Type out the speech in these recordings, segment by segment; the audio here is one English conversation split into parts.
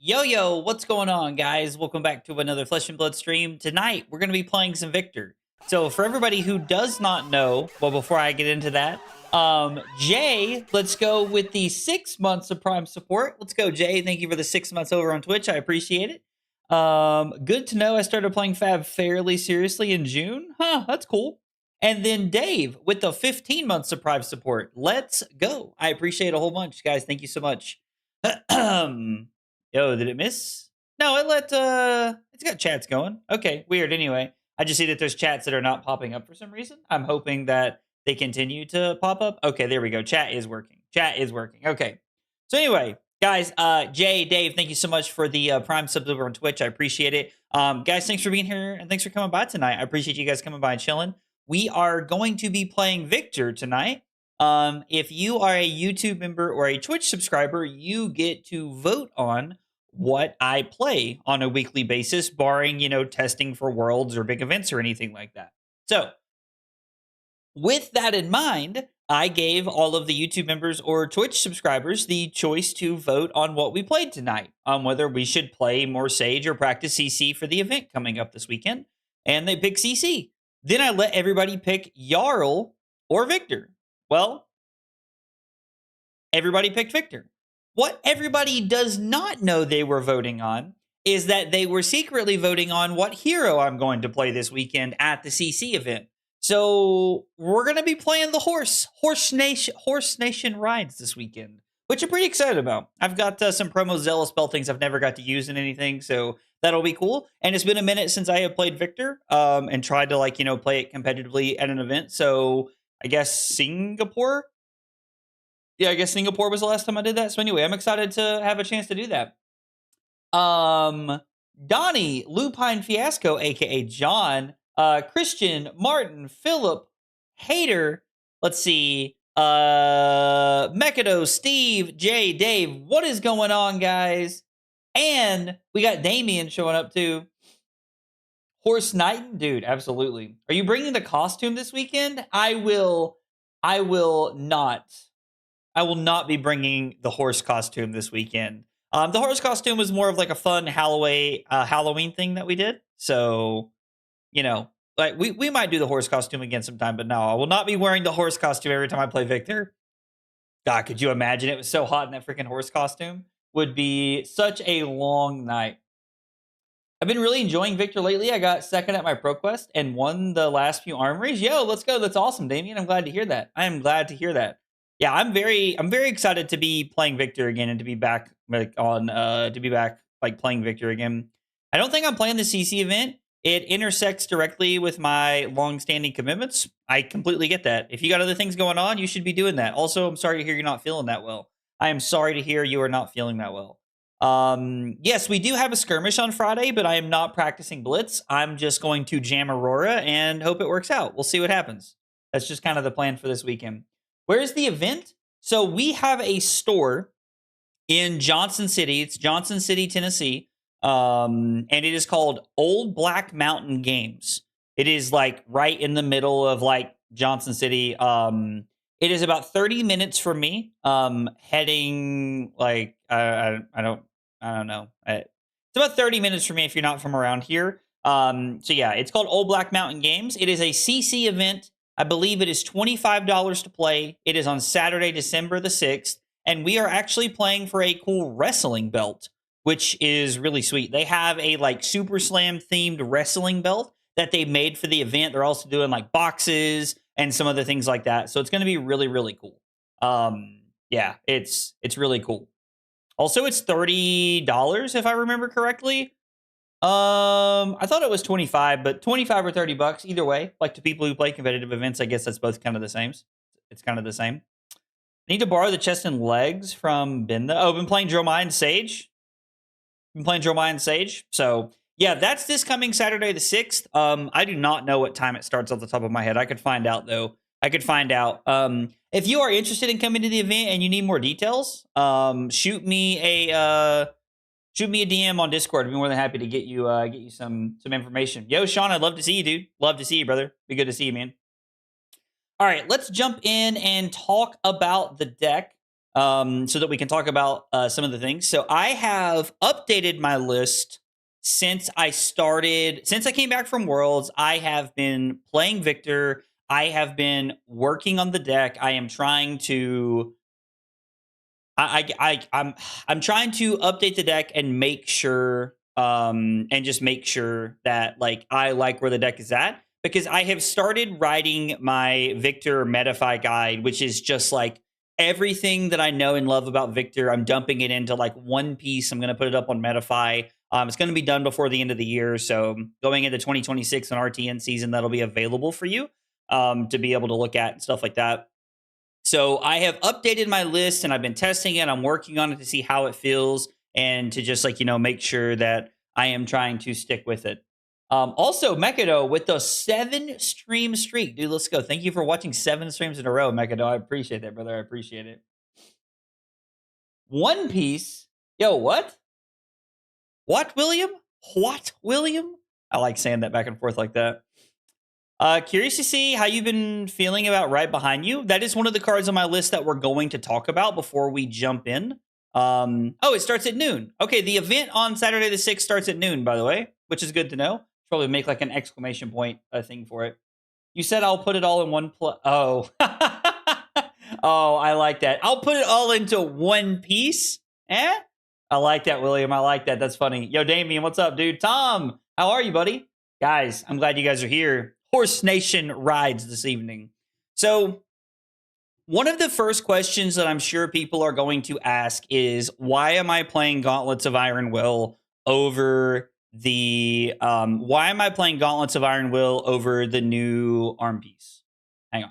Yo, yo, what's going on, guys? Welcome back to another Flesh and Blood stream. Tonight, we're going to be playing some Victor. So, for everybody who does not know, well, before I get into that, Jay, let's go with the 6 months of Prime support. Let's go, Jay. Thank you for the 6 months over on Twitch. I appreciate it. Good to know I started playing Fab fairly seriously in June. Huh, that's cool. And then Dave with the 15 months of Prime support. Let's go. I appreciate a whole bunch, guys. Thank you so much. Yo, did it miss? No, it's got chats going. Okay, weird. Anyway, I just see that there's chats that are not popping up for some reason. I'm hoping that they continue to pop up. Okay, there we go. Chat is working. Chat is working. Okay. So anyway, guys, Jay, Dave, thank you so much for the Prime subs over on Twitch. I appreciate it. Guys, thanks for being here and thanks for coming by tonight. I appreciate you guys coming by and chilling. We are going to be playing Victor tonight. If you are a YouTube member or a Twitch subscriber, you get to vote on what I play on a weekly basis, barring, testing for worlds or big events or anything like that. So, with that in mind, I gave all of the YouTube members or Twitch subscribers the choice to vote on what we played tonight, whether we should play more Sage or practice CC for the event coming up this weekend. And they picked CC. Then I let everybody pick Jarl or Victor. Well, everybody picked Victor. What everybody does not know they were voting on is that they were secretly voting on what hero I'm going to play this weekend at the CC event. So we're going to be playing the Horse Nation rides this weekend, which I'm pretty excited about. I've got some promo Zealous spell things I've never got to use in anything, so that'll be cool. And it's been a minute since I have played Victor and tried to play it competitively at an event. So I guess Singapore. Yeah, I guess Singapore was the last time I did that. So anyway, I'm excited to have a chance to do that. Donnie, Lupine Fiasco, aka John, Christian, Martin, Philip, Hater, let's see, Mekado, Steve, Jay, Dave, what is going on, guys? And we got Damien showing up too. Horse Knight, dude, absolutely. Are you bringing the costume this weekend? I will not. I will not be bringing the horse costume this weekend. The horse costume was more of like a fun Halloween thing that we did. So, like we might do the horse costume again sometime, but no, I will not be wearing the horse costume every time I play Victor. God, could you imagine? It was so hot in that freaking horse costume. Would be such a long night. I've been really enjoying Victor lately. I got second at my Pro Quest and won the last few armories. Yo, let's go. That's awesome, Damien. I'm glad to hear that. I am glad to hear that. Yeah, I'm very excited to be playing Victor again and to be back playing Victor again. I don't think I'm playing the CC event. It intersects directly with my long-standing commitments. I completely get that. If you got other things going on, you should be doing that. Also, I'm sorry to hear you're not feeling that well. I am sorry to hear you are not feeling that well. Yes, we do have a skirmish on Friday, but I am not practicing Blitz. I'm just going to jam Aurora and hope it works out. We'll see what happens. That's just kind of the plan for this weekend. Where's the event? So we have a store in Johnson City. It's Johnson City, Tennessee. And it is called Old Black Mountain Games. It is like right in the middle of like Johnson City. It is about 30 minutes from me. Heading like I don't know. It's about 30 minutes from me if you're not from around here. So yeah, it's called Old Black Mountain Games. It is a CC event. I believe it is $25 to play. It is on Saturday, December the 6th. And we are actually playing for a cool wrestling belt, which is really sweet. They have a like Super Slam themed wrestling belt that they made for the event. They're also doing like boxes and some other things like that. So it's going to be really, really cool. Yeah, it's really cool. Also, it's $30 if I remember correctly. I thought it was 25, but 25 or $30 either way. Like to people who play competitive events, I guess that's both kind of the same. It's kind of the same. I need to borrow the chest and legs from Binda. Oh, I've been playing Dromai and Sage. So yeah, that's this coming Saturday the 6th. I do not know what time it starts off the top of my head. I could find out though. If you are interested in coming to the event and you need more details, shoot me a DM on Discord. I'd be more than happy to get you some information. Yo, Sean, I'd love to see you, dude. Love to see you, brother. Be good to see you, man. All right, let's jump in and talk about the deck so that we can talk about some of the things. So I have updated my list since I came back from Worlds. I have been playing Victor. I have been working on the deck. I am trying to I'm trying to update the deck and make sure and just make sure that like I like where the deck is at, because I have started writing my Victor Metafy guide, which is just like everything that I know and love about Victor. I'm dumping it into like one piece. I'm going to put it up on Metafy. It's going to be done before the end of the year, so going into 2026 and RTN season, that'll be available for you to be able to look at and stuff like that. So I have updated my list and I've been testing it. I'm working on it to see how it feels and to just like, make sure that I am trying to stick with it. Also, Mekado with the 7 stream streak. Dude, let's go. Thank you for watching 7 streams in a row, Mekado. I appreciate that, brother. I appreciate it. One Piece. Yo, what? What, William? What, William? I like saying that back and forth like that. Curious to see how you've been feeling about Right Behind You. That is one of the cards on my list that we're going to talk about before we jump in. Oh, it starts at noon. Okay, the event on Saturday the 6th starts at noon, by the way, which is good to know. Probably make like an exclamation point thing for it. You said I'll put it all in one Oh. Oh, I like that. I'll put it all into one piece. I like that, William. I like that. That's funny. Yo, Damien, what's up, dude? Tom, how are you, buddy? Guys, I'm glad you guys are here. Horse Nation rides this evening. So, one of the first questions that I'm sure people are going to ask is, why am I playing Gauntlets of Iron Will over the new arm piece? Hang on.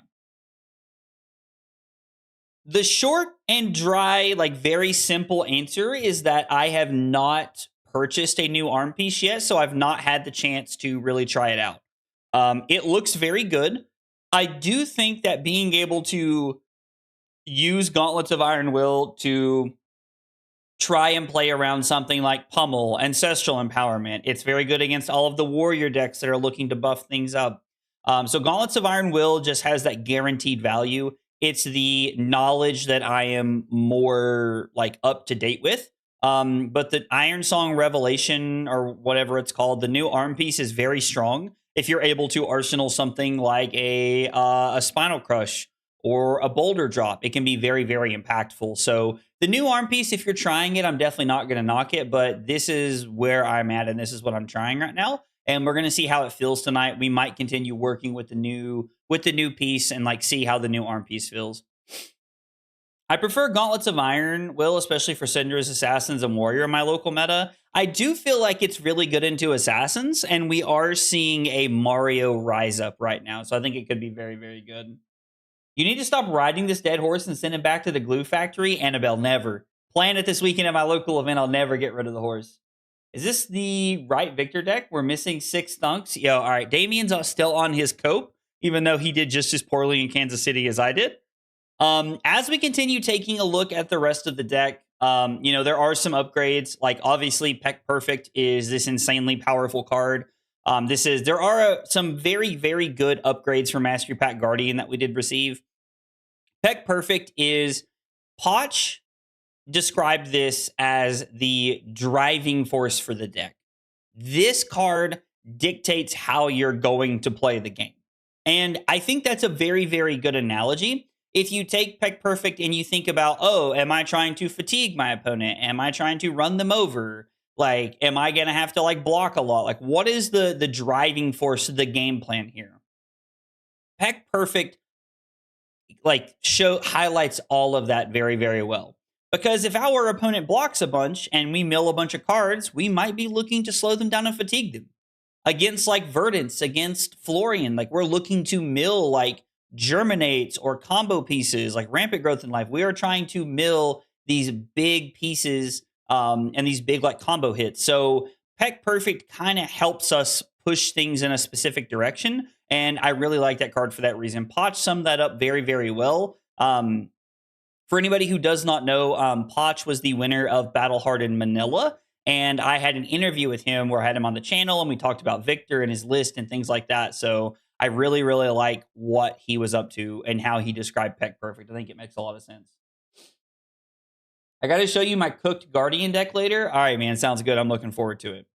The short and dry, like very simple answer is that I have not purchased a new arm piece yet, so I've not had the chance to really try it out. It looks very good. I do think that being able to use Gauntlets of Iron Will to try and play around something like Pummel, Ancestral Empowerment, it's very good against all of the warrior decks that are looking to buff things up. So Gauntlets of Iron Will just has that guaranteed value. It's the knowledge that I am more like up to date with. But the Iron Song Revelation, or whatever it's called, the new arm piece is very strong. If you're able to arsenal something like a Spinal Crush or a Boulder Drop, it can be very, very impactful. So the new arm piece, if you're trying it, I'm definitely not going to knock it, but this is where I'm at, and this is what I'm trying right now. And we're going to see how it feels tonight. We might continue working with the new piece and like see how the new arm piece feels. I prefer Gauntlets of Iron Will, especially for Syndra's Assassins and Warrior in my local meta. I do feel like it's really good into Assassins, and we are seeing a Mario rise up right now. So I think it could be very, very good. You need to stop riding this dead horse and send it back to the glue factory. Annabelle, never. Playing it this weekend at my local event, I'll never get rid of the horse. Is this the right Victor deck? We're missing 6 thunks. Yo, all right. Damien's still on his cope, even though he did just as poorly in Kansas City as I did. As we continue taking a look at the rest of the deck, there are some upgrades. Like, obviously, Peck Perfect is this insanely powerful card. There are some very, very good upgrades for Mastery Pack Guardian that we did receive. Peck Perfect is Poch described this as the driving force for the deck. This card dictates how you're going to play the game. And I think that's a very, very good analogy. If you take Peck Perfect and you think about, oh, am I trying to fatigue my opponent? Am I trying to run them over? Like, am I going to have to like block a lot? Like, what is the driving force of the game plan here? Peck Perfect like highlights all of that very, very well. Because if our opponent blocks a bunch and we mill a bunch of cards, we might be looking to slow them down and fatigue them. Against like Verdance, against Florian, like we're looking to mill like Germinates or combo pieces like Rampant Growth in Life. We are trying to mill these big pieces and these big like combo hits. So Peck Perfect kind of helps us push things in a specific direction. And I really like that card for that reason. Poch summed that up very, very well. For anybody who does not know, Poch was the winner of Battle Hardened Manila. And I had an interview with him where I had him on the channel and we talked about Victor and his list and things like that. So I really, really like what he was up to and how he described Peck Perfect. I think it makes a lot of sense. I got to show you my cooked Guardian deck later. All right, man. Sounds good. I'm looking forward to it.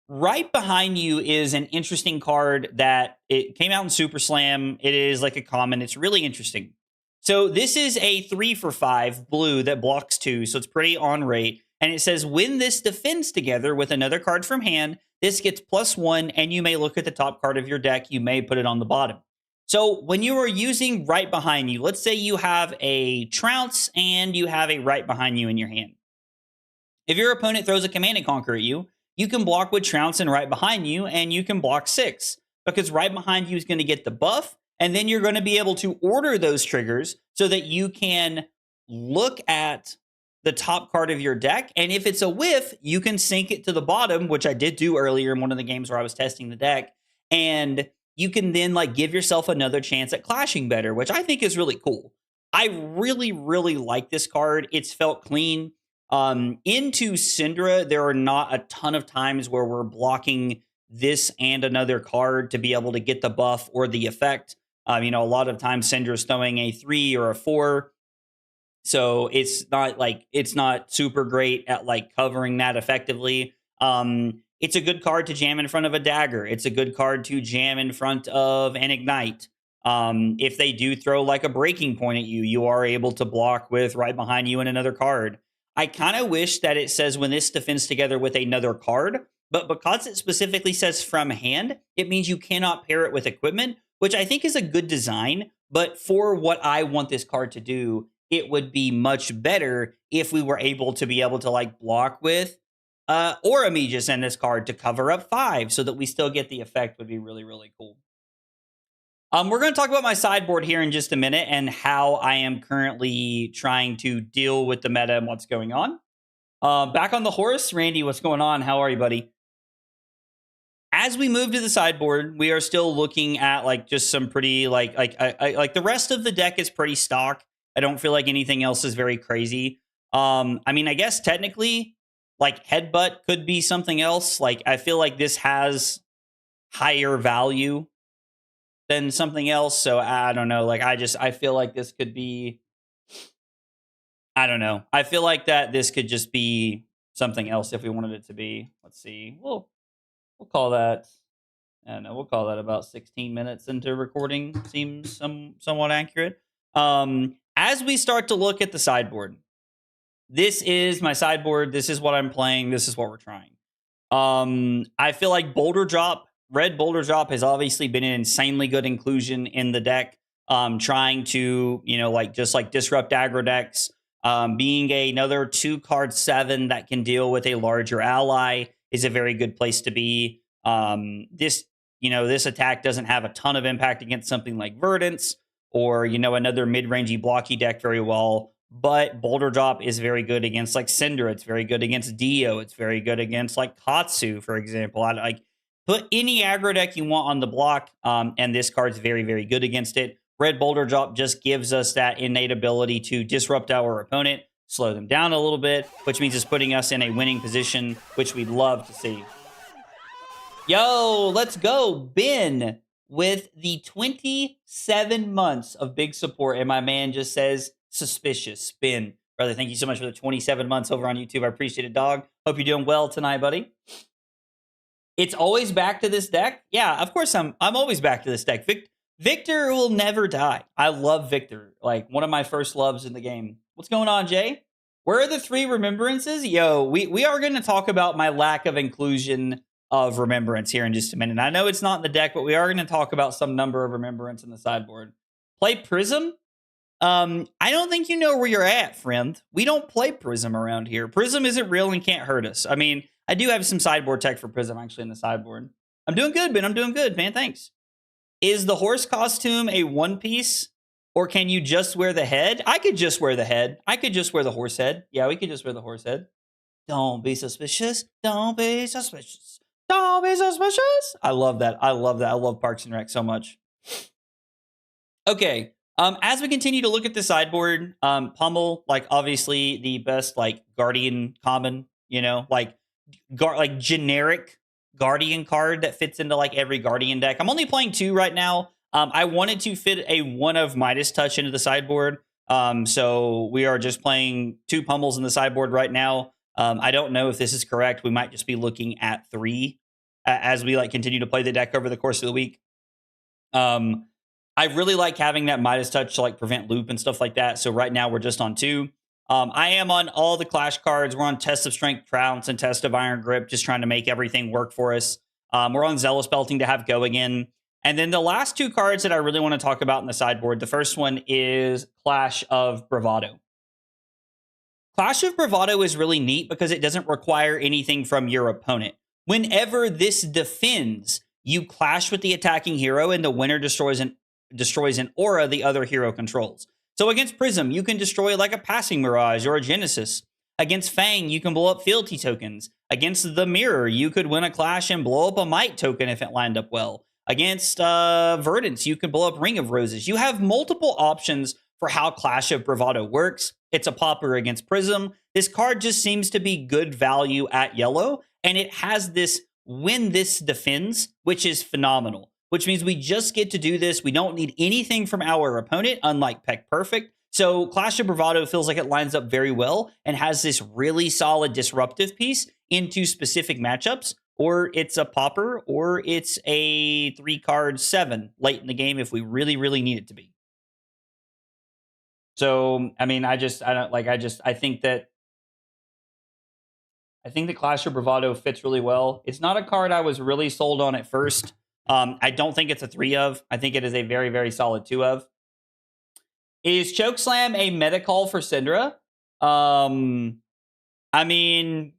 Right behind you is an interesting card that it came out in Super Slam. It is like a common. It's really interesting. So this is a 3 for 5 blue that blocks 2, so it's pretty on rate. And it says when this defends together with another card from hand, this gets +1, and you may look at the top card of your deck. You may put it on the bottom. So when you are using right behind you, let's say you have a Trounce and you have a right behind you in your hand. If your opponent throws a Command and Conquer at you, you can block with Trounce and right behind you, and you can block 6 because right behind you is going to get the buff, and then you're going to be able to order those triggers so that you can look at the top card of your deck, and if it's a whiff, you can sink it to the bottom, which I did do earlier in one of the games where I was testing the deck, and you can then like give yourself another chance at clashing better, which I think is really cool. I really, really like this card. It's felt clean. Into Syndra, there are not a ton of times where we're blocking this and another card to be able to get the buff or the effect. A lot of times Syndra's throwing a 3 or a 4. So it's not super great at like covering that effectively. It's a good card to jam in front of a dagger. It's a good card to jam in front of an ignite. If they do throw like a breaking point at you, you are able to block with right behind you and another card. I kind of wish that it says when this defends together with another card, but because it specifically says from hand, it means you cannot pair it with equipment, which I think is a good design. But for what I want this card to do, it would be much better if we were able to like block with Aura Magus in this card to cover up 5 so that we still get the effect. Would be really, really cool. We're going to talk about my sideboard here in just a minute and how I am currently trying to deal with the meta and what's going on. Back on the horse, Randy, what's going on? How are you, buddy? As we move to the sideboard, we are still looking at like just some pretty like the rest of the deck is pretty stock. I don't feel like anything else is very crazy. I guess technically like Headbutt could be something else. Like I feel like this has higher value than something else. So I don't know. Like I feel like this could be, I don't know. I feel like that this could just be something else if we wanted it to be. Let's see. We'll call that, I don't know, we'll call that about 16 minutes into recording. Seems somewhat accurate. As we start to look at the sideboard, this is my sideboard. This is what I'm playing. This is what we're trying. I feel like Red Boulder Drop has obviously been an insanely good inclusion in the deck. Trying to, disrupt aggro decks. Being another 2-card 7 that can deal with a larger ally is a very good place to be. This attack doesn't have a ton of impact against something like Verdance or, another mid-rangey blocky deck very well. But Boulder Drop is very good against like Cinder. It's very good against Dio. It's very good against like Katsu, for example. I like put any aggro deck you want on the block, and this card's very, very good against it. Red Boulder Drop just gives us that innate ability to disrupt our opponent, slow them down a little bit, which means it's putting us in a winning position, which we'd love to see. Yo, let's go, Ben, with the 27 months of big support, and my man just says, suspicious. Ben, brother, thank you so much for the 27 months over on YouTube. I appreciate it, dog. Hope you're doing well tonight, buddy. It's always back to this deck. Yeah, of course I'm always back to this deck. Victor will never die. I love Victor. Like one of my first loves in the game. What's going on, Jay? Where are the 3 remembrances? Yo, we are going to talk about my lack of inclusion of remembrance here in just a minute. I know it's not in the deck, but we are going to talk about some number of remembrance in the sideboard. Play Prism? I don't think you know where you're at, friend. We don't play Prism around here. Prism isn't real and can't hurt us. I mean, I do have some sideboard tech for Prism actually in the sideboard. I'm doing good, Ben. I'm doing good, man. Thanks. Is the horse costume a one-piece, or can you just wear the head? I could just wear the head. I could just wear the horse head. Yeah, we could just wear the horse head. Don't be suspicious. Don't be suspicious. Don't be suspicious. I love that. I love that. I love Parks and Rec so much. Okay. As we continue to look at the sideboard, Pummel, like obviously the best like Guardian common, like generic Guardian card that fits into like every Guardian deck. I'm only playing 2 right now. I wanted to fit a 1 of Midas Touch into the sideboard. So we are just playing 2 Pummels in the sideboard right now. I don't know if this is correct. We might just be looking at 3 as we like continue to play the deck over the course of the week. I really like having that Midas Touch to like prevent loop and stuff like that. So right now we're just on 2. I am on all the Clash cards. We're on Test of Strength, Trounce, and Test of Iron Grip, just trying to make everything work for us. We're on Zealous Belting to have Go again. And then the last 2 cards that I really want to talk about in the sideboard, the first one is Clash of Bravado. Clash of Bravado is really neat because it doesn't require anything from your opponent. Whenever this defends, you clash with the attacking hero and the winner destroys an aura the other hero controls. So against Prism, you can destroy like a Passing Mirage or a Genesis. Against Fang, you can blow up fealty tokens. Against the Mirror, you could win a clash and blow up a Might token if it lined up well. Against Verdance, you could blow up Ring of Roses. You have multiple options for how Clash of Bravado works. It's a popper against Prism. This card just seems to be good value at yellow, and it has this when this defends, which is phenomenal, which means we just get to do this. We don't need anything from our opponent, unlike Peck Perfect. So Clash of Bravado feels like it lines up very well and has this really solid disruptive piece into specific matchups, or it's a popper, or it's a 3-card 7 late in the game if we really, really need it to be. So, I mean, I think that the Clash of Bravado fits really well. It's not a card I was really sold on at first. I don't think it's a 3 of. I think it is a very, very solid 2 of. Is Chokeslam a meta call for Syndra? I mean,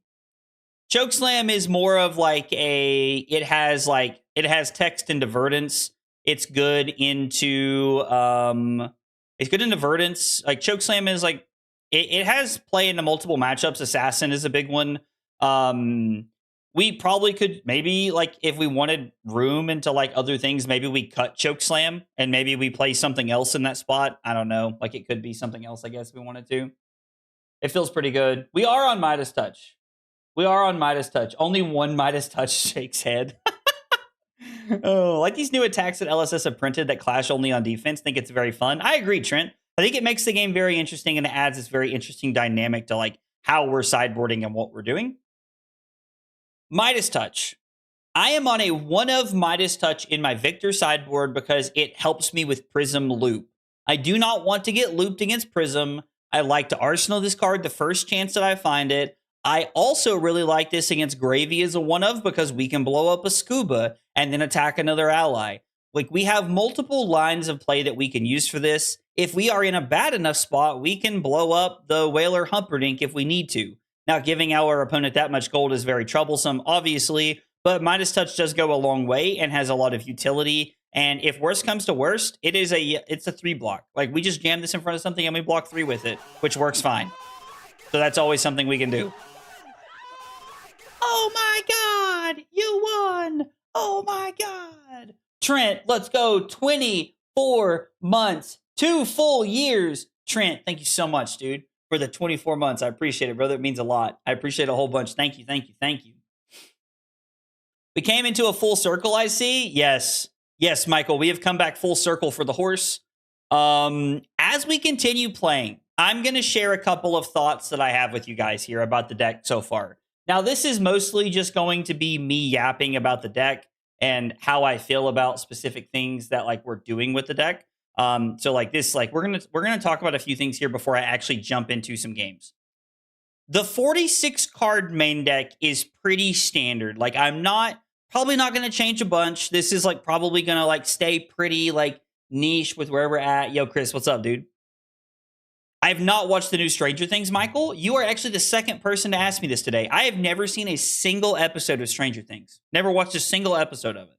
Chokeslam is more of like it has text into Verdance. It's good into Verdance. Like Chokeslam is like it has play into multiple matchups. Assassin is a big one. We probably could maybe, like, if we wanted room into like other things, maybe we cut Chokeslam and maybe we play something else in that spot. I don't know. Like, it could be something else, I guess, if we wanted to. It feels pretty good. We are on Midas Touch. Only one Midas Touch shakes head. Oh, like these new attacks that LSS have printed that clash only on defense. Think it's very fun. I agree, Trent. I think it makes the game very interesting, and it adds this very interesting dynamic to like how we're sideboarding and what we're doing. Midas Touch. I am on a 1 of Midas Touch in my Victor sideboard because it helps me with Prism Loop. I do not want to get looped against Prism. I like to Arsenal this card the first chance that I find it. I also really like this against Gravy as a 1 of because we can blow up a Scuba and then attack another ally. Like, we have multiple lines of play that we can use for this. If we are in a bad enough spot, we can blow up the Whaler Humperdinck if we need to. Now, giving our opponent that much gold is very troublesome, obviously, but Midas Touch does go a long way and has a lot of utility. And if worst comes to worst, it's a 3 block. Like, we just jam this in front of something and we block 3 with it, which works fine. So that's always something we can do. Oh my God, you won! Oh my God. Trent, let's go. 24 months, 2 full years. Trent, thank you so much, dude, for the 24 months. I appreciate it, brother. It means a lot. I appreciate a whole bunch. Thank you. We came into a full circle, I see. Yes, Michael, we have come back full circle for the horse. As we continue playing, I'm going to share a couple of thoughts that I have with you guys here about the deck so far. Now, this is mostly just going to be me yapping about the deck and how I feel about specific things that like we're doing with the deck. So like this, like we're gonna talk about a few things here before I actually jump into some games. The 46 card main deck is pretty standard. Like, I'm probably not gonna change a bunch. This is like probably gonna like stay pretty like niche with where we're at. Yo, Chris, what's up, dude? I have not watched the new Stranger Things, Michael. You are actually the second person to ask me this today. I have never seen a single episode of Stranger Things. Never watched a single episode of it.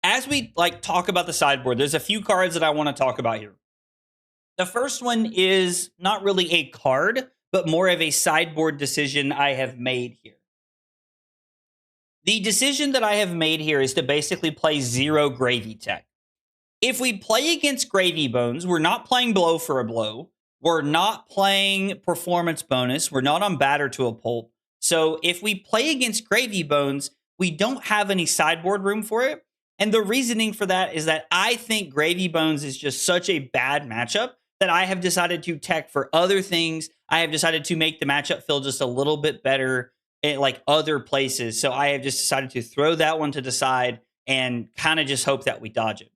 As we like talk about the sideboard, there's a few cards that I want to talk about here. The first one is not really a card, but more of a sideboard decision I have made here. The decision that I have made here is to basically play 0 Gravy Tech. If we play against Gravy Bones, we're not playing Blow for a Blow. We're not playing Performance Bonus. We're not on Batter to a Pulp. So if we play against Gravy Bones, we don't have any sideboard room for it. And the reasoning for that is that I think Gravy Bones is just such a bad matchup that I have decided to tech for other things. I have decided to make the matchup feel just a little bit better. at like other places. So I have just decided to throw that one to the side and kind of just hope that we dodge it.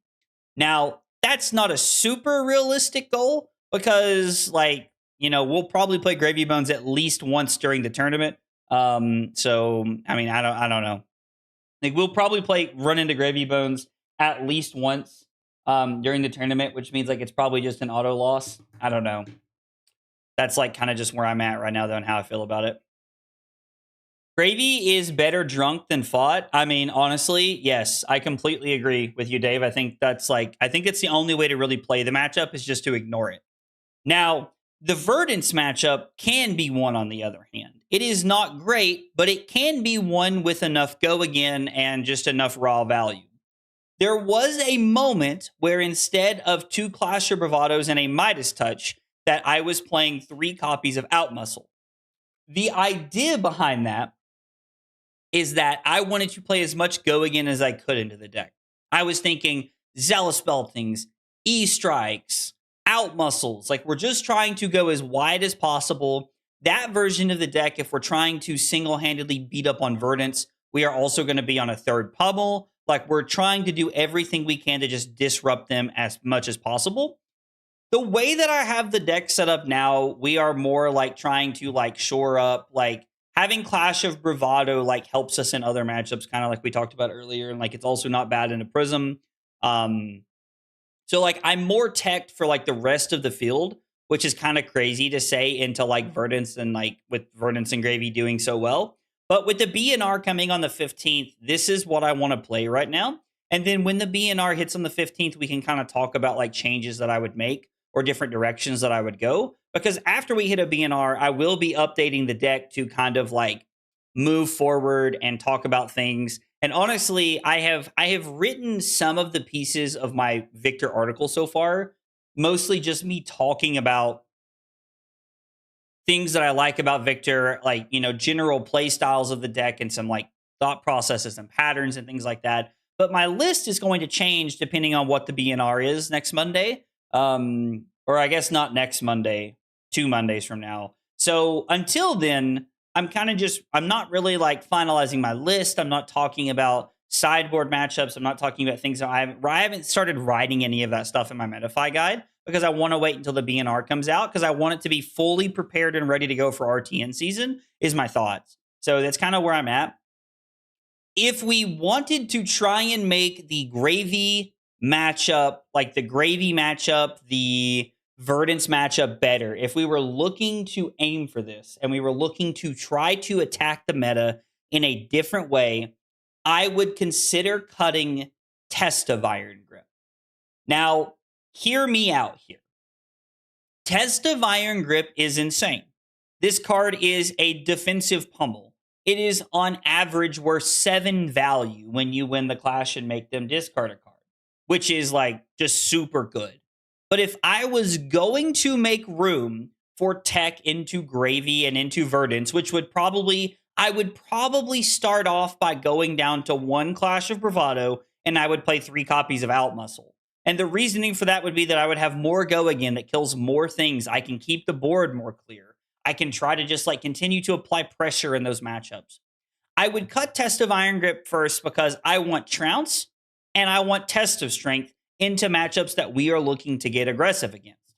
Now, that's not a super realistic goal because, like, we'll probably play Gravy Bones at least once during the tournament. So I mean, I don't know. Like, we'll probably run into Gravy Bones at least once during the tournament, which means like it's probably just an auto loss. I don't know. That's like kind of just where I'm at right now, though, and how I feel about it. Gravy is better drunk than fought. I mean, honestly, yes, I completely agree with you, Dave. I think it's the only way to really play the matchup is just to ignore it. Now, the Verdance matchup can be won on the other hand. It is not great, but it can be won with enough go again and just enough raw value. There was a moment where instead of 2 Clash of Bravados and a Midas Touch, that I was playing 3 copies of Outmuscle. The idea behind that is that I wanted to play as much go again as I could into the deck. I was thinking Zealous Beltings, E-Strikes, Outmuscles. Like, we're just trying to go as wide as possible. That version of the deck, if we're trying to single-handedly beat up on Verdance, we are also going to be on a 3rd pummel. Like, we're trying to do everything we can to just disrupt them as much as possible. The way that I have the deck set up now, we are more like trying to like shore up, like having Clash of Bravado like helps us in other matchups, kind of like we talked about earlier, and like it's also not bad in a Prism. So like I'm more teched for like the rest of the field, which is kind of crazy to say into like Verdance and like with Verdance and Gravy doing so well. But with the BNR coming on the 15th, this is what I want to play right now. And then when the BNR hits on the 15th, we can kind of talk about like changes that I would make or different directions that I would go. Because after we hit a BNR, I will be updating the deck to kind of like move forward and talk about things. And honestly, I have written some of the pieces of my Victor article so far, mostly just me talking about things that I like about Victor, like, general play styles of the deck and some like thought processes and patterns and things like that. But my list is going to change depending on what the BNR is next Monday. Or I guess not next Monday, 2 Mondays from now. So until then, I'm not really like finalizing my list. I'm not talking about sideboard matchups. I'm not talking about things that I haven't started writing any of that stuff in my Metafy guide because I want to wait until the BNR comes out because I want it to be fully prepared and ready to go for RTN season is my thoughts. So that's kind of where I'm at. If we wanted to try and make the Gravy matchup, like the Gravy matchup, the Verdance matchup better, if we were looking to aim for this and we were looking to try to attack the meta in a different way, I would consider cutting Test of Iron Grip. Now, hear me out here. Test of Iron Grip is insane. This card is a defensive pummel. It is on average worth 7 value when you win the clash and make them discard a card, which is like just super good. But if I was going to make room for tech into Gravy and into Verdance, which I would probably start off by going down to 1 Clash of Bravado and I would play 3 copies of Outmuscle. And the reasoning for that would be that I would have more go again that kills more things. I can keep the board more clear. I can try to just like continue to apply pressure in those matchups. I would cut Test of Iron Grip first because I want Trounce and I want Test of Strength into matchups that we are looking to get aggressive against.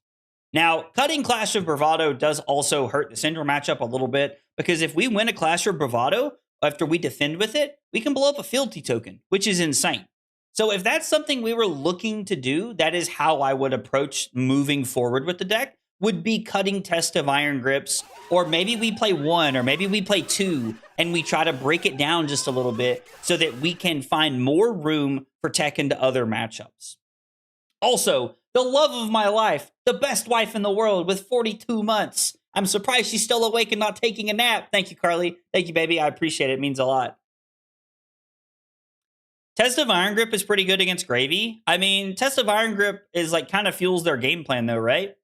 Now, cutting Clash of Bravado does also hurt the Syndrome matchup a little bit because if we win a Clash of Bravado after we defend with it, we can blow up a fealty token, which is insane. So if that's something we were looking to do, that is how I would approach moving forward with the deck, would be cutting Test of Iron Grips, or maybe we play 1, or maybe we play 2, and we try to break it down just a little bit so that we can find more room for tech into other matchups. Also, the love of my life, the best wife in the world with 42 months. I'm surprised she's still awake and not taking a nap. Thank you, Carly. Thank you, baby. I appreciate it. It means a lot. Test of Iron Grip is pretty good against Gravy. I mean, Test of Iron Grip is like kind of fuels their game plan though, right?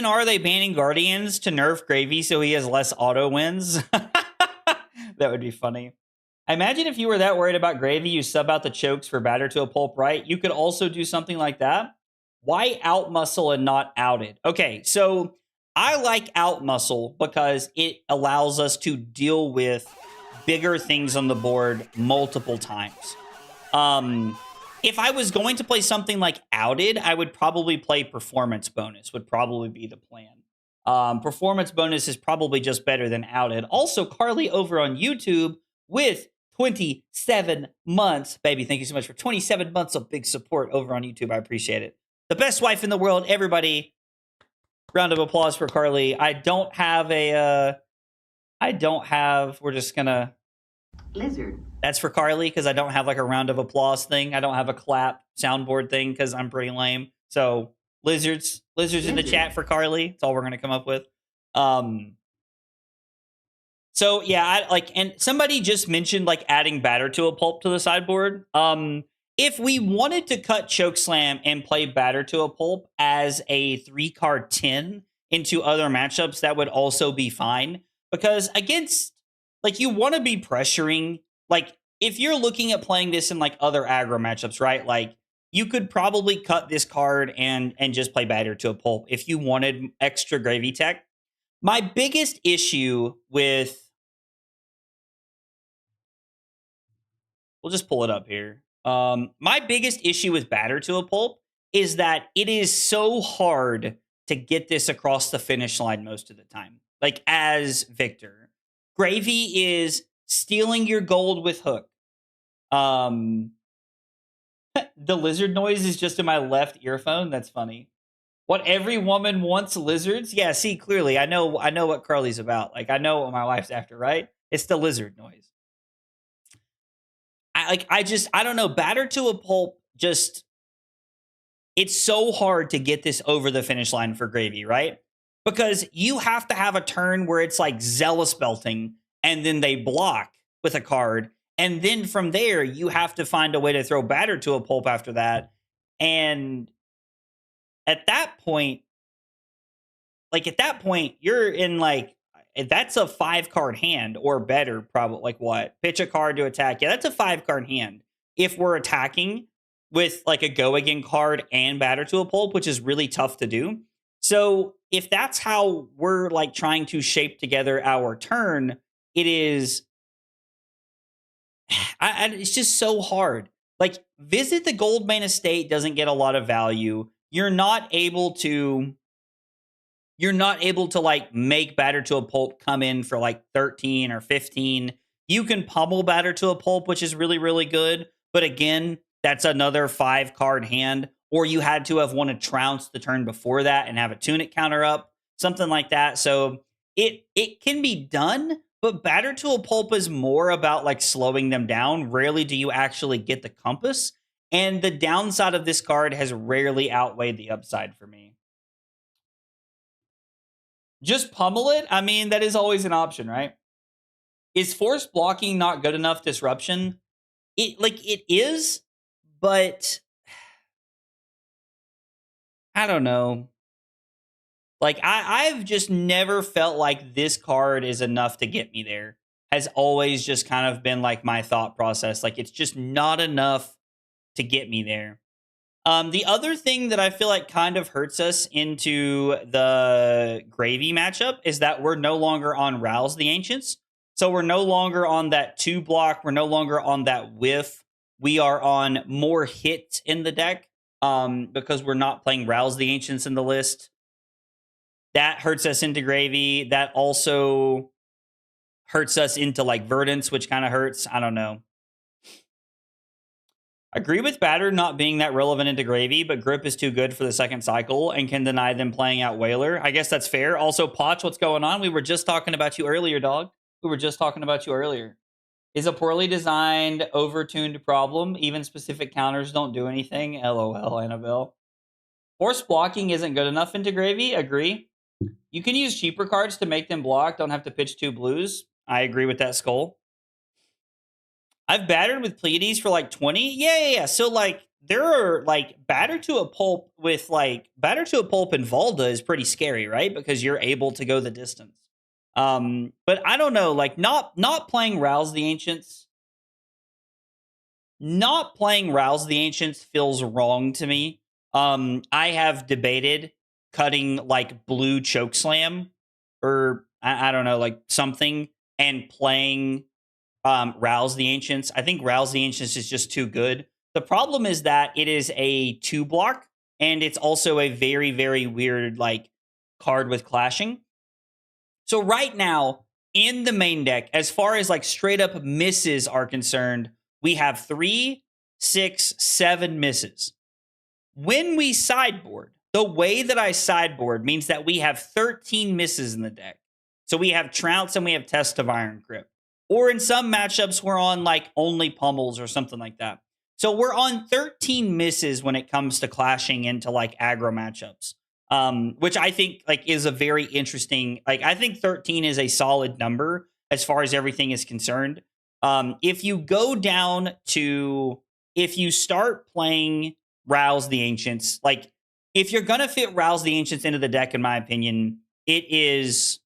Are they banning Guardians to nerf Gravy so he has less auto wins? That would be funny. I imagine if you were that worried about Gravy, you sub out the chokes for batter to a pulp, right? You could also do something like that. Why Outmuscle and not Outed? Okay, so I like out muscle because it allows us to deal with bigger things on the board multiple times. If I was going to play something like outed, I would probably play performance bonus, would probably be the plan. Performance bonus is probably just better than outed. Also, Carly over on YouTube with 27 months. Baby, thank you so much for 27 months of big support over on YouTube. I appreciate it. The best wife in the world, everybody. Round of applause for Carly. I don't have, we're just gonna. Lizard. That's for Carly because I don't have like a round of applause thing. I don't have a clap soundboard thing because I'm pretty lame. So lizards in the chat for Carly. That's all we're gonna come up with. So yeah, and somebody just mentioned like adding batter to a pulp to the sideboard. If we wanted to cut Chokeslam and play batter to a pulp as a 3-card 10 into other matchups, that would also be fine. Because against, like, you want to be pressuring, like, if you're looking at playing this in like other aggro matchups, right? Like, you could probably cut this card and just play batter to a pulp if you wanted extra gravy tech. My biggest issue with, we'll just pull it up here. My biggest issue with batter to a pulp is that it is so hard to get this across the finish line most of the time. Like, as Victor, gravy is stealing your gold with hook. The lizard noise is just in my left earphone. That's funny. What every woman wants, lizards? Yeah, see, clearly, I know what Carly's about. Like, I know what my wife's after, right? It's the lizard noise. I don't know. Batter to a pulp, just, it's so hard to get this over the finish line for gravy, right? Because you have to have a turn where it's like zealous belting, and then they block with a card. And then from there, you have to find a way to throw batter to a pulp after that. And at that point, you're in like, that's a 5-card hand or better, probably. Like, what? Pitch a card to attack. Yeah, that's a 5-card hand. If we're attacking with like a go again card and batter to a pulp, which is really tough to do. So if that's how we're like trying to shape together our turn, it is, it's just so hard. Like, Visit the Goldmane Estate doesn't get a lot of value. You're not able to like make batter to a pulp come in for like 13 or 15. You can pummel batter to a pulp, which is really, really good. But again, that's another 5-card hand. Or you had to have won a trounce the turn before that and have a tunic counter up, something like that. So it can be done, but batter to a pulp is more about like slowing them down. Rarely do you actually get the compass. And the downside of this card has rarely outweighed the upside for me. Just pummel it? I mean, that is always an option, right? Is force blocking not good enough disruption? It is, but I don't know. Like, I've just never felt like this card is enough to get me there. Has always just kind of been like my thought process. Like, it's just not enough to get me there. The other thing that I feel like kind of hurts us into the gravy matchup is that we're no longer on Rouse the Ancients. So we're no longer on that 2 block. We're no longer on that whiff. We are on more hits in the deck because we're not playing Rouse the Ancients in the list. That hurts us into gravy. That also hurts us into like Verdance, which kind of hurts. I don't know. Agree with batter not being that relevant into gravy, but grip is too good for the second cycle and can deny them playing out Whaler. I guess that's fair. Also, Potch, what's going on? We were just talking about you earlier, dog. We were just talking about you earlier. Is a poorly designed, overtuned problem. Even specific counters don't do anything. LOL, Annabelle. Force blocking isn't good enough into gravy. Agree. You can use cheaper cards to make them block. Don't have to pitch 2 blues. I agree with that, Skull. I've battered with Pleiades for like 20. Yeah. So like there are like batter to a pulp in Valda is pretty scary, right? Because you're able to go the distance. But I don't know, like not playing Rouse the Ancients. Not playing Rouse the Ancients feels wrong to me. I have debated cutting like blue chokeslam or I don't know, like something, and playing Rouse the Ancients. I think Rouse the Ancients is just too good. The problem is that it is a 2 block, and it's also a very, very weird like card with clashing. So right now in the main deck, as far as like straight up misses are concerned, we have 3, 6, 7 misses. When we sideboard, the way that I sideboard means that we have 13 misses in the deck. So we have Trounce and we have Test of Iron Grip. Or in some matchups, we're on like only pummels or something like that. So we're on 13 misses when it comes to clashing into like aggro matchups. Which I think like is a very interesting, like I think 13 is a solid number as far as everything is concerned. If you go down to, if you start playing Rouse the Ancients, like if you're going to fit Rouse the Ancients into the deck, in my opinion, it is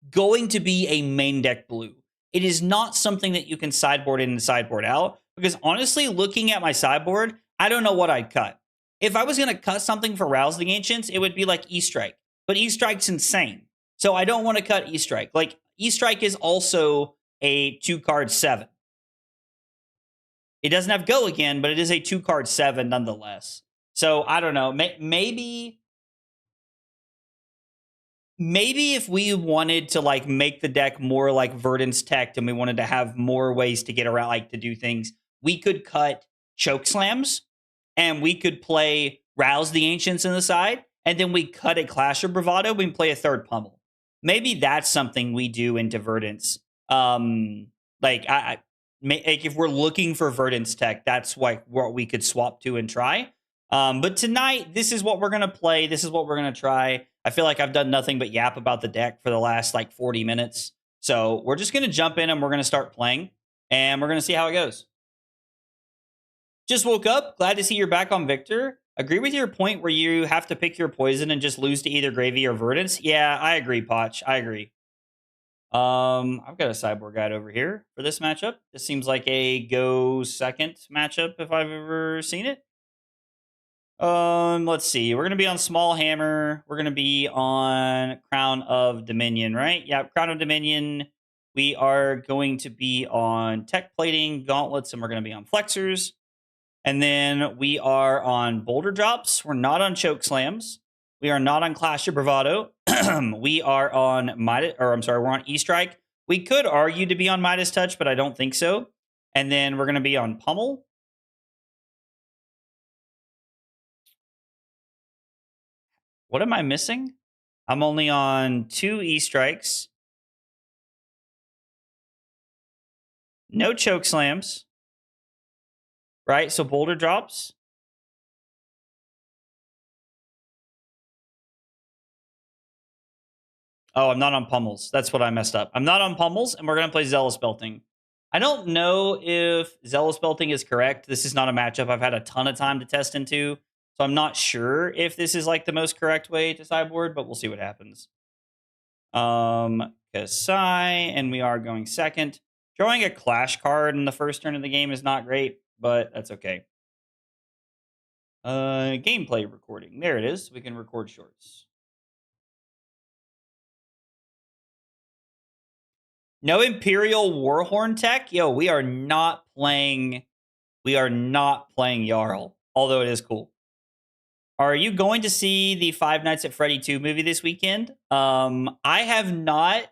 going to be a main deck blue. It is not something that you can sideboard in and sideboard out, because honestly, looking at my sideboard, I don't know what I'd cut. If I was going to cut something for Rouse the Ancients, it would be like E-Strike. But E-Strike's insane. So I don't want to cut E-Strike. Like, E-Strike is also a 2-card 7. It doesn't have Go Again, but it is a 2-card 7 nonetheless. So I don't know. Maybe if we wanted to like make the deck more like Verdant's Tech and we wanted to have more ways to get around, like to do things, we could cut Choke Slams and we could play Rouse the Ancients in the side, and then we cut a Clash of Bravado, we can play a third pummel. Maybe that's something we do into Verdant's. Like if we're looking for Verdant's Tech, that's like what we could swap to and try. But tonight, this is what we're going to play. This is what we're going to try. I feel like I've done nothing but yap about the deck for the last like 40 minutes. So we're just going to jump in and we're going to start playing. And we're going to see how it goes. Just woke up. Glad to see you're back on Victor. Agree with your point where you have to pick your poison and just lose to either Gravy or Verdance. Yeah, I agree, Potch. I agree. I've got a sideboard guide over here for this matchup. This seems like a go second matchup if I've ever seen it. Let's see. We're gonna be on Small Hammer. We're gonna be on Crown of Dominion, right? Yeah, Crown of Dominion. We are going to be on Tech Plating, Gauntlets, and we're gonna be on Flexors. And then we are on Boulder Drops. We're not on Choke Slams. We are not on Clash of Bravado. We are on Midas, or I'm sorry, we're on E-Strike. We could argue to be on Midas Touch, but I don't think so. And then we're gonna be on Pummel. What am I missing? I'm only on 2 E-Strikes. No Choke Slams. Right? So Boulder Drops. Oh, I'm not on Pummels. That's what I messed up. I'm not on Pummels, and we're going to play Zealous Belting. I don't know if Zealous Belting is correct. This is not a matchup I've had a ton of time to test into. So I'm not sure if this is like the most correct way to sideboard, but we'll see what happens. Kasai, and we are going second. Drawing a Clash card in the first turn of the game is not great, but that's okay. Gameplay recording. There it is. We can record shorts. No Imperial Warhorn tech? Yo, we are not playing Jarl, although it is cool. Are you going to see the Five Nights at Freddy 2 movie this weekend? I have not.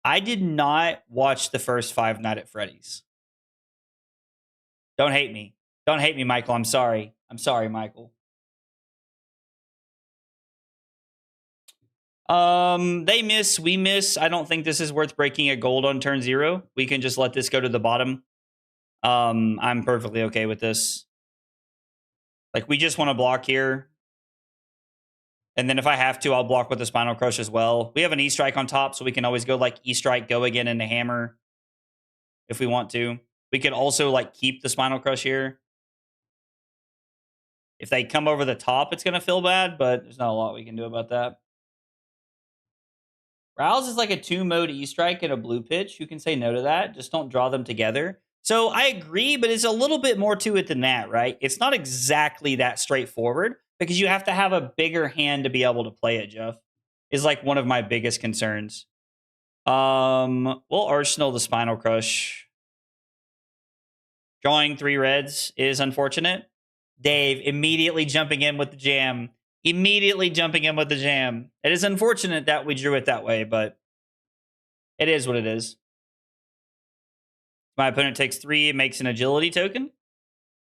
I did not watch the first Five Nights at Freddy's. Don't hate me. Don't hate me, Michael. I'm sorry. I'm sorry, Michael. They miss. We miss. I don't think this is worth breaking a gold on turn 0. We can just let this go to the bottom. I'm perfectly okay with this. Like, we just want to block here. And then if I have to, I'll block with the Spinal Crush as well. We have an E-Strike on top, so we can always go like E-Strike, Go Again, and a Hammer if we want to. We could also like keep the Spinal Crush here. If they come over the top, it's going to feel bad, but there's not a lot we can do about that. Rouse is like a 2-mode E-Strike and a blue pitch. You can say no to that. Just don't draw them together. So I agree, but it's a little bit more to it than that, right? It's not exactly that straightforward, because you have to have a bigger hand to be able to play it, Jeff. Is like one of my biggest concerns. We'll Arsenal the Spinal Crush. Drawing 3 reds is unfortunate. Dave immediately jumping in with the jam. Immediately jumping in with the jam. It is unfortunate that we drew it that way, but it is what it is. My opponent takes 3 and makes an agility token.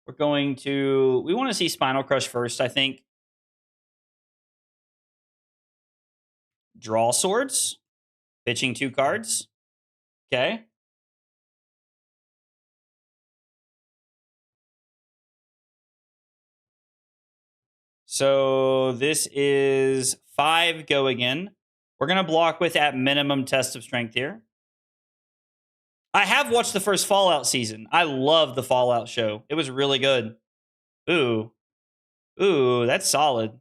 We're going to... We want to see Spinal Crush first, I think. Draw swords. Pitching 2 cards. Okay. So this is 5 go again. We're going to block with at minimum test of strength here. I have watched the first Fallout season. I love the Fallout show. It was really good. Ooh. Ooh, that's solid.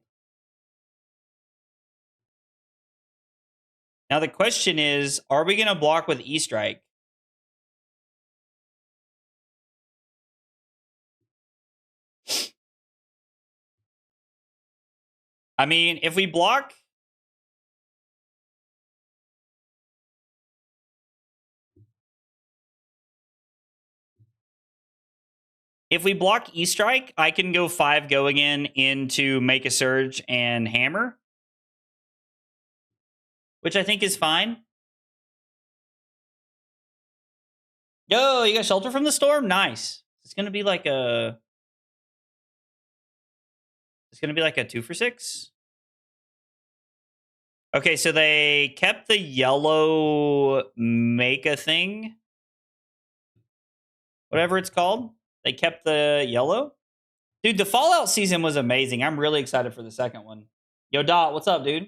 Now the question is, are we going to block with E-Strike? I mean, if we block... If we block E-Strike, I can go 5 go again into Make a Surge and Hammer. Which I think is fine. Yo, you got Shelter from the Storm? Nice. It's going to be like a... It's going to be like a 2 for 6. Okay, so they kept the yellow make a thing. Whatever it's called. They kept the yellow. Dude, the Fallout season was amazing. I'm really excited for the second one. Yo, Dot, what's up, dude?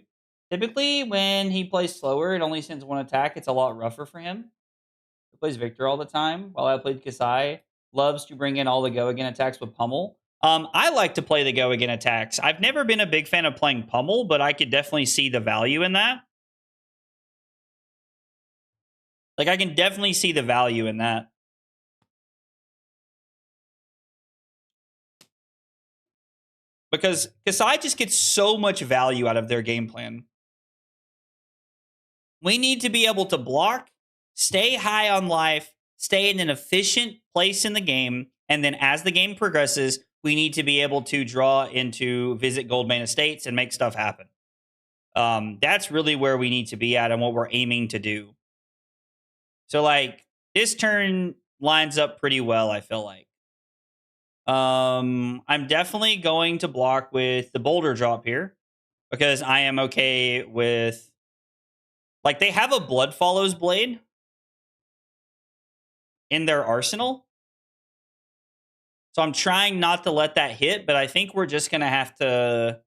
Typically, when he plays slower, it only sends 1 attack. It's a lot rougher for him. He plays Victor all the time. While I played Kasai, loves to bring in all the go-again attacks with Pummel. I like to play the go-again attacks. I've never been a big fan of playing Pummel, but I could definitely see the value in that. Like, I can definitely see the value in that. Because Kasai just gets so much value out of their game plan. We need to be able to block, stay high on life, stay in an efficient place in the game, and then as the game progresses, we need to be able to draw into Visit Goldmane Estates and make stuff happen. That's really where we need to be at and what we're aiming to do. So, like, this turn lines up pretty well, I feel like. I'm definitely going to block with the Boulder drop here because I am okay with... Like, they have a Blood Follows Blade in their arsenal. So I'm trying not to let that hit, but I think we're just going to have to...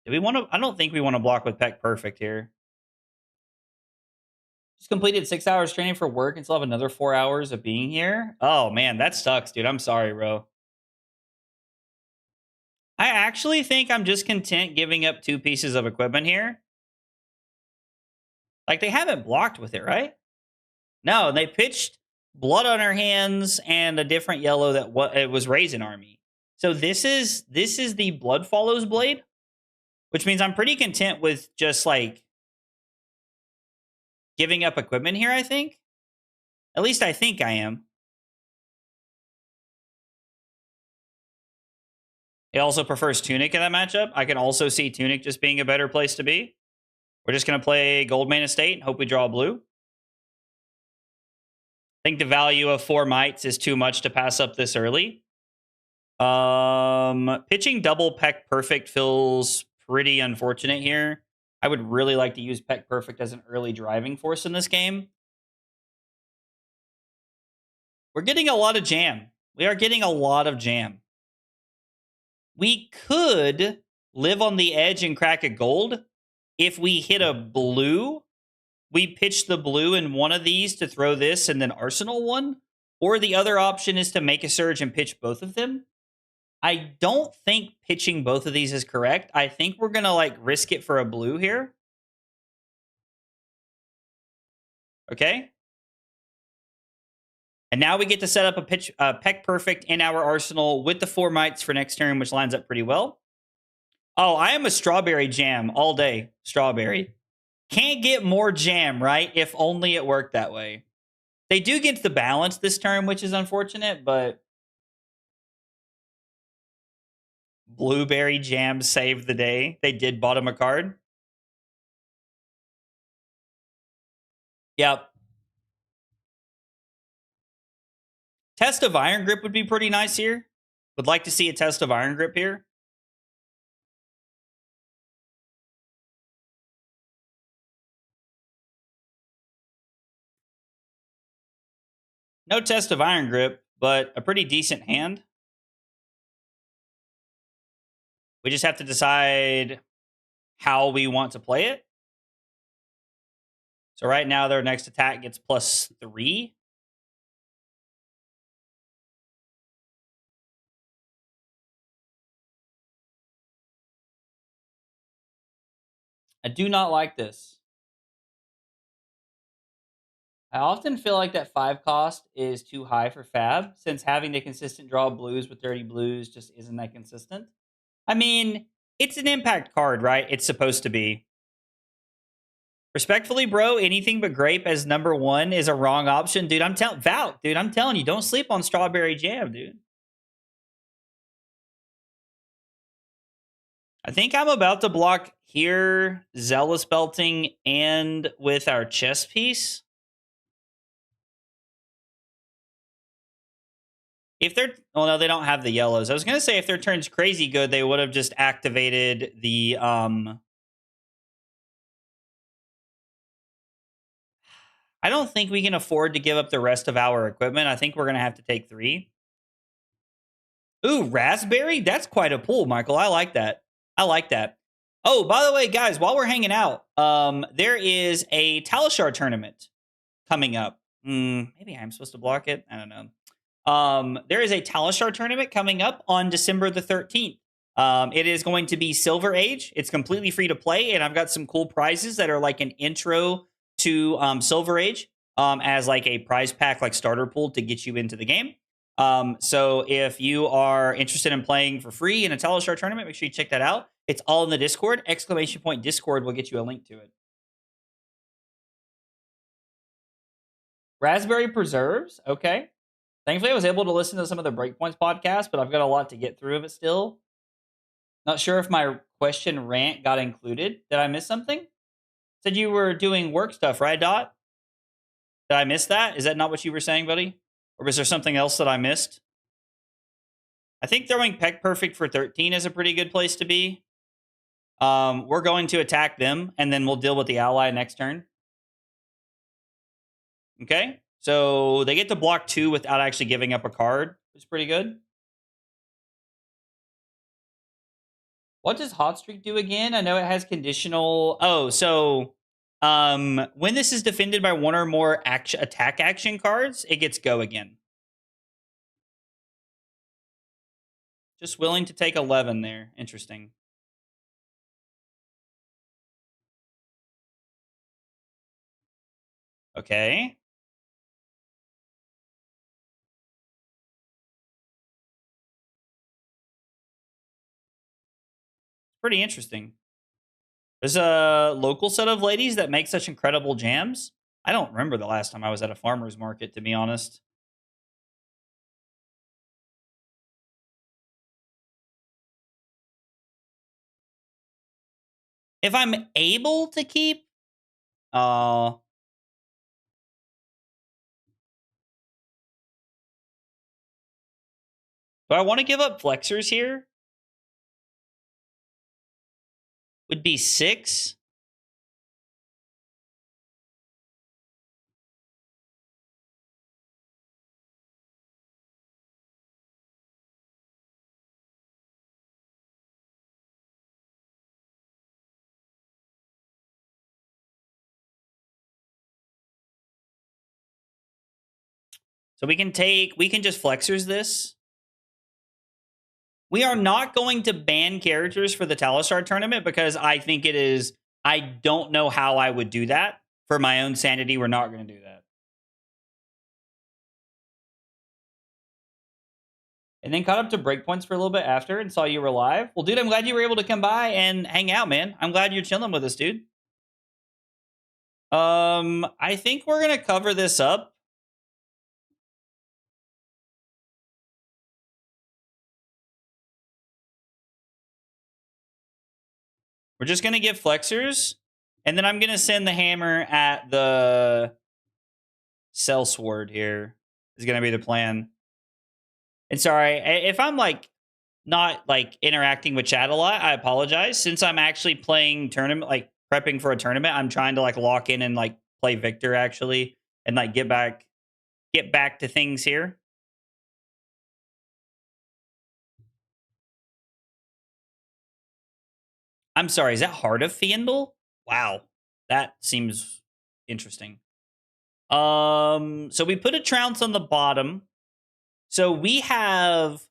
Do we want to... I don't think we want to block with Peck Perfect here. Just completed 6 hours training for work and still have another 4 hours of being here. Oh, man, that sucks, dude. I'm sorry, bro. I actually think I'm just content giving up 2 pieces of equipment here. Like, they haven't blocked with it, right? No, they pitched Blood on our hands and a different yellow that it was Raisin Army. So this is the Blood Follows Blade, which means I'm pretty content with just like giving up equipment here, I think. At least I think I am. He also prefers Tunic in that matchup. I can also see Tunic just being a better place to be. We're just going to play Goldmane Estate and hope we draw blue. I think the value of 4 mites is too much to pass up this early. Pitching double Peck Perfect feels pretty unfortunate here. I would really like to use Peck Perfect as an early driving force in this game. We're getting a lot of jam. We are getting a lot of jam. We could live on the edge and crack a gold. If we hit a blue, we pitch the blue in one of these to throw this and then Arsenal one. Or the other option is to make a surge and pitch both of them. I don't think pitching both of these is correct. I think we're going to like risk it for a blue here. Okay. And now we get to set up a Peck Perfect in our arsenal with the 4 mites for next turn, which lines up pretty well. Oh, I am a strawberry jam all day. Strawberry. Can't get more jam, right? If only it worked that way. They do get the balance this turn, which is unfortunate, but blueberry jam saved the day. They did bottom a card. Yep. Test of Iron Grip would be pretty nice here. Would like to see a Test of Iron Grip here. No Test of Iron Grip, but a pretty decent hand. We just have to decide how we want to play it. So right now their next attack gets +3. I do not like this. I often feel like that 5 cost is too high for Fab, since having the consistent draw of blues with dirty blues just isn't that consistent. I mean, it's an impact card, right? It's supposed to be. Respectfully, bro, anything but grape as number 1 is a wrong option, dude. I'm telling you, don't sleep on strawberry jam, dude. I think I'm about to block here, Zealous Belting, and with our chess piece. If they're, well, no, they don't have the yellows. I was gonna say if their turn's crazy good, they would have just activated the I don't think we can afford to give up the rest of our equipment. I think we're gonna have to take 3. Ooh, raspberry? That's quite a pull, Michael. I like that. I like that. Oh, by the way, guys, while we're hanging out, there is a Talishar tournament coming up. Maybe I'm supposed to block it. I don't know. There is a Talishar tournament coming up on December the 13th. It is going to be Silver Age. It's completely free to play, and I've got some cool prizes that are like an intro to Silver Age as like a prize pack, like starter pool to get you into the game. So if you are interested in playing for free in a Talishar tournament, make sure you check that out. It's all in the Discord. ! Discord will get you a link to it. Raspberry preserves. Okay. Thankfully, I was able to listen to some of the Breakpoints podcast, but I've got a lot to get through of it still. Not sure if my question rant got included. Did I miss something? Said you were doing work stuff, right, Dot? Did I miss that? Is that not what you were saying, buddy? Or was there something else that I missed? I think throwing Peck Perfect for 13 is a pretty good place to be. We're going to attack them, and then we'll deal with the ally next turn. Okay? So they get to block 2 without actually giving up a card. It's pretty good. What does Hot Streak do again? I know it has conditional. Oh, so when this is defended by 1 or more attack action cards, it gets go again. Just willing to take 11 there. Interesting. Okay. Pretty interesting. There's a local set of ladies that make such incredible jams. I don't remember the last time I was at a farmer's market, to be honest. If I'm able to keep... do I want to give up flexors here? Would be 6. So we can just flexors this. We are not going to ban characters for the Talishar tournament because I think it is, I don't know how I would do that. For my own sanity, we're not going to do that. And then caught up to breakpoints for a little bit after and saw you were live. Well, dude, I'm glad you were able to come by and hang out, man. I'm glad you're chilling with us, dude. I think we're gonna cover this up. We're just gonna give flexors, and then I'm gonna send the hammer at the cell sword here. Is gonna be the plan. And sorry if I'm like not like interacting with chat a lot. I apologize. Since I'm actually playing tournament, like prepping for a tournament, I'm trying to like lock in and like play Victor actually, and like get back to things here. I'm sorry, is that Heart of Fiendel? Wow. That seems interesting. So we put a trounce on the bottom. So we have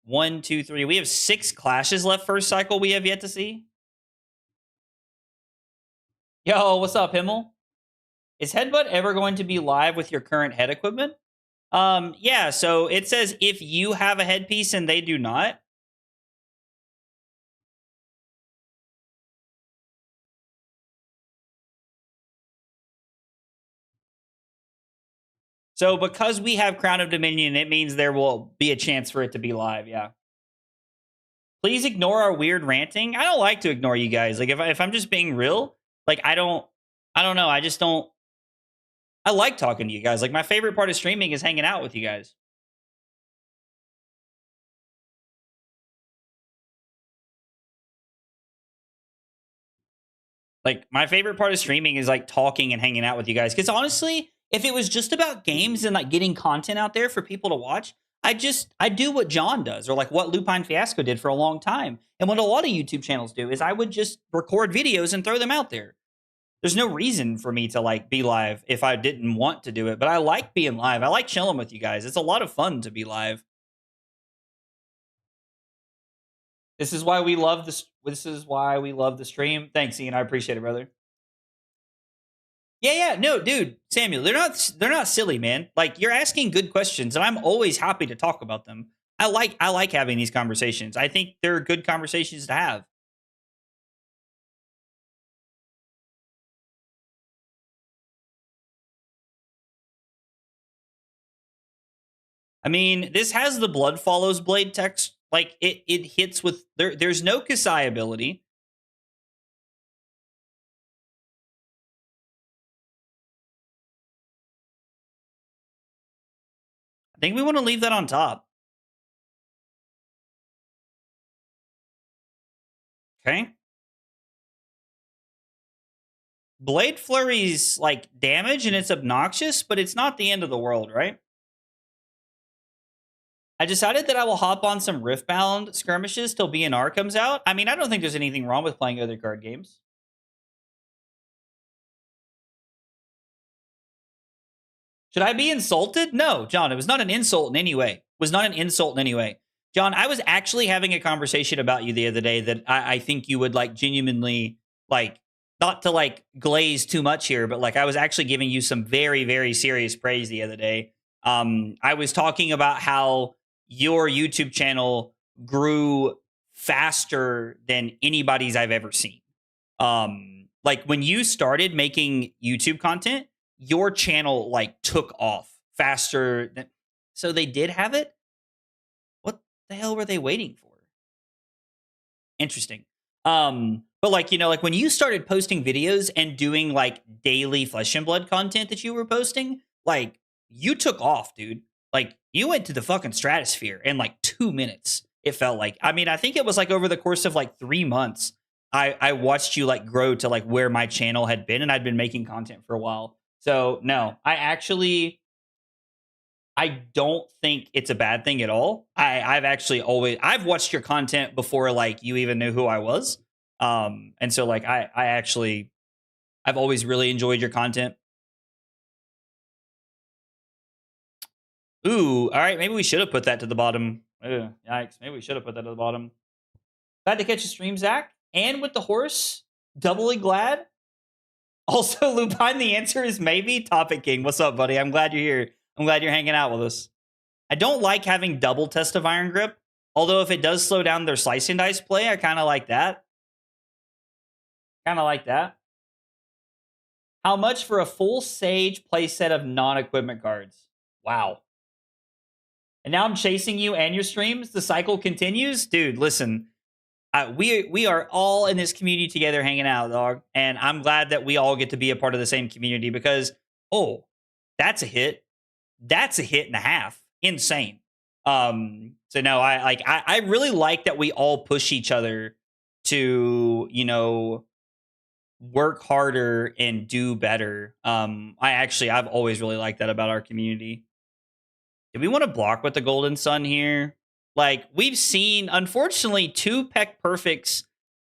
1, 2, 3. We have 6 clashes left first cycle we have yet to see. Yo, what's up, Himmel? Is Headbutt ever going to be live with your current head equipment? Yeah, so it says if you have a headpiece and they do not. So because we have Crown of Dominion, it means there will be a chance for it to be live, yeah. Please ignore our weird ranting. I don't like to ignore you guys. Like if I'm just being real, like I don't know. I just don't. I like talking to you guys. Like my favorite part of streaming is hanging out with you guys. Like my favorite part of streaming is like talking and hanging out with you guys. Because honestly, if it was just about games and like getting content out there for people to watch, I do what John does or like what Lupine Fiasco did for a long time. And what a lot of YouTube channels do is I would just record videos and throw them out there. There's no reason for me to like be live if I didn't want to do it, but I like being live. I like chilling with you guys. It's a lot of fun to be live. This is why we love this. This is why we love the stream. Thanks, Ian. I appreciate it, brother. Yeah. No, dude, Samuel, they're not silly, man. Like you're asking good questions, and I'm always happy to talk about them. I like having these conversations. I think they're good conversations to have. I mean, this has the blood follows blade text. Like it hits with there's no Kasai ability. I think we want to leave that on top. Okay. Blade Flurry's like damage and it's obnoxious, but it's not the end of the world, right? I decided that I will hop on some Riftbound skirmishes till BNR comes out. I mean, I don't think there's anything wrong with playing other card games. Should I be insulted? No, John, it was not an insult in any way. It was not an insult in any way. John, I was actually having a conversation about you the other day that I think you would like genuinely like, not to like glaze too much here, but like I was actually giving you some very, very serious praise the other day. I was talking about how your YouTube channel grew faster than anybody's I've ever seen. Like when you started making YouTube content, your channel like took off faster than, so they did have it. What the hell were they waiting for? Interesting. But like, you know, like when you started posting videos and doing like daily Flesh and Blood content that you were posting, like you took off, dude. Like you went to the fucking stratosphere in like 2 minutes. It felt like. I mean, I think it was like over the course of like 3 months, I watched you like grow to like where my channel had been, and I'd been making content for a while. So no, I don't think it's a bad thing at all. I've watched your content before like you even knew who I was. And so like I've always really enjoyed your content. Ooh, all right, maybe we should have put that to the bottom. Ugh, yikes, maybe we should have put that to the bottom. Glad to catch a stream, Zach. And with the horse, doubly glad. Also, Lupine, the answer is maybe. Topic King, what's up, buddy? I'm glad you're here. I'm glad you're hanging out with us. I don't like having double Test of Iron Grip. Although if it does slow down their Slice and Dice play, I kind of like that. Kind of like that. How much for a full Sage playset of non-equipment cards? Wow. And now I'm chasing you and your streams. The cycle continues. Dude, listen. We are all in this community together hanging out, dog. And I'm glad that we all get to be a part of the same community because, oh, that's a hit. That's a hit and a half. Insane. So no, I really like that we all push each other to, you know, work harder and do better. I've always really liked that about our community. Do we want to block with the Golden Sun here? Like, we've seen, unfortunately, 2 Peck Perfects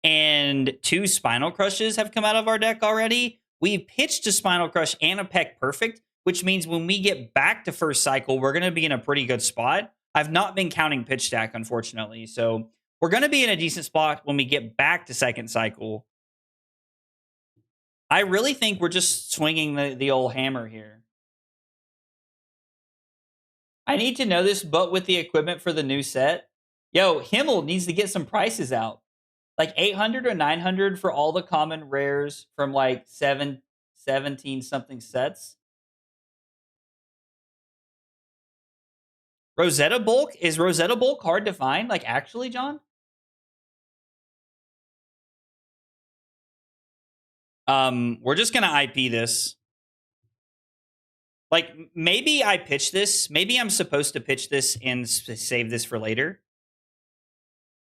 and 2 Spinal Crushes have come out of our deck already. We've pitched a Spinal Crush and a Peck Perfect, which means when we get back to first cycle, we're going to be in a pretty good spot. I've not been counting pitch stack, unfortunately. So we're going to be in a decent spot when we get back to second cycle. I really think we're just swinging the old hammer here. I need to know this, but with the equipment for the new set. Yo, Himmel needs to get some prices out. Like 800 or 900 for all the common rares from like 17 something sets. Rosetta Bulk? Is Rosetta Bulk hard to find? Like, actually, John? We're just going to IP this. Like, maybe I pitch this. Maybe I'm supposed to pitch this and save this for later.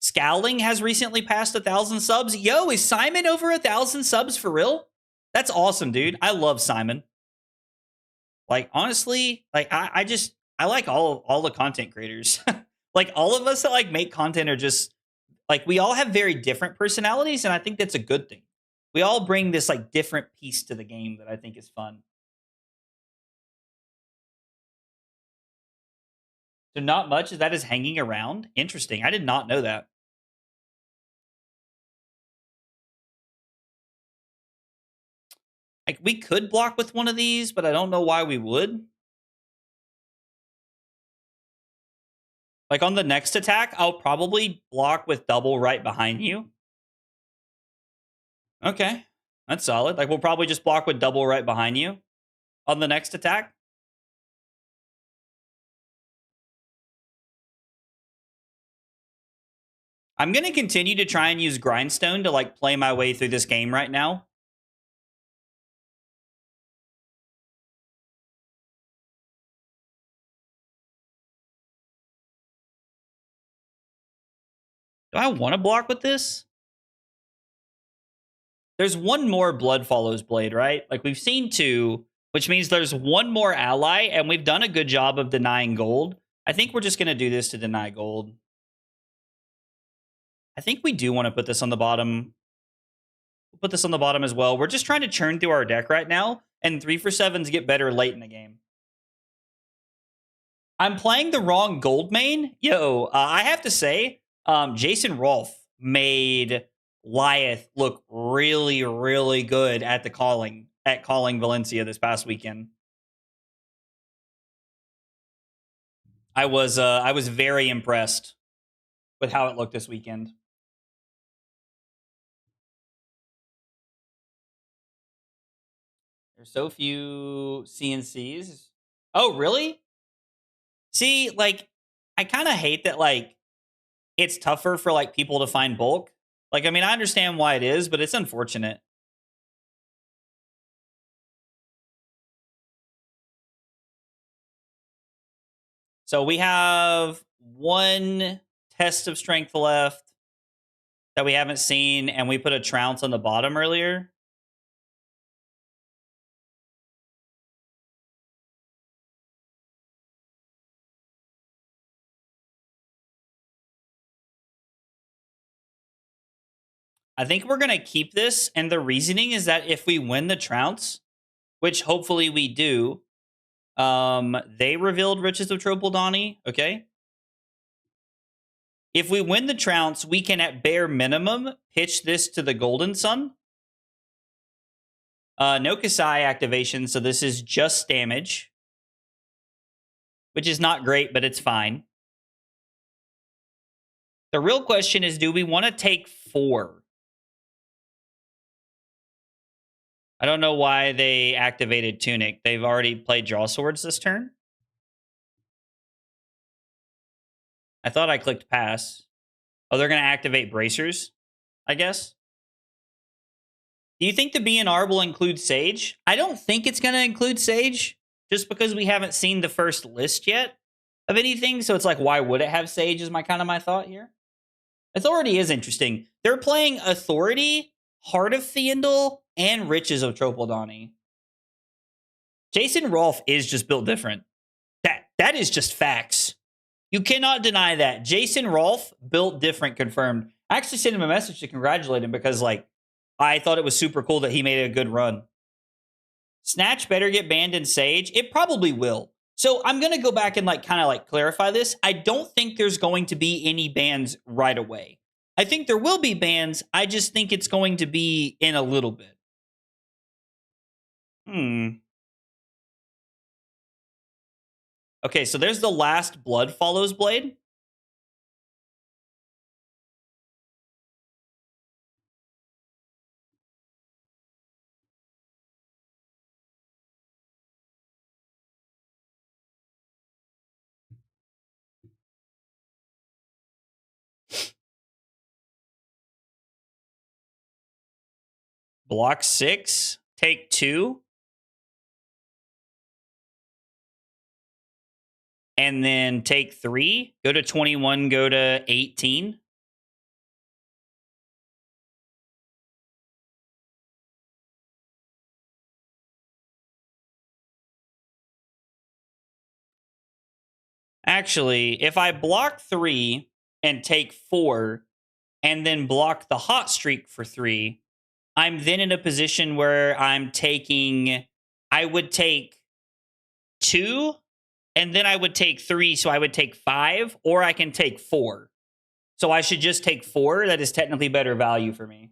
Scowling has recently passed 1,000 subs. Yo, is Simon over 1,000 subs for real? That's awesome, dude. I love Simon. Like, honestly, like I like all the content creators. Like, all of us that like make content are just like, we all have very different personalities, and I think that's a good thing. We all bring this like different piece to the game that I think is fun. So not much of that is hanging around. Interesting. I did not know that. Like, we could block with one of these, but I don't know why we would. Like, on the next attack, I'll probably block with double right behind you. Okay. That's solid. Like, we'll probably just block with double right behind you on the next attack. I'm going to continue to try and use Grindstone to, like, play my way through this game right now. Do I want to block with this? There's one more Blood Follows Blade, right? Like, we've seen 2, which means there's one more ally, and we've done a good job of denying gold. I think we're just going to do this to deny gold. I think we do want to put this on the bottom. We'll put this on the bottom as well. We're just trying to churn through our deck right now, and 3-for-7s get better late in the game. I'm playing the wrong gold main. Yo, I have to say, Jason Rolfe made Lyeth look really, really good at calling Valencia this past weekend. I was very impressed with how it looked this weekend. There's so few CNCs. Oh, really? See, like, I kind of hate that, like, it's tougher for, like, people to find bulk. Like, I mean, I understand why it is, but it's unfortunate. So we have one test of strength left that we haven't seen, and we put a trounce on the bottom earlier. I think we're going to keep this, and the reasoning is that if we win the trounce, which hopefully we do, they revealed Riches of Tropaldani, okay? If we win the trounce, we can at bare minimum pitch this to the Golden Sun. No Kasai activation, so this is just damage. Which is not great, but it's fine. The real question is, do we want to take 4? I don't know why they activated Tunic. They've already played Draw Swords this turn. I thought I clicked pass. Oh, they're going to activate Bracers, I guess. Do you think the BNR will include Sage? I don't think it's going to include Sage, just because we haven't seen the first list yet of anything. So it's like, why would it have Sage is my thought here. Authority is interesting. They're playing Authority, Heart of Theendal, and Riches of Tropeldani. Jason Rolfe is just built different. That is just facts. You cannot deny that. Jason Rolfe built different, confirmed. I actually sent him a message to congratulate him because, like, I thought it was super cool that he made a good run. Snatch better get banned in Sage. It probably will. So I'm going to go back and kind of clarify this. I don't think there's going to be any bans right away. I think there will be bans. I just think it's going to be in a little bit. Okay, so there's the last Blood Follows Blade. Block 6, take 2. And then take 3, go to 21, go to 18. Actually, if I block 3 and take 4 and then block the hot streak for 3, I'm then in a position where I would take 2 and then I would take 3, so I would take 5, or I can take 4. So I should just take 4. That is technically better value for me.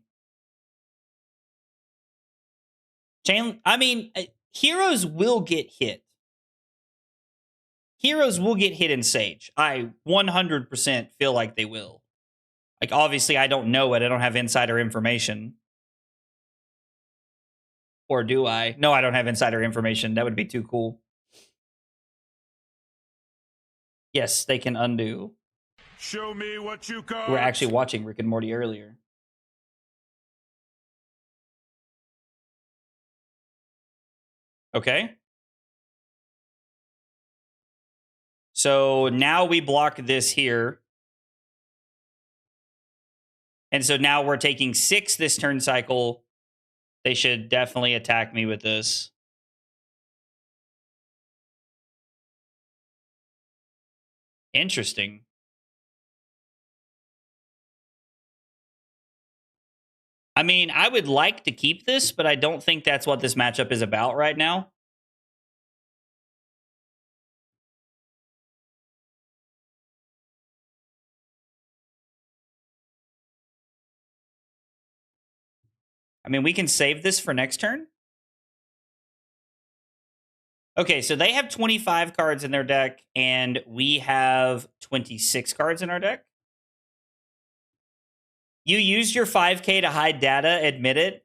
Heroes will get hit. Heroes will get hit in Sage. I 100% feel like they will. Obviously, I don't know it. I don't have insider information. Or do I? No, I don't have insider information. That would be too cool. Yes, they can undo. Show me what you got. We were actually watching Rick and Morty earlier. Okay. So now we block this here. And so now we're taking 6 this turn cycle. They should definitely attack me with this. Interesting. I mean, I would like to keep this, but I don't think that's what this matchup is about right now. I mean, we can save this for next turn. Okay, so they have 25 cards in their deck, and we have 26 cards in our deck. You used your 5K to hide data, admit it.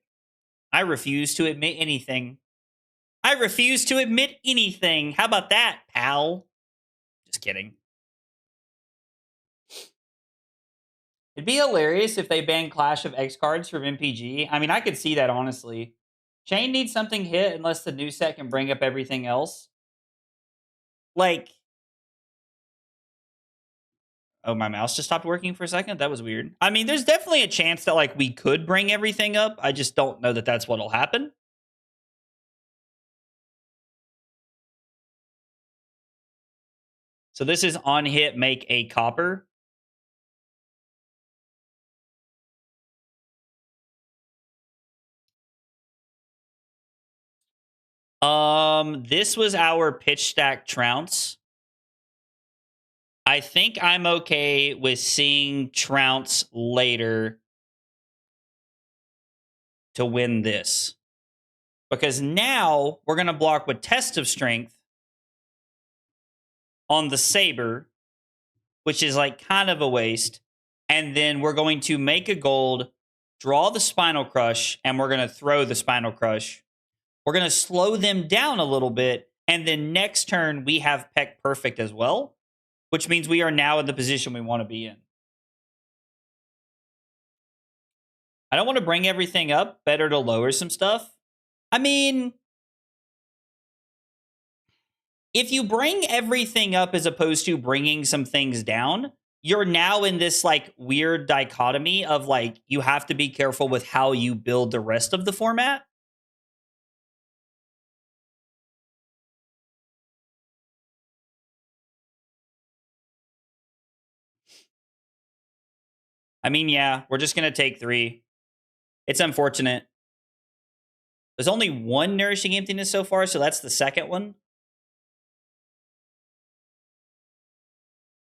I refuse to admit anything. I refuse to admit anything. How about that, pal? Just kidding. It'd be hilarious if they banned Clash of X cards from MPG. I mean, I could see that, honestly. Chain needs something hit unless the new set can bring up everything else. Oh, my mouse just stopped working for a second? That was weird. I mean, there's definitely a chance that, we could bring everything up. I just don't know that that's what'll happen. So this is on hit, make a copper. This was our pitch stack trounce. I think I'm okay with seeing trounce later to win this. because now we're going to block with Test of Strength on the Saber, which is like kind of a waste. And then we're going to make a gold, draw the Spinal Crush, and we're going to throw the Spinal Crush. We're going to slow them down a little bit. And then next turn, we have Peck Perfect as well, which means we are now in the position we want to be in. I don't want to bring everything up. Better to lower some stuff. I mean, if you bring everything up as opposed to bringing some things down, you're now in this like weird dichotomy of like, you have to be careful with how you build the rest of the format. I mean, yeah, we're just going to take 3. It's unfortunate. There's only one Nourishing Emptiness so far, so that's the second one.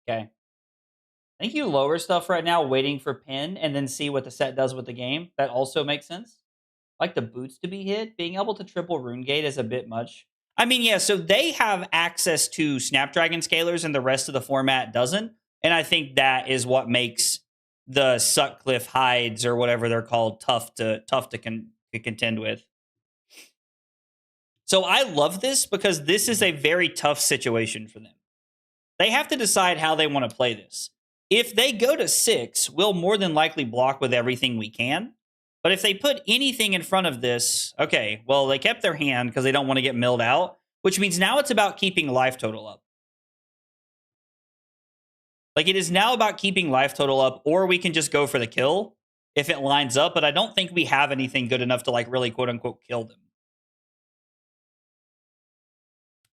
Okay. I think you lower stuff right now, waiting for pin, and then see what the set does with the game. That also makes sense. I like the boots to be hit. Being able to triple Rune Gate is a bit much. I mean, yeah, so they have access to Snapdragon Scalers and the rest of the format doesn't. And I think that is what makes the Sutcliffe Hides or whatever they're called tough to contend with. So I love this because this is a very tough situation for them. They have to decide how they want to play this. If they go to 6, we'll more than likely block with everything we can. But if they put anything in front of this, okay, well, they kept their hand because they don't want to get milled out, which means now it's about keeping life total up. Like, it is now about keeping life total up, or we can just go for the kill if it lines up, but I don't think we have anything good enough to, like, really quote-unquote kill them.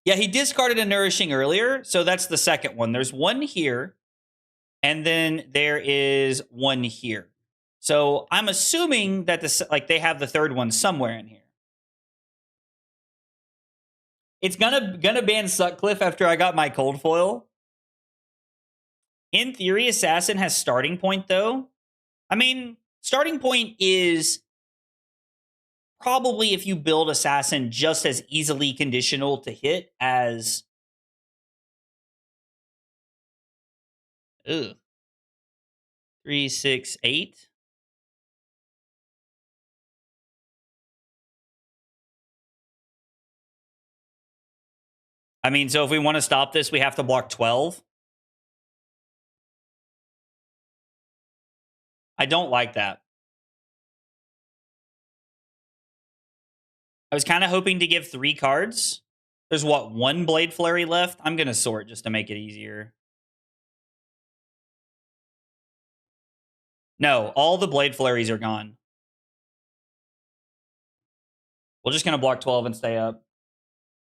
Yeah, he discarded a Nourishing earlier, so that's the second one. There's one here, and then there is one here. So I'm assuming that they have the third one somewhere in here. It's gonna ban Sutcliffe after I got my cold foil. In theory, Assassin has starting point though. I mean, starting point is probably if you build Assassin just as easily conditional to hit as 3, 6, 8. I mean, so if we want to stop this, we have to block 12. I don't like that. I was kind of hoping to give 3 cards. There's what, 1 Blade Flurry left? I'm going to sort just to make it easier. No, all the Blade Flurries are gone. We're just going to block 12 and stay up.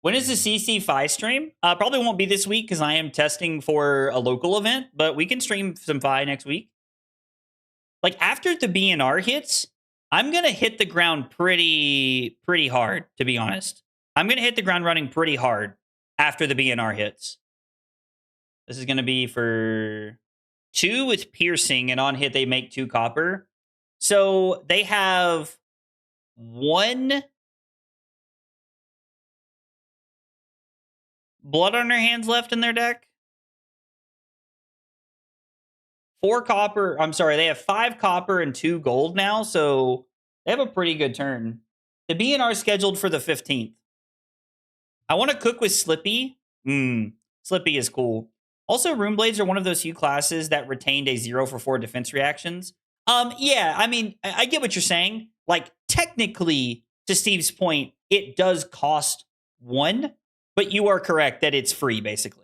When is the CC Fi stream? Probably won't be this week because I am testing for a local event, but we can stream some Fi next week. Like, after the BNR hits, I'm going to hit the ground pretty hard, to be honest. I'm going to hit the ground running pretty hard after the BNR hits. This is going to be for 2 with Piercing, and on hit they make 2 copper. So they have 1 blood on their hands left in their deck. 4 copper. I'm sorry, they have 5 copper and 2 gold now, so they have a pretty good turn. The BNR is scheduled for the 15th. I want to cook with Slippy. Slippy is cool. Also, Rune Blades are one of those few classes that retained a 0 for 4 defense reactions. Yeah, I mean, I get what you're saying. Like, technically, to Steve's point, it does cost 1, but you are correct that it's free, basically.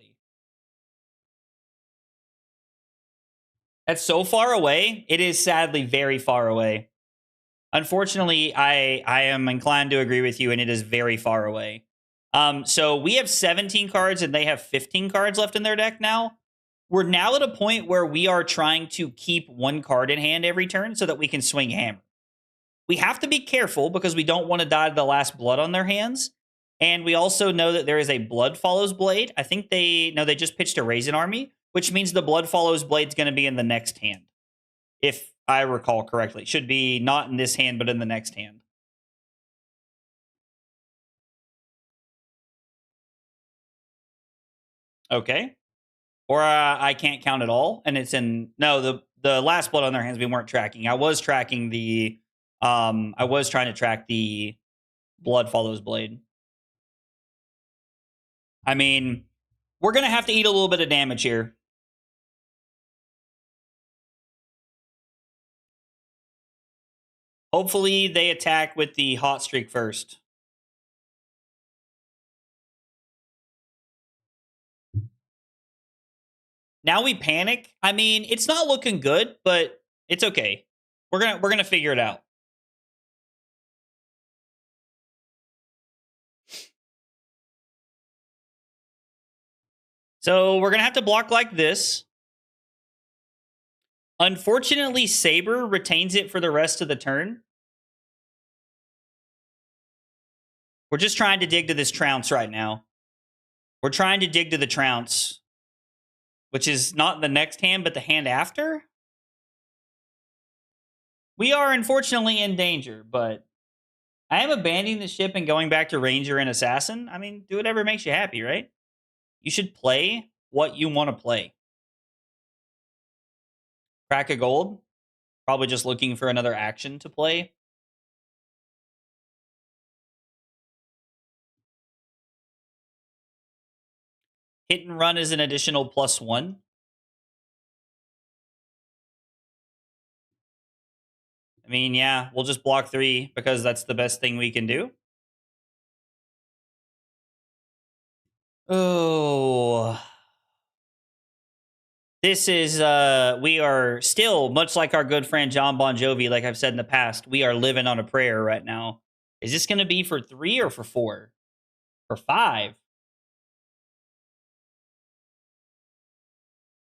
That's so far away. It is sadly very far away. Unfortunately, I am inclined to agree with you, and it is very far away. So we have 17 cards, and they have 15 cards left in their deck now. We're now at a point where we are trying to keep 1 card in hand every turn so that we can swing Hammer. We have to be careful because we don't want to die to the last blood on their hands. And we also know that there is a Blood Follows Blade. I think they just pitched a Raisin Army, which means the Blood Follows Blade is going to be in the next hand. If I recall correctly. It should be not in this hand, but in the next hand. Okay. Or I can't count at all, and it's in no the last blood on their hands we weren't tracking. I was tracking the I was trying to track the blood follows blade. I mean, we're gonna have to eat a little bit of damage here. Hopefully they attack with the hot streak first. Now we panic. I mean, it's not looking good, but it's okay. We're gonna figure it out. So we're gonna have to block like this. Unfortunately, Saber retains it for the rest of the turn. We're just trying to dig to this trounce right now. We're trying to dig to the trounce, which is not the next hand, but the hand after. We are unfortunately in danger, but I am abandoning the ship and going back to Ranger and Assassin. I mean, do whatever makes you happy, right? You should play what you want to play. Crack a gold. Probably just looking for another action to play. Hit and run is an additional +1. I mean, yeah, we'll just block 3 because that's the best thing we can do. Oh. This is we are still much like our good friend John Bon Jovi, like I've said in the past, we are living on a prayer right now. Is this going to be for 3 or for 4? For 5?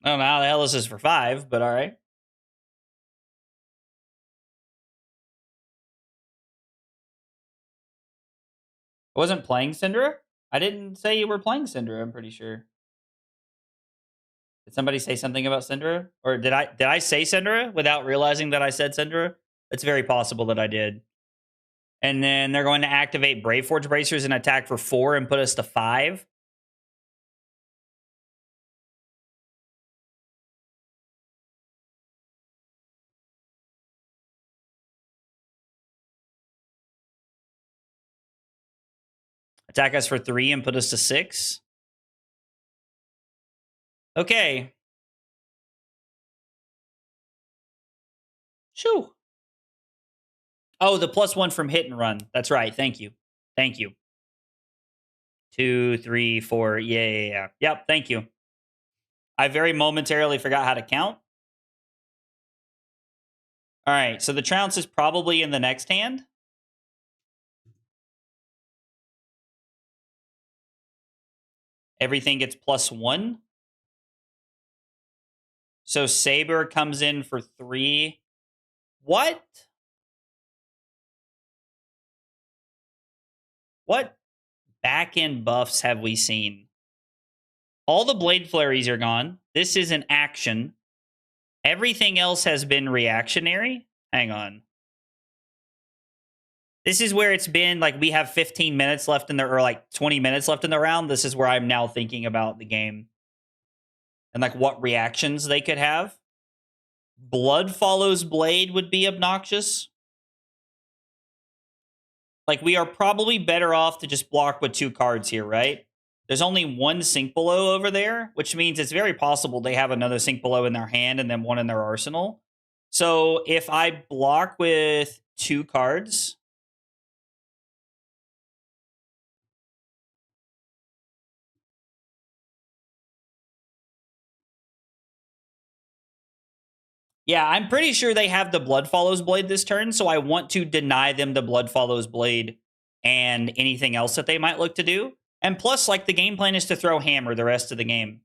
I don't know how the hell this is for 5, but all right. I wasn't playing Syndra? I didn't say you were playing Syndra, I'm pretty sure. Did somebody say something about Syndra? Or did I say Syndra without realizing that I said Syndra? It's very possible that I did. And then they're going to activate Brave Forge Bracers and attack for 4 and put us to 5. Attack us for 3 and put us to 6. Okay. Shoo. Oh, the +1 from hit and run. That's right. Thank you. Thank you. 2, 3, 4. Yeah. Yep. Thank you. I very momentarily forgot how to count. All right. So the trounce is probably in the next hand. Everything gets +1. So Saber comes in for 3. What? What back end buffs have we seen? All the Blade Flurries are gone. This is an action. Everything else has been reactionary. Hang on. This is where it's been like we have 15 minutes left in the, or like 20 minutes left in the round. This is where I'm now thinking about the game and like what reactions they could have. Blood follows blade would be obnoxious. Like we are probably better off to just block with 2 cards here, right? There's only 1 Sink Below over there, which means it's very possible they have another Sink Below in their hand and then 1 in their arsenal. So if I block with 2 cards, yeah, I'm pretty sure they have the Blood Follows Blade this turn, so I want to deny them the Blood Follows Blade and anything else that they might look to do. And plus, like, the game plan is to throw Hammer the rest of the game.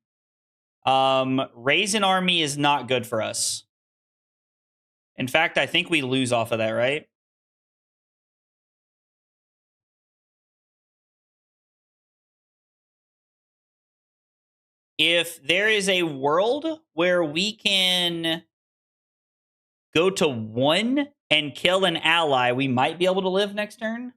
Raise an army is not good for us. In fact, I think we lose off of that, right? If there is a world where we can go to 1 and kill an ally, we might be able to live next turn.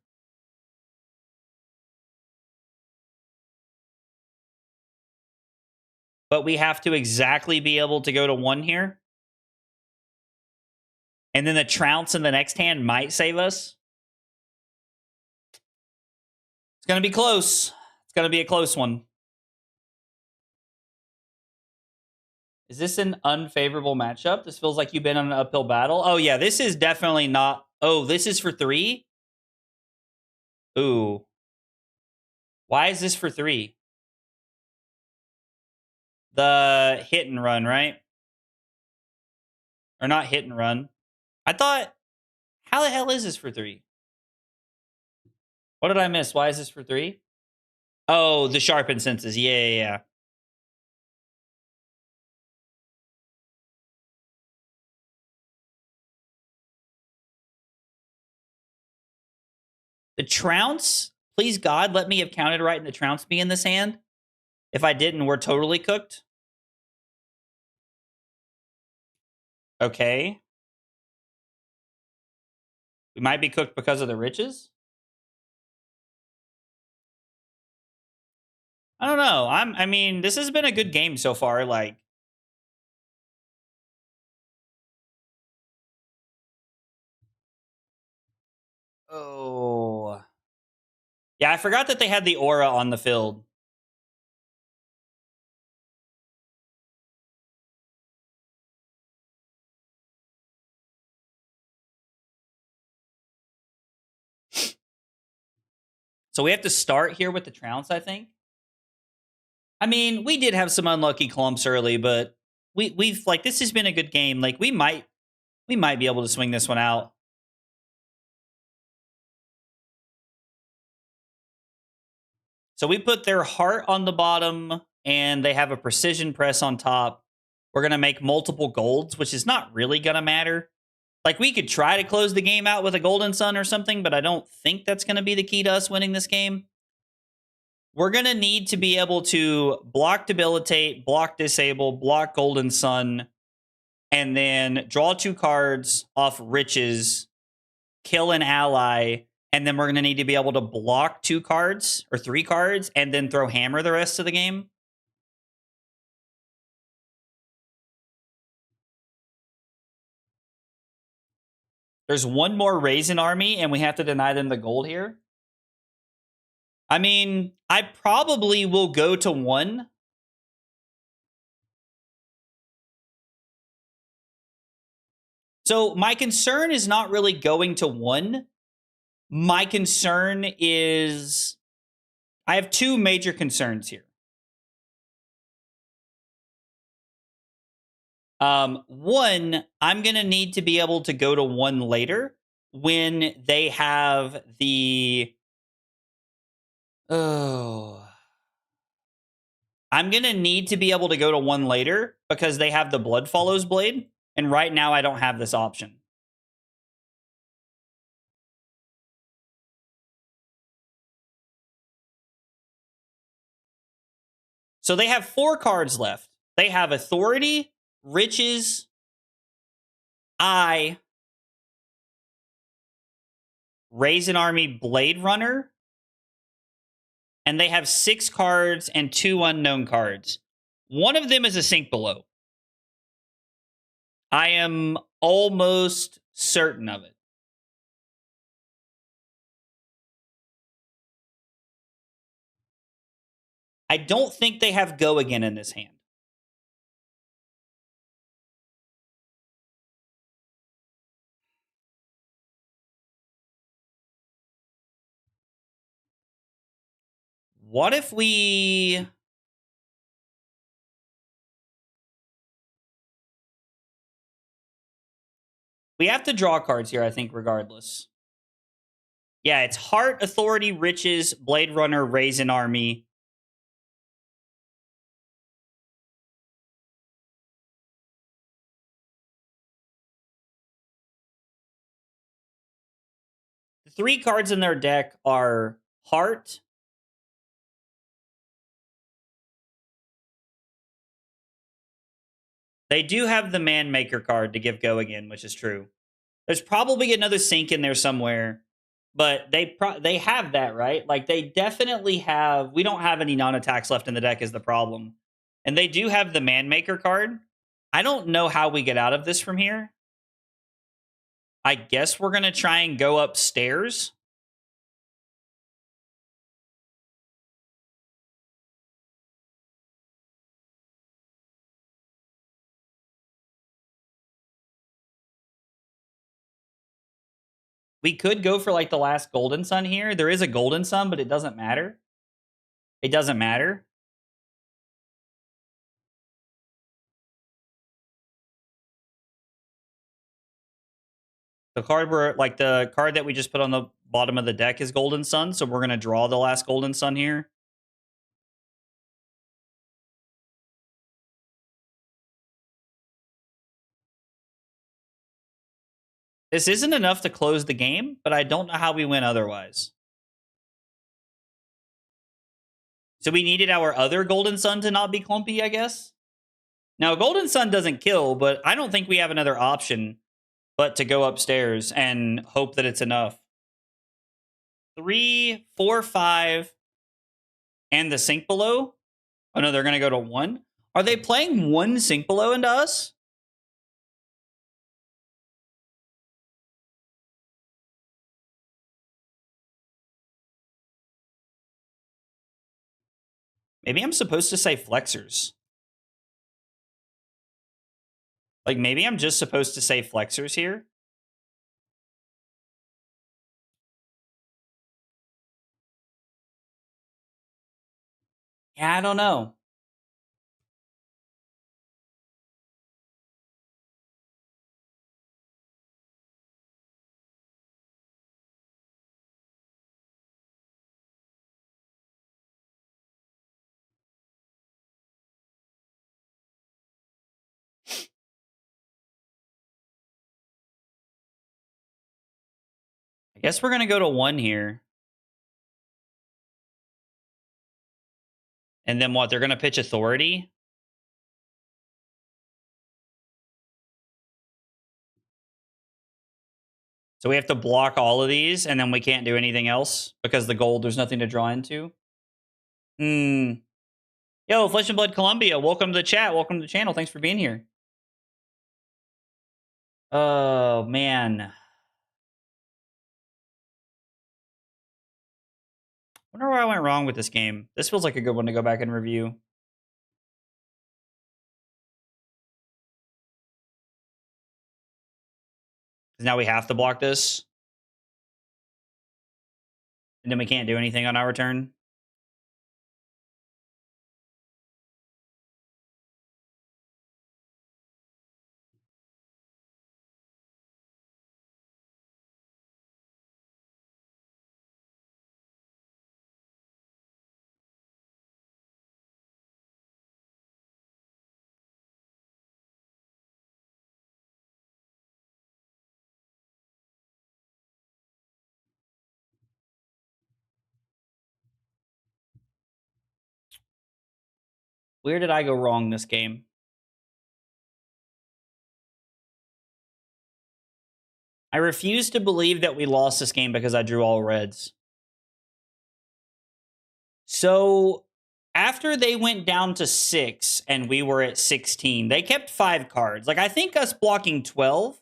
but we have to exactly be able to go to 1 here. And then the trounce in the next hand might save us. It's going to be close. It's going to be a close one. Is this an unfavorable matchup? This feels like you've been on an uphill battle. Oh, yeah, this is definitely not. Oh, this is for 3? Ooh. Why is this for 3? The hit and run, right? Or not hit and run. I thought, how the hell is this for 3? What did I miss? Why is this for 3? Oh, the sharpened senses. Yeah. The trounce, please God, let me have counted right and the trounce be in this hand. If I didn't, we're totally cooked. Okay. We might be cooked because of the riches. I don't know. I mean, this has been a good game so far. Like, oh. Yeah, I forgot that they had the aura on the field. So we have to start here with the trounce, I think. I mean, we did have some unlucky clumps early, but we've like this has been a good game. Like we might be able to swing this one out. So we put their heart on the bottom and they have a precision press on top. We're going to make multiple golds, which is not really going to matter. Like we could try to close the game out with a golden sun or something, but I don't think that's going to be the key to us winning this game. We're going to need to be able to block debilitate, block disable, block golden sun, and then draw 2 cards off riches, kill an ally, and then we're going to need to be able to block 2 cards or 3 cards and then throw hammer the rest of the game. There's one more Raisin army, and we have to deny them the gold here. I mean, I probably will go to 1. So my concern is not really going to 1. My concern is... I have 2 major concerns here. One, I'm going to need to be able to go to 1 later when they have the... Oh... I'm going to need to be able to go to 1 later because they have the Blood Follows Blade. And right now, I don't have this option. So they have 4 cards left. They have Authority, Riches, Raisin Army, Blade Runner. And they have 6 cards and 2 unknown cards. One of them is a Sink Below. I am almost certain of it. I don't think they have Go Again in this hand. What if we... We have to draw cards here, I think, regardless. Yeah, it's Heart, Authority, Riches, Blade Runner, Raisin Army. The 3 cards in their deck are Heart, they do have the Man Maker card to give Go Again, which is true. There's probably another Sink in there somewhere, but they have that, right? Like, they definitely have... We don't have any non-attacks left in the deck is the problem. And they do have the Manmaker card. I don't know how we get out of this from here. I guess we're going to try and go upstairs. We could go for like the last Golden Sun here. There is a Golden Sun, but it doesn't matter. It doesn't matter. The card that we just put on the bottom of the deck is Golden Sun, so we're going to draw the last Golden Sun here. This isn't enough to close the game, but I don't know how we win otherwise. So we needed our other Golden Sun to not be clumpy, I guess. Now, Golden Sun doesn't kill, but I don't think we have another option but to go upstairs and hope that it's enough. 3, 4, 5, and the Sink Below. Oh, no, they're going to go to 1. Are they playing 1 Sink Below into us? Maybe I'm supposed to say flexors. Like, maybe I'm just supposed to say flexors here. Yeah, I don't know. I guess we're going to go to 1 here. And then what? They're going to pitch Authority? So we have to block all of these, and then we can't do anything else because the gold, there's nothing to draw into. Yo, Flesh and Blood Columbia, welcome to the chat. Welcome to the channel. Thanks for being here. Oh, man. Wonder where I went wrong with this game. This feels like a good one to go back and review. Now we have to block this. And then we can't do anything on our turn. Where did I go wrong this game? I refuse to believe that we lost this game because I drew all reds. So after they went down to 6 and we were at 16, they kept 5 cards. Like, I think us blocking 12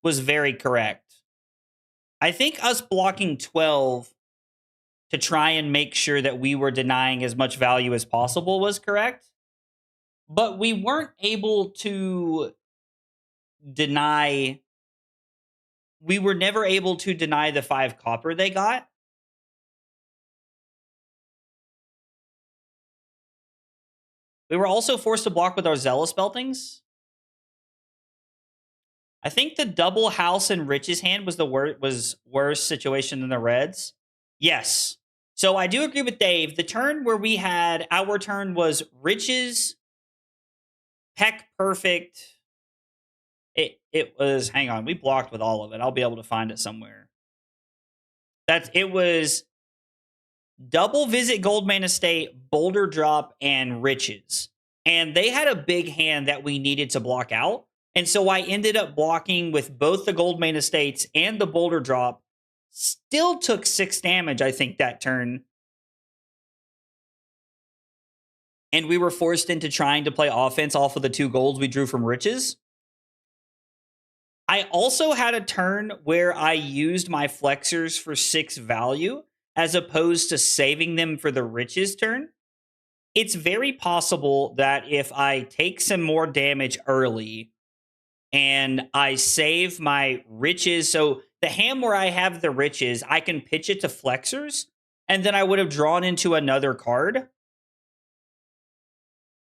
was very correct. I think us blocking 12 to try and make sure that we were denying as much value as possible was correct. But we weren't able to deny... We were never able to deny the 5 copper they got. We were also forced to block with our Zealous Beltings. I think the double house and riches hand was the worse situation than the reds. Yes. So I do agree with Dave. The turn where we had our turn was riches, peck perfect. It was, hang on, we blocked with all of it. I'll be able to find it somewhere. It was double visit Goldman Estate, Boulder Drop, and riches. And they had a big hand that we needed to block out. And so I ended up blocking with both the Goldman Estates and the Boulder Drop. Still took 6 damage, I think, that turn. and we were forced into trying to play offense off of the 2 golds we drew from riches. I also had a turn where I used my flexors for 6 value as opposed to saving them for the riches turn. It's very possible that if I take some more damage early and I save my riches, so the hand where I have the riches, I can pitch it to flexors, and then I would have drawn into another card.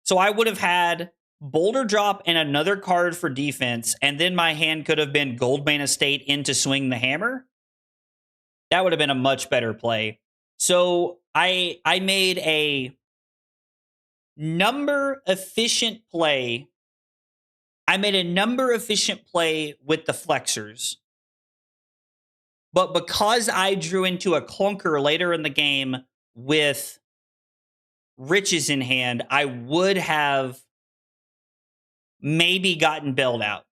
So I would have had Boulder Drop and another card for defense, and then my hand could have been Goldmane Estate into Swing the Hammer. That would have been a much better play. So I made a number efficient play. I made a number efficient play with the flexors. But because I drew into a clunker later in the game with riches in hand, I would have maybe gotten bailed out.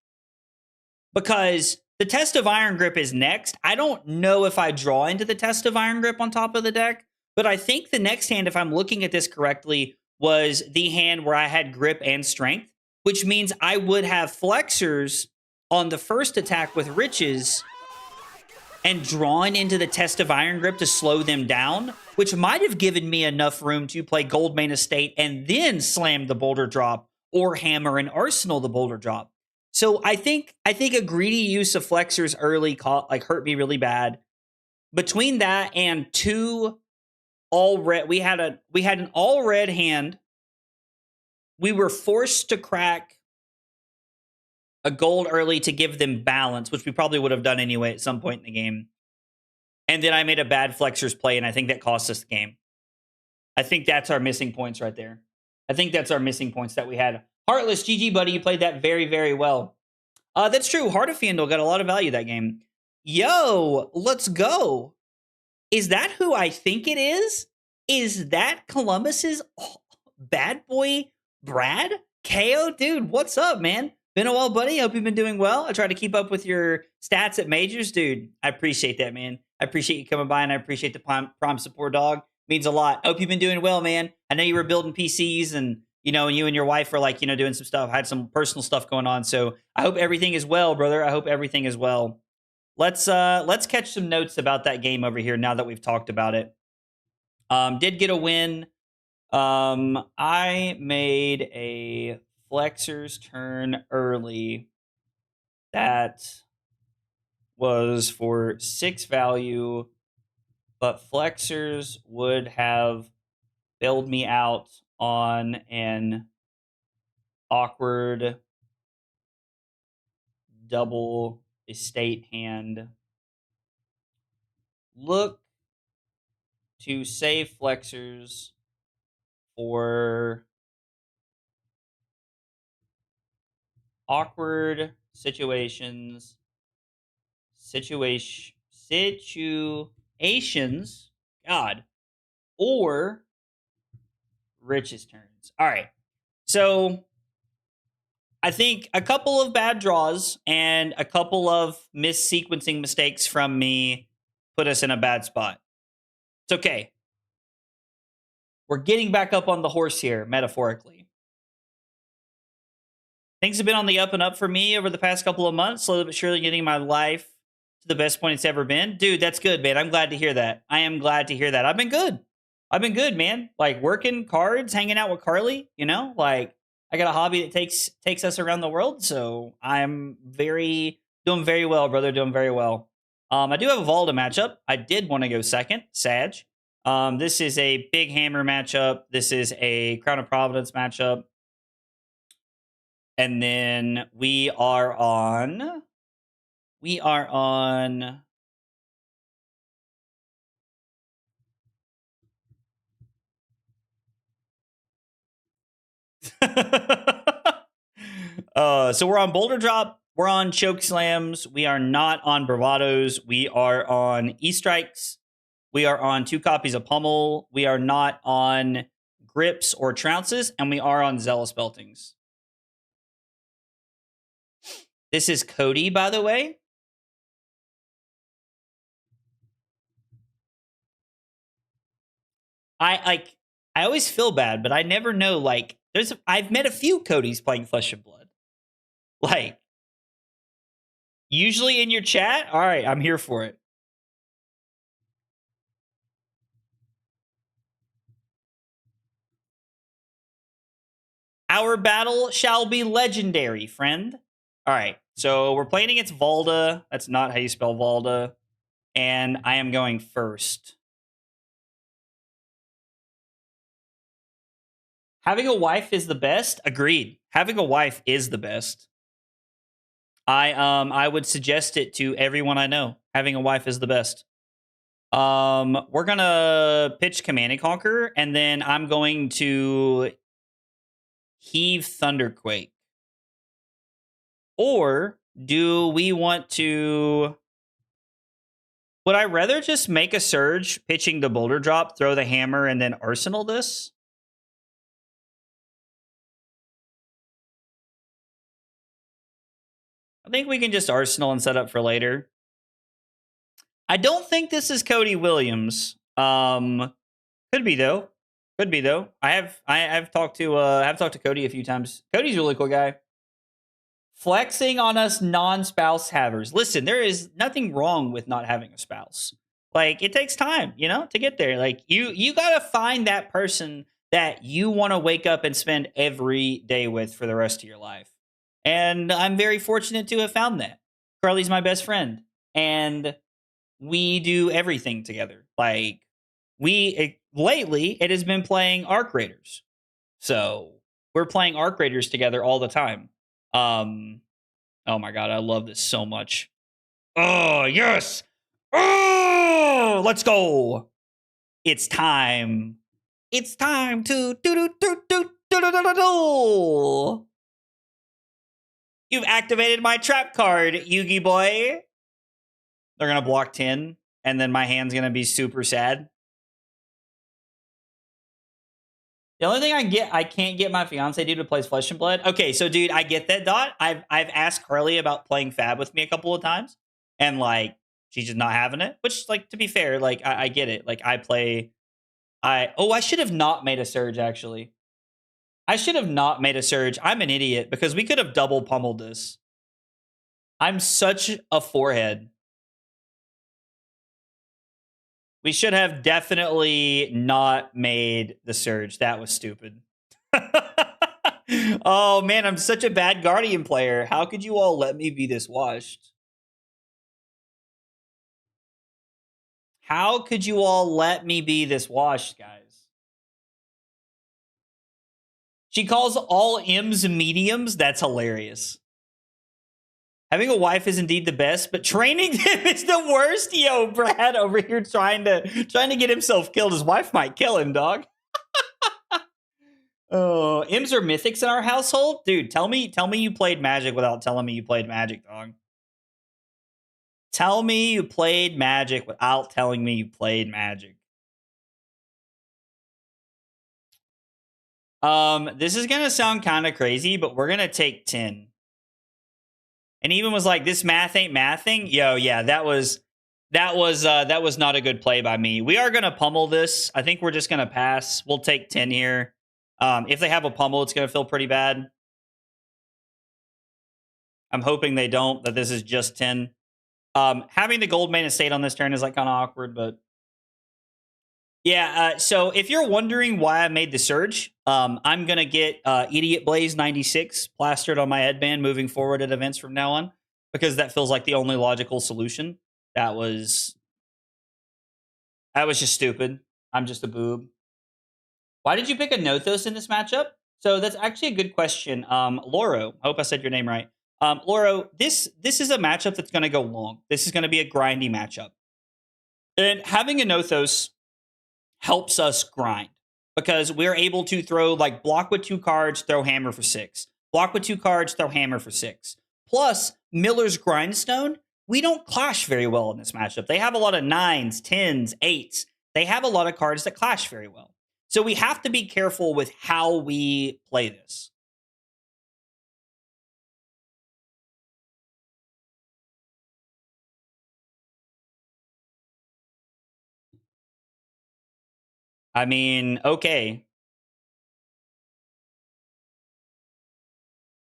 Because the Test of Iron Grip is next. I don't know if I draw into the Test of Iron Grip on top of the deck, but I think the next hand, if I'm looking at this correctly, was the hand where I had grip and strength, which means I would have flexors on the first attack with riches and drawn into the Test of Iron Grip to slow them down, which might have given me enough room to play Goldmane Estate and then slam the Boulder Drop or hammer and Arsenal the Boulder Drop. So I think a greedy use of flexors early hurt me really bad. Between that and 2 all red, we had an all red hand. We were forced to crack a gold early to give them balance, which we probably would have done anyway at some point in the game. And then I made a bad flexors play, and I think that cost us the game. I think that's our missing points right there. I think that's our missing points that we had. Heartless, GG, buddy. You played that very, very well. That's true. Heart of Fandle got a lot of value that game. Yo, let's go. Is that who I think it is? Is that Columbus's bad boy Brad? KO? Dude, what's up, man? Been a while, buddy. Hope you've been doing well. I try to keep up with your stats at majors. Dude, I appreciate that, man. I appreciate you coming by, and I appreciate the prime support, dog. Means a lot. Hope you've been doing well, man. I know you were building PCs, and you and your wife are doing some stuff. I had some personal stuff going on, so I hope everything is well, brother. I hope everything is well. Let's catch some notes about that game over here now that we've talked about it. Did get a win. I made a flexors turn early that was for 6 value, but flexors would have bailed me out on an awkward double estate hand. Look to save flexors for awkward situations, God, or riches turns. All right. So I think a couple of bad draws and a couple of mis-sequencing mistakes from me put us in a bad spot. It's okay. We're getting back up on the horse here, metaphorically. Things have been on the up and up for me over the past couple of months, slowly but surely getting my life to the best point it's ever been. Dude, that's good, man. I'm glad to hear that. I am glad to hear that. I've been good, man. Working cards, hanging out with Carly, I got a hobby that takes us around the world, so I'm doing very well, brother, doing very well. I do have a Volda matchup. I did want to go second, Sag. This is a big hammer matchup. This is a Crown of Providence matchup. And then we are on so we're on Boulder Drop. We're on Choke Slams. We are not on Bravados. We are on E-Strikes. We are on 2 copies of Pummel. We are not on Grips or Trounces. And we are on Zealous Beltings. This is Cody, by the way. I I always feel bad, but I never know. Like, I've met a few Codys playing Flesh and Blood. Like, usually in your chat. All right, I'm here for it. Our battle shall be legendary, friend. All right, so we're playing against Valda. That's not how you spell Valda. And I am going first. Having a wife is the best. Agreed. Having a wife is the best. I would suggest it to everyone I know. Having a wife is the best. We're gonna pitch Command and Conquer, and then I'm going to heave Thunderquake. Or do we want to? Would I rather just make a surge, pitching the boulder drop, throw the hammer, and then arsenal this? I think we can just arsenal and set up for later. I don't think this is Cody Williams. Could be though. Could be though. I've talked to Cody a few times. Cody's a really cool guy. Flexing on us non-spouse havers. Listen, there is nothing wrong with not having a spouse. Like, it takes time, to get there. Like, you gotta find that person that you want to wake up and spend every day with for the rest of your life. And I'm very fortunate to have found that. Carly's my best friend, and we do everything together. Like, lately it has been playing Arc Raiders, so we're playing Arc Raiders together all the time. Oh my god, I love this so much. Oh yes, oh let's go. It's time. It's time to do. You've activated my trap card, Yugi boy. They're gonna block 10, and then my hand's gonna be super sad. The only thing I can't get my fiance dude who plays Flesh and Blood. Okay, so dude, I get that, Dot. I've asked Carly about playing Fab with me a couple of times, and like she's just not having it. Which, like, to be fair, like I get it. Like I should have not made a surge. Actually, I should have not made a surge. I'm an idiot because we could have double pummeled this. I'm such a forehead. We should have definitely not made the surge. That was stupid. Oh man, I'm such a bad Guardian player. How could you all let me be this washed? How could you all let me be this washed, guys? She calls all M's mediums. That's hilarious. Having a wife is indeed the best, but training them is the worst. Yo, Brad over here trying to get himself killed. His wife might kill him, dog. Oh, M's are mythics in our household, dude. Tell me you played Magic without telling me you played Magic, dog. Tell me you played Magic without telling me you played Magic. This is gonna sound kind of crazy, but we're gonna take 10. And even was like, this math ain't mathing. Yo, yeah, that was not a good play by me. We are gonna pummel this. I think we're just gonna pass. We'll take 10 here. If they have a pummel, it's gonna feel pretty bad. I'm hoping they don't, that this is just 10. Having the Gold Main Estate on this turn is like kind of awkward, but yeah. So if you're wondering why I made the surge, I'm gonna get Idiot Blaze 96 plastered on my headband moving forward at events from now on, because that feels like the only logical solution. That was just stupid. I'm just a boob. Why did you pick a Nothos in this matchup? So that's actually a good question. Loro, I hope I said your name right. Loro, this is a matchup that's going to go long. This is going to be a grindy matchup. And having a Nothos helps us grind because we're able to throw, like, block with 2 cards, throw hammer for 6. Block with 2 cards, throw hammer for 6. Plus, Miller's Grindstone, we don't clash very well in this matchup. They have a lot of 9s, 10s, 8s. They have a lot of cards that clash very well. So we have to be careful with how we play this. I mean, okay.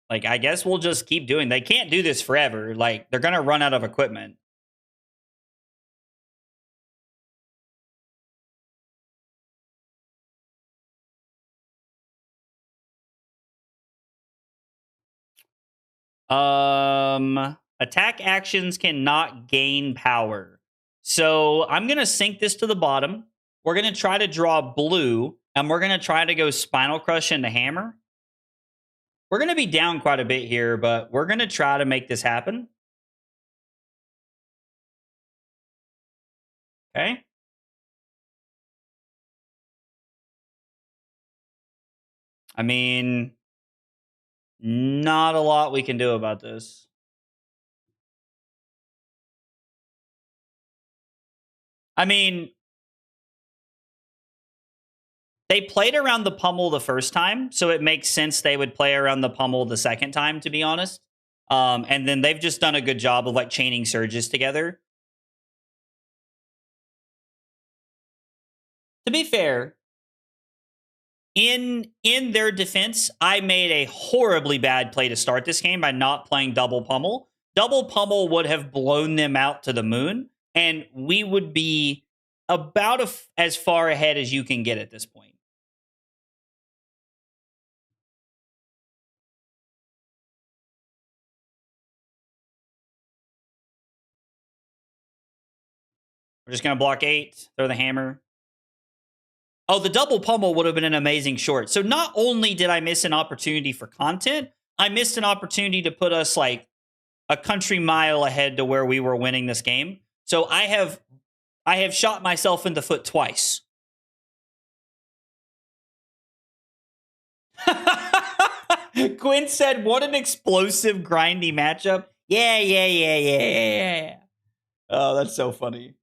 Like, I guess we'll just keep doing. They can't do this forever. Like, they're gonna run out of equipment. Attack actions cannot gain power. So I'm gonna sink this to the bottom. We're gonna try to draw blue, and we're gonna try to go Spinal Crush into Hammer. We're gonna be down quite a bit here, but we're gonna try to make this happen. Okay. I mean, not a lot we can do about this. I mean, they played around the pummel the first time, so it makes sense they would play around the pummel the second time, to be honest. And then they've just done a good job of like chaining surges together. To be fair, in their defense, I made a horribly bad play to start this game by not playing double pummel. Double pummel would have blown them out to the moon, and we would be about as far ahead as you can get at this point. We're just gonna block 8, throw the hammer. Oh, the double pummel would have been an amazing short. So not only did I miss an opportunity for content, I missed an opportunity to put us like a country mile ahead to where we were winning this game. So I have shot myself in the foot twice. Quinn said, "What an explosive, grindy matchup." Yeah. Oh, that's so funny.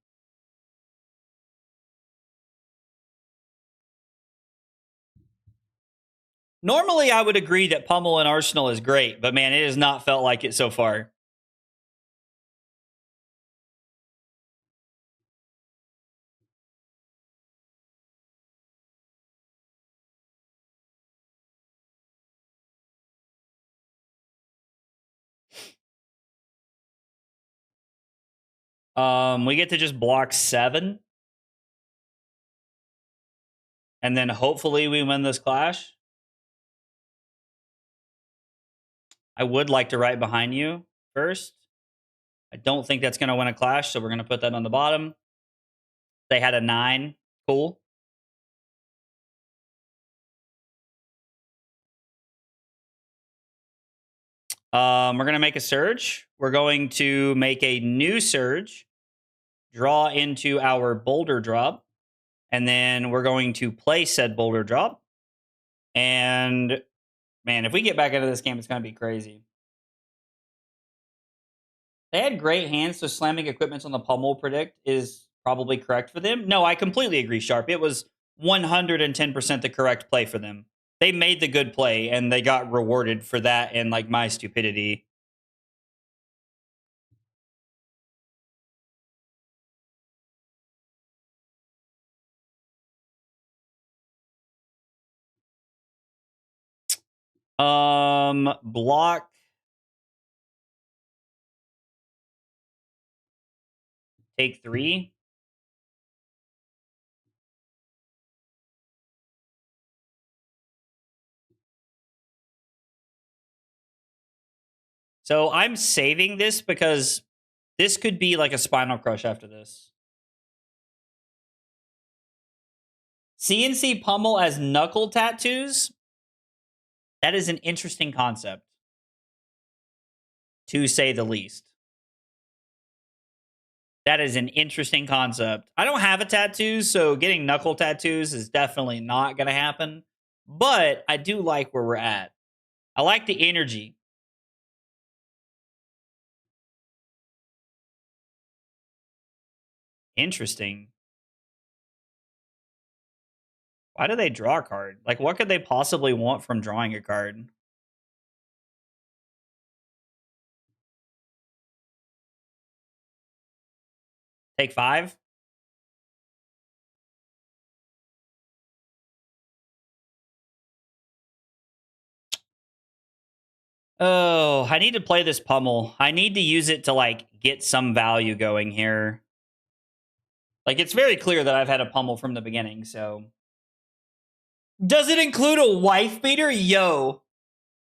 Normally, I would agree that Pummel and Arsenal is great, but man, it has not felt like it so far. We get to just block 7. And then hopefully we win this clash. I would like to write behind you first. I don't think that's going to win a clash, so we're going to put that on the bottom. They had a 9. Cool. We're going to make a surge. We're going to make a new surge, draw into our boulder drop, and then we're going to play said boulder drop. And man, if we get back into this game, it's going to be crazy. They had great hands, so slamming equipments on the pummel predict is probably correct for them. No, I completely agree, Sharp. It was 110% the correct play for them. They made the good play, and they got rewarded for that and like my stupidity. Block. Take 3. So I'm saving this because this could be like a Spinal Crush after this. CNC Pummel as knuckle tattoos? That is an interesting concept, to say the least. That is an interesting concept. I don't have a tattoo, so getting knuckle tattoos is definitely not going to happen. But I do like where we're at. I like the energy. Interesting. Why do they draw a card? Like, what could they possibly want from drawing a card? Take 5? Oh, I need to play this pummel. I need to use it to like get some value going here. Like it's very clear that I've had a pummel from the beginning, so. Does it include a wife beater? Yo,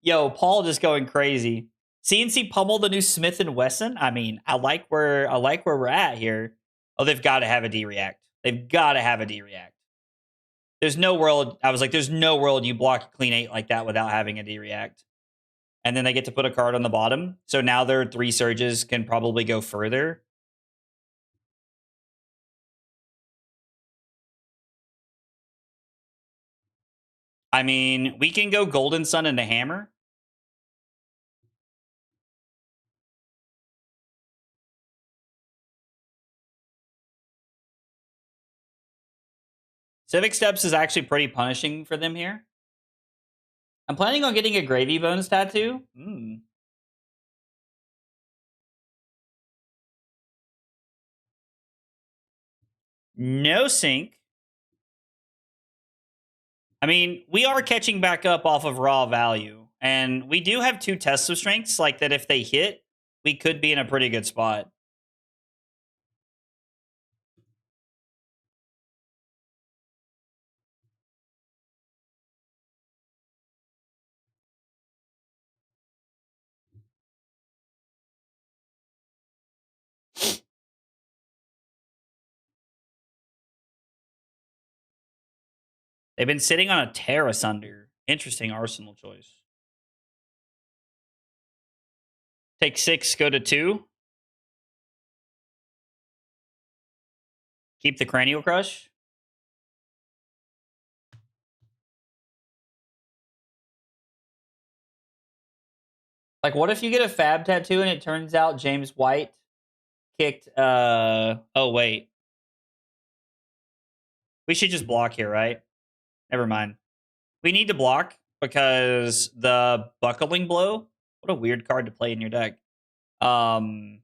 Paul just going crazy. CNC pummel the new Smith and Wesson. I mean, I like where we're at here. Oh, they've got to have a D react. They've got to have a D react. There's no world. I was like, there's no world you block a clean 8 like that without having a D react. And then they get to put a card on the bottom. So now their 3 surges can probably go further. I mean, we can go Golden Sun into Hammer. Civic Steps is actually pretty punishing for them here. I'm planning on getting a Gravy Bones tattoo. No sync. I mean, we are catching back up off of raw value. And we do have 2 tests of strengths, like that if they hit, we could be in a pretty good spot. They've been sitting on a Tear Asunder. Interesting arsenal choice. Take 6, go to 2. Keep the Cranial Crush. Like, what if you get a Fab tattoo and it turns out James White kicked... Oh, wait. We should just block here, right? Never mind. We need to block because the Buckling Blow... What a weird card to play in your deck. What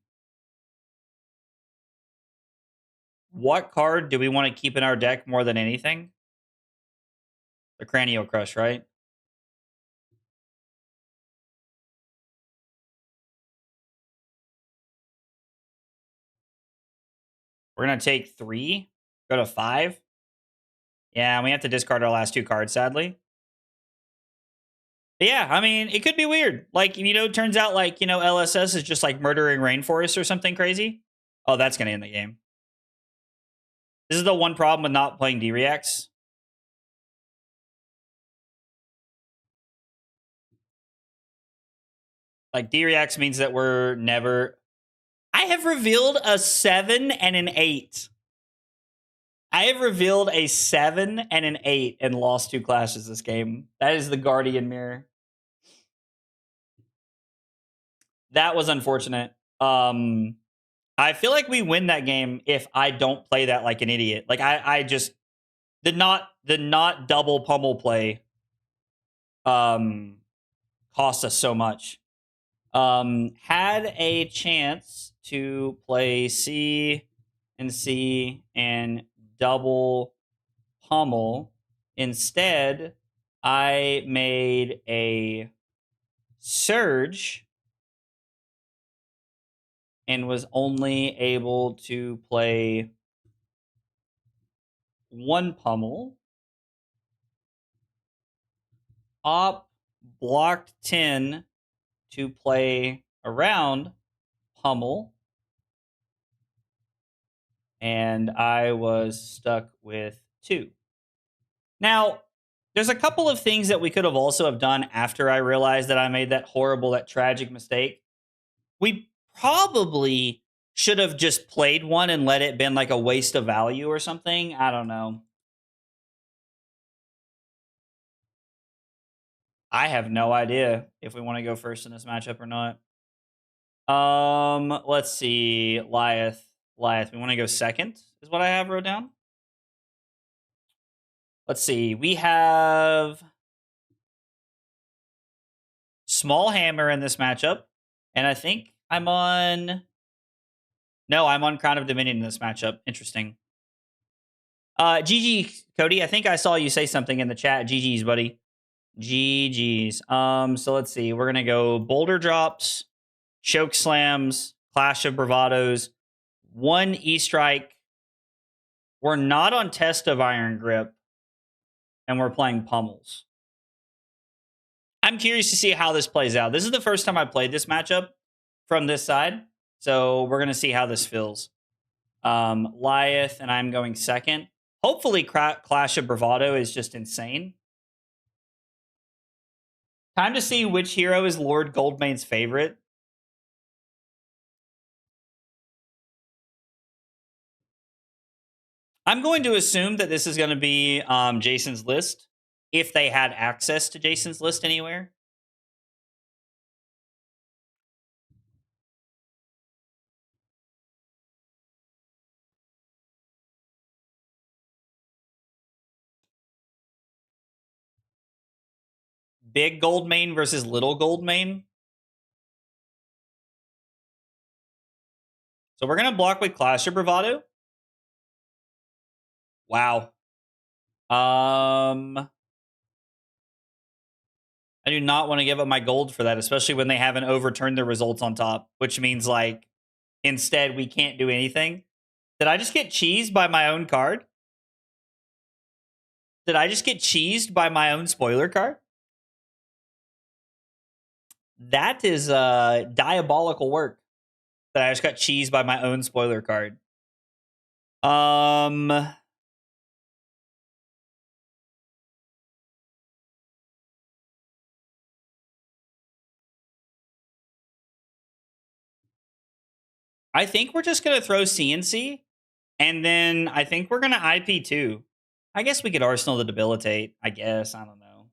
card do we want to keep in our deck more than anything? The Cranial Crush, right? We're going to take 3, go to 5. Yeah, and we have to discard our last 2 cards, sadly. But yeah, I mean, it could be weird. Like, it turns out, like, LSS is just like murdering rainforests or something crazy. Oh, that's going to end the game. This is the one problem with not playing D-Reacts. Like, D-Reacts means that we're never... I have revealed a 7 and an 8. I have revealed a 7 and an 8 and lost 2 clashes this game. That is the Guardian Mirror. That was unfortunate. I feel like we win that game if I don't play that like an idiot. Like I just the not double pummel play cost us so much. Had a chance to play C and C and double pummel. Instead, I made a surge and was only able to play 1 pummel. Op blocked 10 to play around pummel. And I was stuck with 2. Now, there's a couple of things that we could have also have done after I realized that I made that horrible, that tragic mistake. We probably should have just played one and let it been like a waste of value or something. I don't know. I have no idea if we want to go first in this matchup or not. Let's see. Lyeth. We want to go second, is what I have wrote down. Let's see. We have Small Hammer in this matchup. And I think I'm on... No, I'm on Crown of Dominion in this matchup. Interesting. GG, Cody. I think I saw you say something in the chat. GG's, buddy. GG's. So let's see. We're gonna go Boulder Drops, Choke Slams, Clash of Bravados, 1 E-Strike. We're not on Test of Iron Grip, and we're playing Pummels. I'm curious to see how this plays out. This is the first time I played this matchup from this side, so we're gonna see how this feels. Lyeth, and I'm going second. Hopefully, Clash of Bravado is just insane. Time to see which hero is Lord Goldmane's favorite. I'm going to assume that this is going to be Jason's list, if they had access to Jason's list anywhere. Big Goldmane versus Little Goldmane. So we're going to block with Clash of Bravado. Wow. I do not want to give up my gold for that, especially when they haven't overturned the results on top, which means, like, instead we can't do anything. Did I just get cheesed by my own card? Did I just get cheesed by my own spoiler card? That is diabolical work. That I just got cheesed by my own spoiler card. I think we're just gonna throw CNC, and then I think we're gonna IP too. I guess we could Arsenal the Debilitate. I guess, I don't know.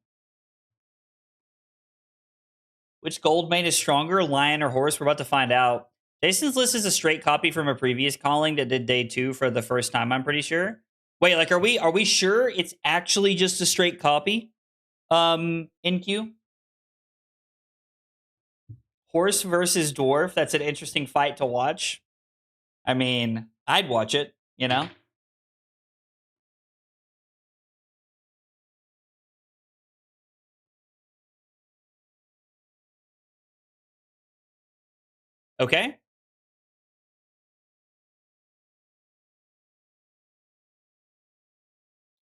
Which Goldmane is stronger, Lion or Horse? We're about to find out. Jason's list is a straight copy from a previous calling that did day 2 for the first time, I'm pretty sure. Wait, like, are we sure it's actually just a straight copy? In queue? Horse versus Dwarf. That's an interesting fight to watch. I mean, I'd watch it, you know? Okay.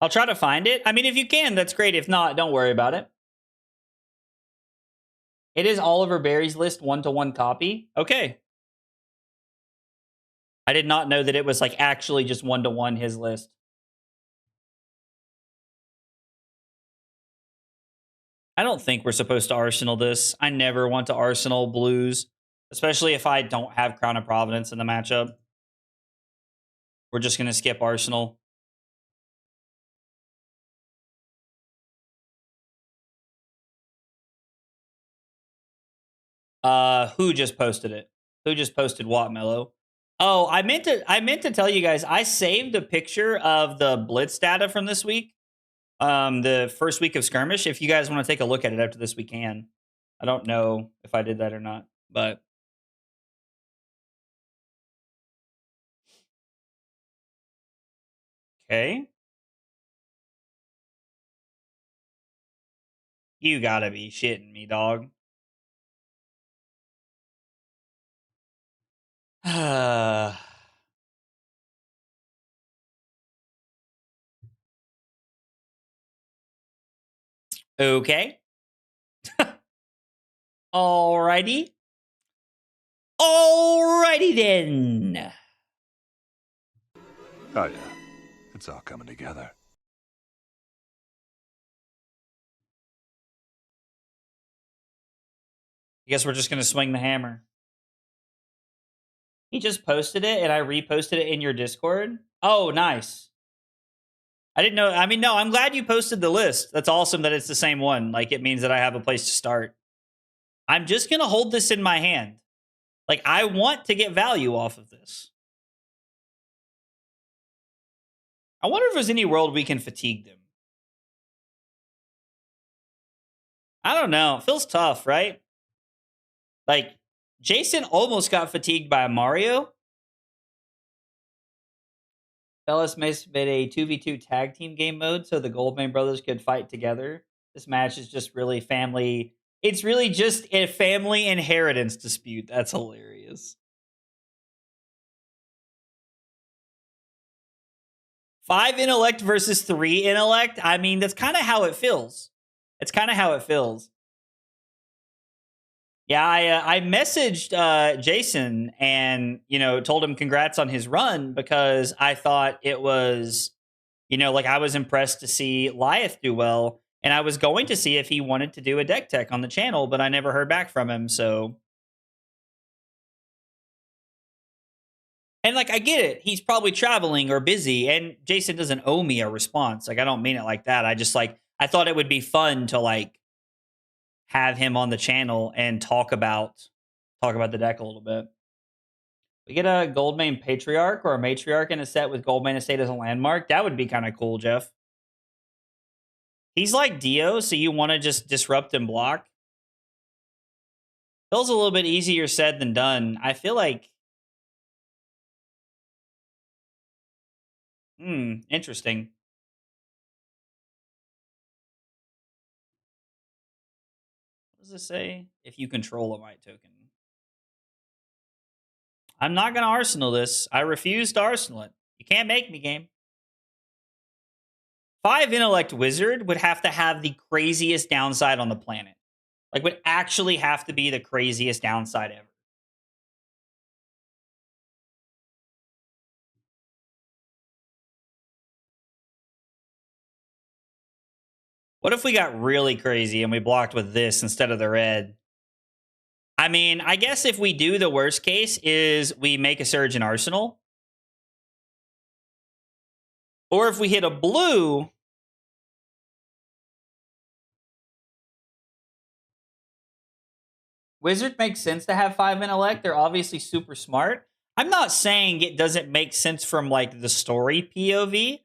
I'll try to find it. I mean, if you can, that's great. If not, don't worry about it. It is Oliver Berry's list 1-to-1 copy. Okay. I did not know that it was, like, actually just 1-to-1 his list. I don't think we're supposed to Arsenal this. I never want to Arsenal Blues, especially if I don't have Crown of Providence in the matchup. We're just going to skip Arsenal. Who just posted it? Who just posted Wattmellow? Oh, I meant to tell you guys, I saved a picture of the Blitz data from this week. The first week of skirmish. If you guys want to take a look at it after this, we can. I don't know if I did that or not, but okay. You gotta be shitting me, dog. Okay. Alrighty. Alrighty then. Oh, yeah. It's all coming together. I guess we're just gonna swing the hammer. He just posted it and I reposted it in your Discord. Oh, nice. I didn't know. I mean, no, I'm glad you posted the list. That's awesome that it's the same one. Like, it means that I have a place to start. I'm just gonna hold this in my hand. Like, I want to get value off of this. I wonder if there's any world we can fatigue them. I don't know. It feels tough, right? Like, Jason almost got fatigued by Mario. Fellas made a 2v2 tag team game mode so the Goldman brothers could fight together. This match is just really family. It's really just a family inheritance dispute. That's hilarious. 5 intellect versus 3 intellect. I mean, that's kind of how it feels. It's kind of how it feels. Yeah, I messaged Jason and told him congrats on his run because I thought it was like I was impressed to see Lyeth do well, and I was going to see if he wanted to do a deck tech on the channel, but I never heard back from him. So, and like I get it, he's probably traveling or busy, and Jason doesn't owe me a response. Like I don't mean it like that. I just like I thought it would be fun to like have him on the channel and talk about the deck a little bit. We get a Goldmane Patriarch or a Matriarch in a set with Goldmane Estate as a landmark. That would be kind of cool, Jeff. He's like Dio, so you want to just disrupt and block. Feels a little bit easier said than done. I feel like... interesting. What does this say? If you control a Might token. I'm not going to Arsenal this. I refuse to Arsenal it. You can't make me, game. 5 Intellect Wizard would have to have the craziest downside on the planet. Like, would actually have to be the craziest downside ever. What if we got really crazy and we blocked with this instead of the red? I mean, I guess if we do, the worst case is we make a Surge in Arsenal. Or if we hit a blue... Wizard makes sense to have 5 intellect. They're obviously super smart. I'm not saying it doesn't make sense from like the story POV.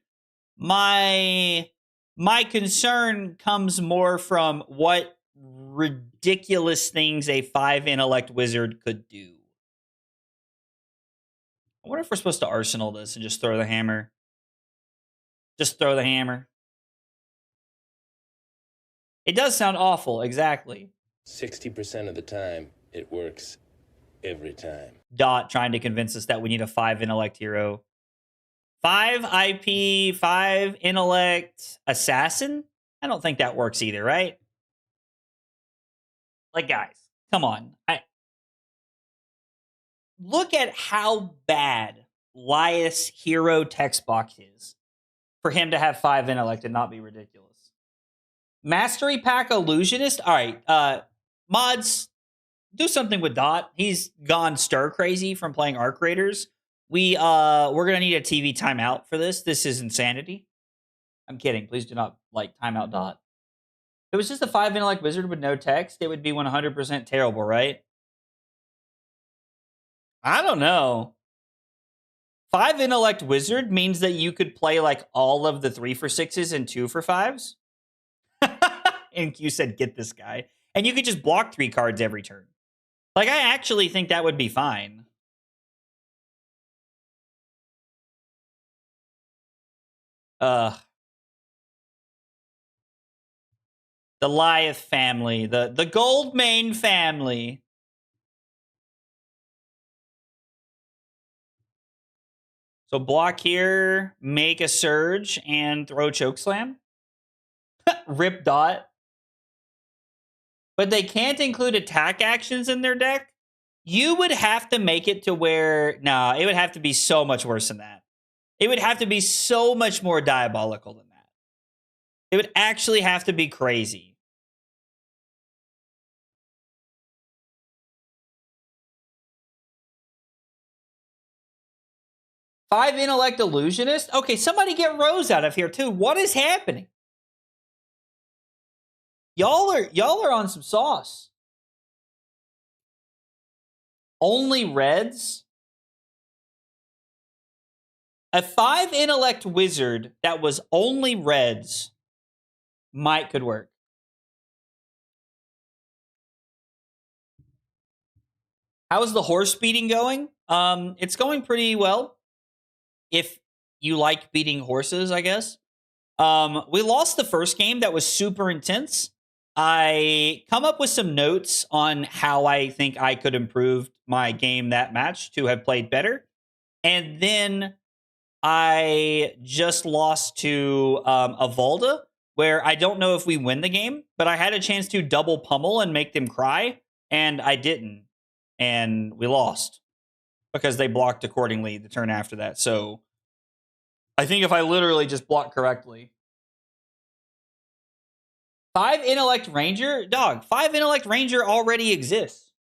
My concern comes more from what ridiculous things a 5 intellect wizard could do. I wonder if we're supposed to Arsenal this and just throw the hammer. Just throw the hammer. It does sound awful, exactly. 60% of the time, it works every time. Dot trying to convince us that we need a 5 intellect hero. 5 IP, 5 intellect assassin? I don't think that works either, right? Like, guys, come on. Look at how bad Lyeth's hero text box is for him to have 5 intellect and not be ridiculous. Mastery pack illusionist. All right, mods, do something with Dot. He's gone stir crazy from playing Arc Raiders. We're gonna need a TV timeout for this. This is insanity. I'm kidding. Please do not like timeout Dot. If it was just a 5 intellect wizard with no text, it would be 100% terrible, right? I don't know. 5 intellect wizard means that you could play like all of the 3 for 6s and 2 for 5s. And Q said, get this guy. And you could just block 3 cards every turn. Like, I actually think that would be fine. The Lyeth family. The Goldmane family. So block here, make a Surge, and throw Chokeslam. Rip Dot. But they can't include attack actions in their deck. You would have to make it to where... Nah, it would have to be so much worse than that. It would have to be so much more diabolical than that. It would actually have to be crazy. Five intellect illusionist? Okay, somebody get Rose out of here too. What is happening? Y'all are on some sauce. Only reds? A 5 intellect wizard that was only reds could work. How's the horse beating going? It's going pretty well. If you like beating horses, I guess. We lost the first game that was super intense. I come up with some notes on how I think I could improve my game that match to have played better. And then I just lost to Avalda, where I don't know if we win the game, but I had a chance to double pummel and make them cry, and I didn't. And we lost because they blocked accordingly the turn after that. So I think if I literally just block correctly. 5 Intellect Ranger? Dog, 5 Intellect Ranger already exists.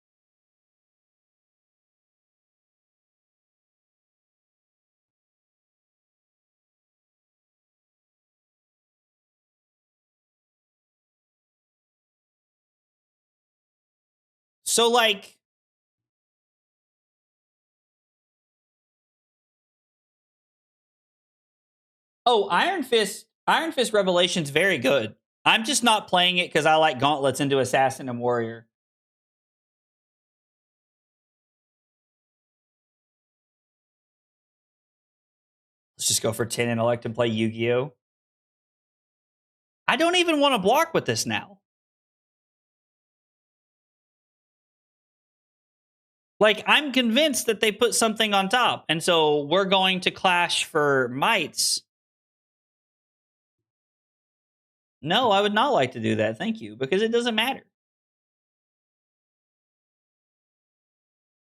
So, like, oh, Iron Fist Revelation's very good. I'm just not playing it because I like gauntlets into Assassin and Warrior. Let's just go for 10 Intellect and play Yu-Gi-Oh! I don't even want to block with this now. Like, I'm convinced that they put something on top. And so we're going to clash for mites. No, I would not like to do that. Thank you. Because it doesn't matter.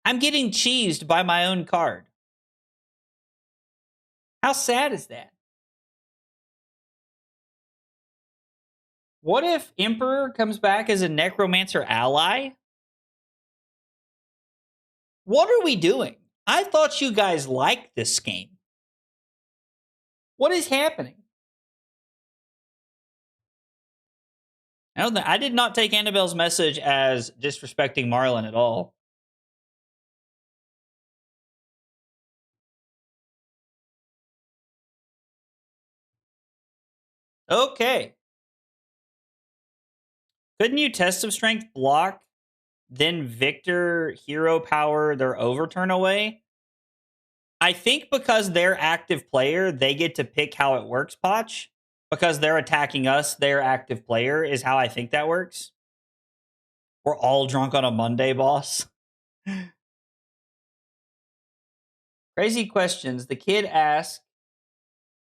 I'm getting cheesed by my own card. How sad is that? What if Emperor comes back as a Necromancer ally? What are we doing? I thought you guys liked this game. What is happening? I did not take Annabelle's message as disrespecting Marlon at all. Okay. Couldn't you test of strength block, then Victor hero power their overturn away? I think because they're active player, they get to pick how it works, Potch. Because they're attacking us, their active player is how I think that works. We're all drunk on a Monday, boss. Crazy questions. The kid asked,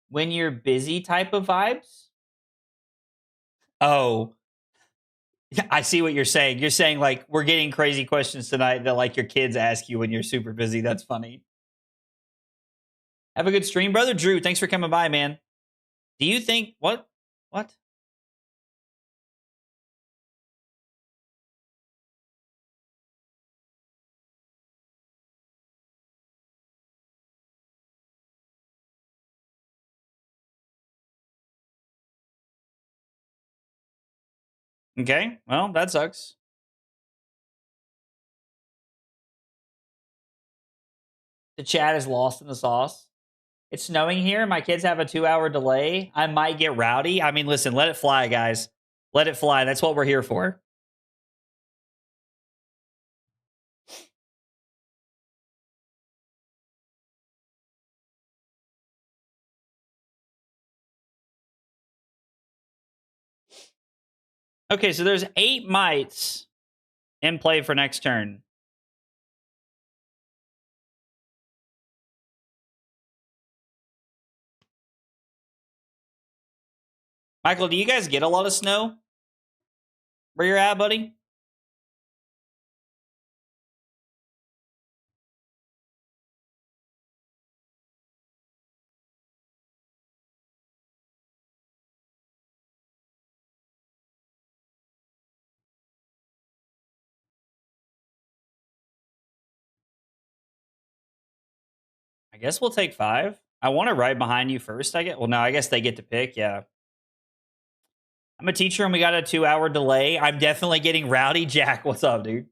when you're busy type of vibes? Oh, I see what you're saying. You're saying, like, we're getting crazy questions tonight that, like, your kids ask you when you're super busy. That's funny. Have a good stream, brother. Drew, thanks for coming by, man. Do you think, what? Okay, well, that sucks. The chat is lost in the sauce. It's snowing here. My kids have a 2-hour delay. I might get rowdy. I mean, listen, let it fly, guys. Let it fly. That's what we're here for. Okay, so there's 8 mites in play for next turn. Michael, do you guys get a lot of snow where you're at, buddy? I guess we'll take 5. I want to ride behind you first, I guess. Well, no, I guess they get to pick, yeah. I'm a teacher and we got a 2-hour delay. I'm definitely getting rowdy. Jack, what's up, dude?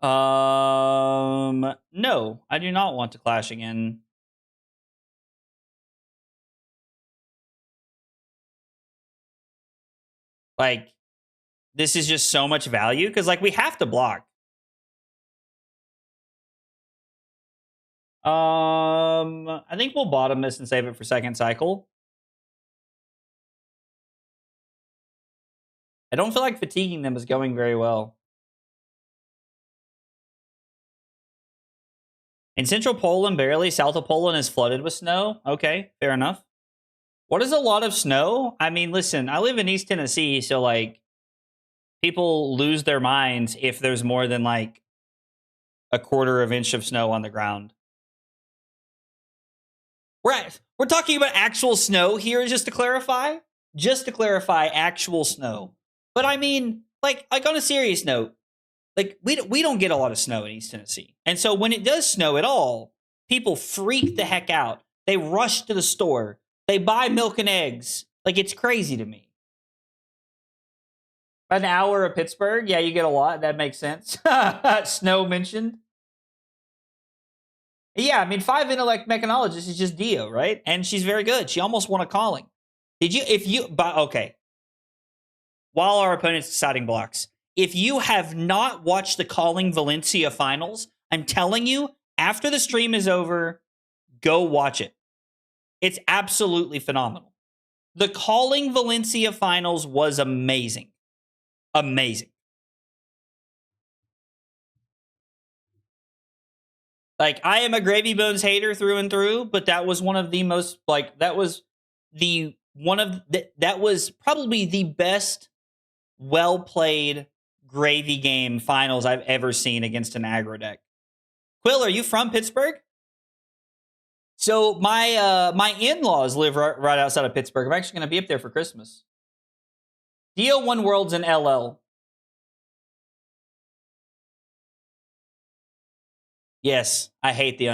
No, I do not want to clash again. Like, this is just so much value because, like, we have to block. I think we'll bottom this and save it for second cycle. I don't feel like fatiguing them is going very well. In central Poland, barely. South of Poland is flooded with snow. Okay, fair enough. What is a lot of snow? I mean, listen, I live in East Tennessee, so like people lose their minds if there's more than like a quarter of inch of snow on the ground. We're talking about actual snow here, just to clarify. Just to clarify, actual snow. But I mean, like on a serious note, like we don't get a lot of snow in East Tennessee, and so when it does snow at all, people freak the heck out. They rush to the store. They buy milk and eggs. Like it's crazy to me. An hour of Pittsburgh, yeah, you get a lot. That makes sense. Snow mentioned. Yeah, I mean, 5 intellect mechanologist is just Dio, right? And she's very good. She almost won a calling. Okay. While our opponent's deciding blocks, if you have not watched the Calling Valencia finals, I'm telling you, after the stream is over, go watch it. It's absolutely phenomenal. The Calling Valencia finals was amazing. Amazing. Like, I am a Gravy Bones hater through and through, but that was one of the most, like, that was probably the best well-played Gravy game finals I've ever seen against an aggro deck. Quill, are you from Pittsburgh? So my in-laws live right outside of Pittsburgh. I'm actually going to be up there for Christmas. Dio won Worlds in LL. Yes, I hate the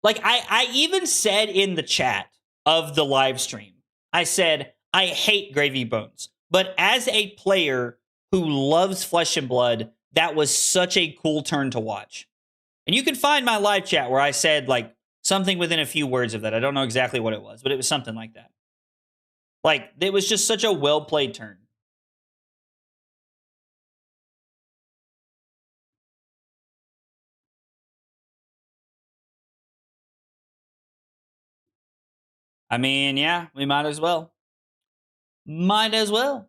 I even said in the chat of the live stream, I said, I hate Gravy Bones. But as a player who loves Flesh and Blood, that was such a cool turn to watch. And you can find my live chat where I said like something within a few words of that. I don't know exactly what it was, but it was something like that. Like, it was just such a well-played turn. I mean, yeah, we might as well. Might as well.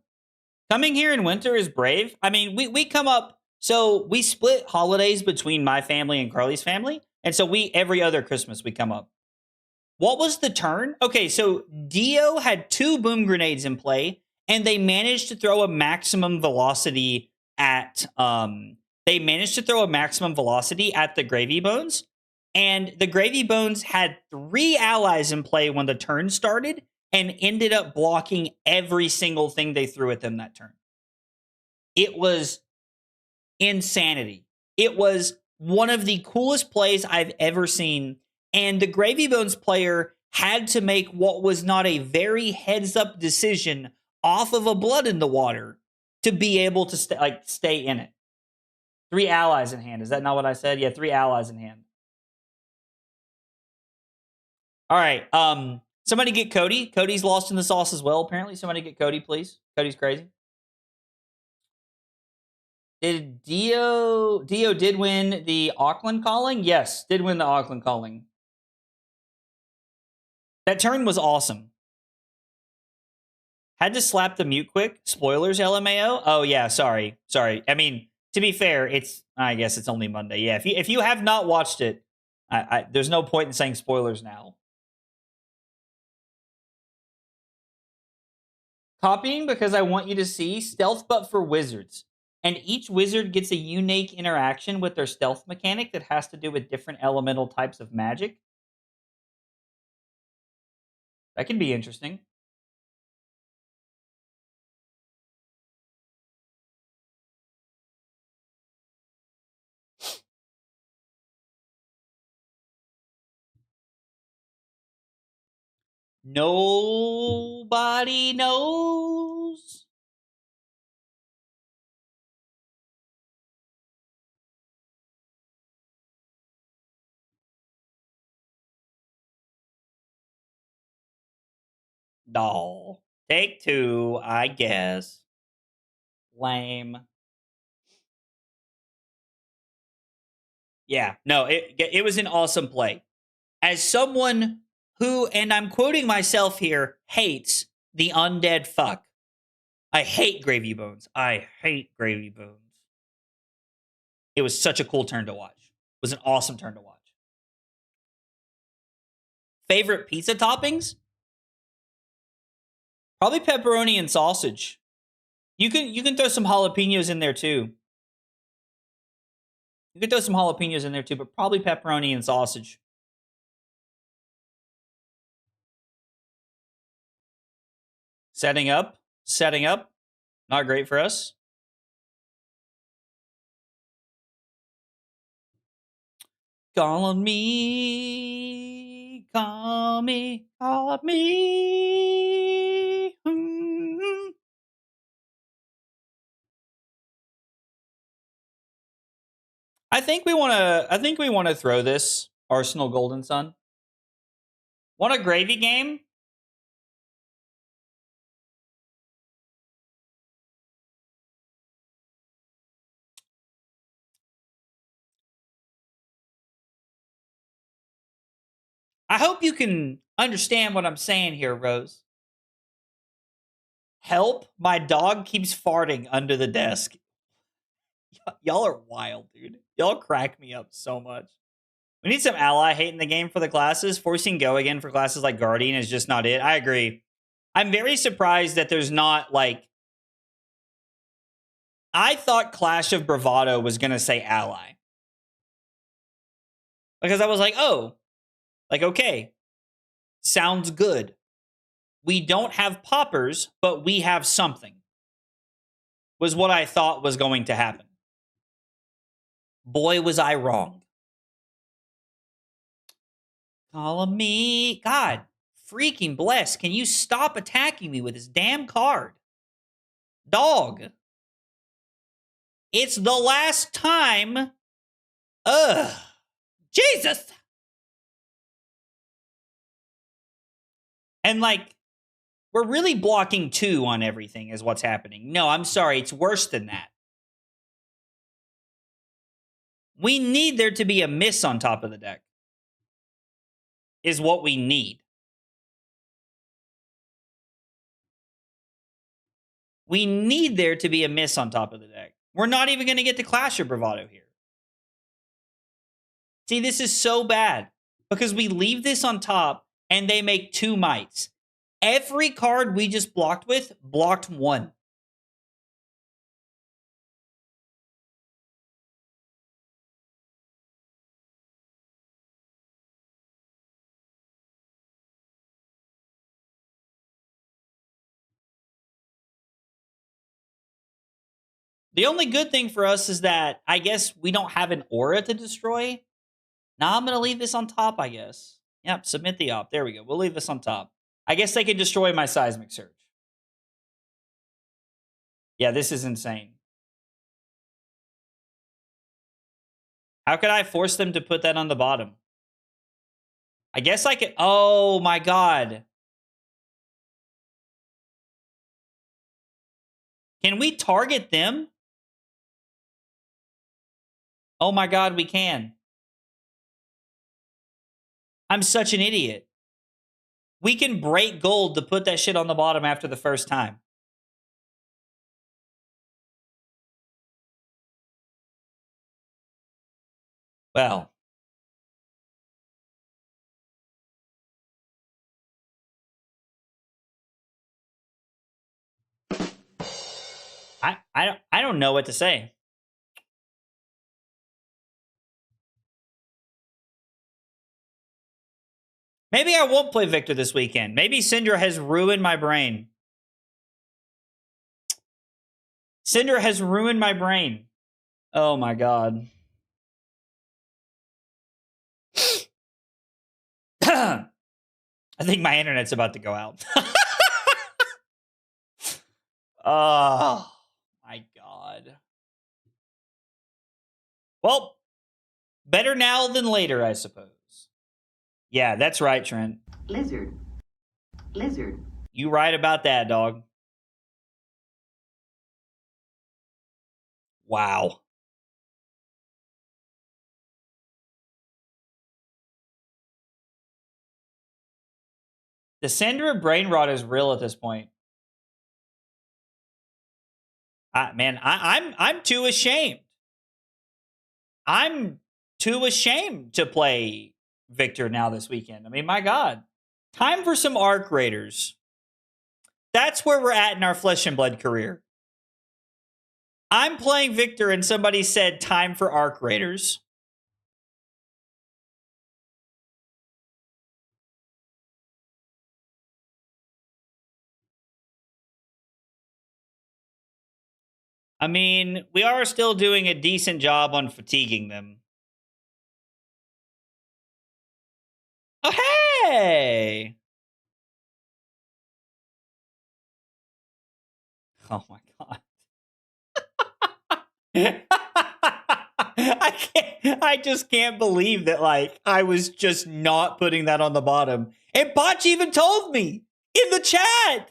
Coming here in winter is brave. I mean, we come up, so we split holidays between my family and Carly's family. And so every other Christmas we come up. What was the turn? Okay, so Dio had 2 boom grenades in play, and they managed to throw a maximum velocity at the Gravy Bones. And the Gravy Bones had 3 allies in play when the turn started and ended up blocking every single thing they threw at them that turn. It was insanity. It was one of the coolest plays I've ever seen. And the Gravy Bones player had to make what was not a very heads-up decision off of a Blood in the Water to be able to stay in it. 3 allies in hand. Is that not what I said? Yeah, 3 allies in hand. All right. Somebody get Cody. Cody's lost in the sauce as well, apparently. Somebody get Cody, please. Cody's crazy. Did Dio did win the Auckland Calling? Yes, did win the Auckland Calling. That turn was awesome. Had to slap the mute quick. Spoilers, LMAO. Oh yeah, sorry. I mean, to be fair, I guess it's only Monday. Yeah, if you have not watched it, there's no point in saying spoilers now. Copying because I want you to see stealth, but for wizards. And each wizard gets a unique interaction with their stealth mechanic that has to do with different elemental types of magic. That can be interesting. Nobody knows. Doll. Take 2, I guess. Lame. Yeah, no, it was an awesome play. as someone who, and I'm quoting myself here, hates the undead fuck. I hate Gravy Bones. I hate Gravy Bones. It was such a cool turn to watch. It was an awesome turn to watch. Favorite pizza toppings? Probably pepperoni and sausage. You can throw some jalapenos in there too. You can throw some jalapenos in there too, but probably pepperoni and sausage. Setting up. Not great for us. Call on me. Call me. Call me. I think we want to throw this Arsenal Golden Sun. Want a gravy game? I hope you can understand what I'm saying here, Rose. Help, my dog keeps farting under the desk. Y'all are wild, dude. Y'all crack me up so much. We need some ally hate in the game for the classes. Forcing go again for classes like Guardian is just not it. I agree. I'm very surprised that there's not, like... I thought Clash of Bravado was going to say ally. Because I was like, oh, like, okay, sounds good. We don't have poppers, but we have something. Was what I thought was going to happen. Boy, was I wrong. Call me. God, freaking bless. Can you stop attacking me with this damn card? Dog. It's the last time. Ugh. Jesus. And like, we're really blocking 2 on everything is what's happening. No, I'm sorry. It's worse than that. We need there to be a miss on top of the deck. Is what we need. We need there to be a miss on top of the deck. We're not even going to get the Clash of Bravado here. See, this is so bad. Because we leave this on top and they make 2 mites. Every card we just blocked with, blocked 1. The only good thing for us is that I guess we don't have an aura to destroy. Now I'm going to leave this on top, I guess. Yep, submit the op. There we go. We'll leave this on top. I guess they can destroy my Seismic Surge. Yeah, this is insane. How could I force them to put that on the bottom? I guess I could. Oh, my God. Can we target them? Oh, my God, we can. I'm such an idiot. We can break gold to put that shit on the bottom after the first time. Well. I don't know what to say. Maybe I won't play Victor this weekend. Maybe Syndra has ruined my brain. Syndra has ruined my brain. Oh my God. I think my internet's about to go out. Oh my God. Well, better now than later, I suppose. Yeah, that's right, Trent. Lizard. You right about that, dog. Wow. The Sandra brain rot is real at this point. I'm too ashamed. I'm too ashamed to play Victor now this weekend. I mean, my God. Time for some Arc Raiders. That's where we're at in our Flesh and Blood career. I'm playing Victor and somebody said time for Arc Raiders. I mean, we are still doing a decent job on fatiguing them. Oh, hey! Oh my God. I just can't believe that, like, I was just not putting that on the bottom. And Botch even told me in the chat.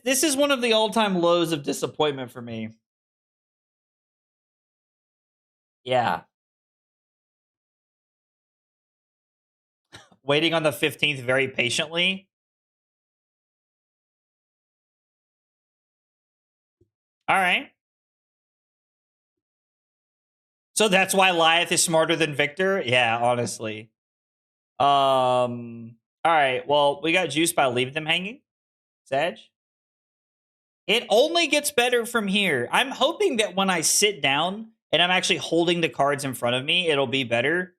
This is one of the all-time lows of disappointment for me. Yeah. Waiting on the 15th very patiently. All right. So that's why Lyeth is smarter than Victor? Yeah, honestly. All right. Well, we got juiced by leaving them hanging. Sag. It only gets better from here. I'm hoping that when I sit down and I'm actually holding the cards in front of me, it'll be better.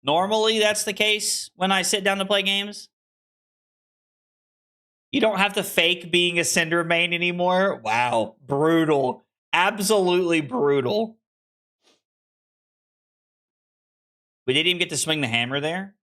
Normally, that's the case when I sit down to play games. You don't have to fake being a Cinder main anymore. Wow. Brutal. Absolutely brutal. We didn't even get to swing the hammer there.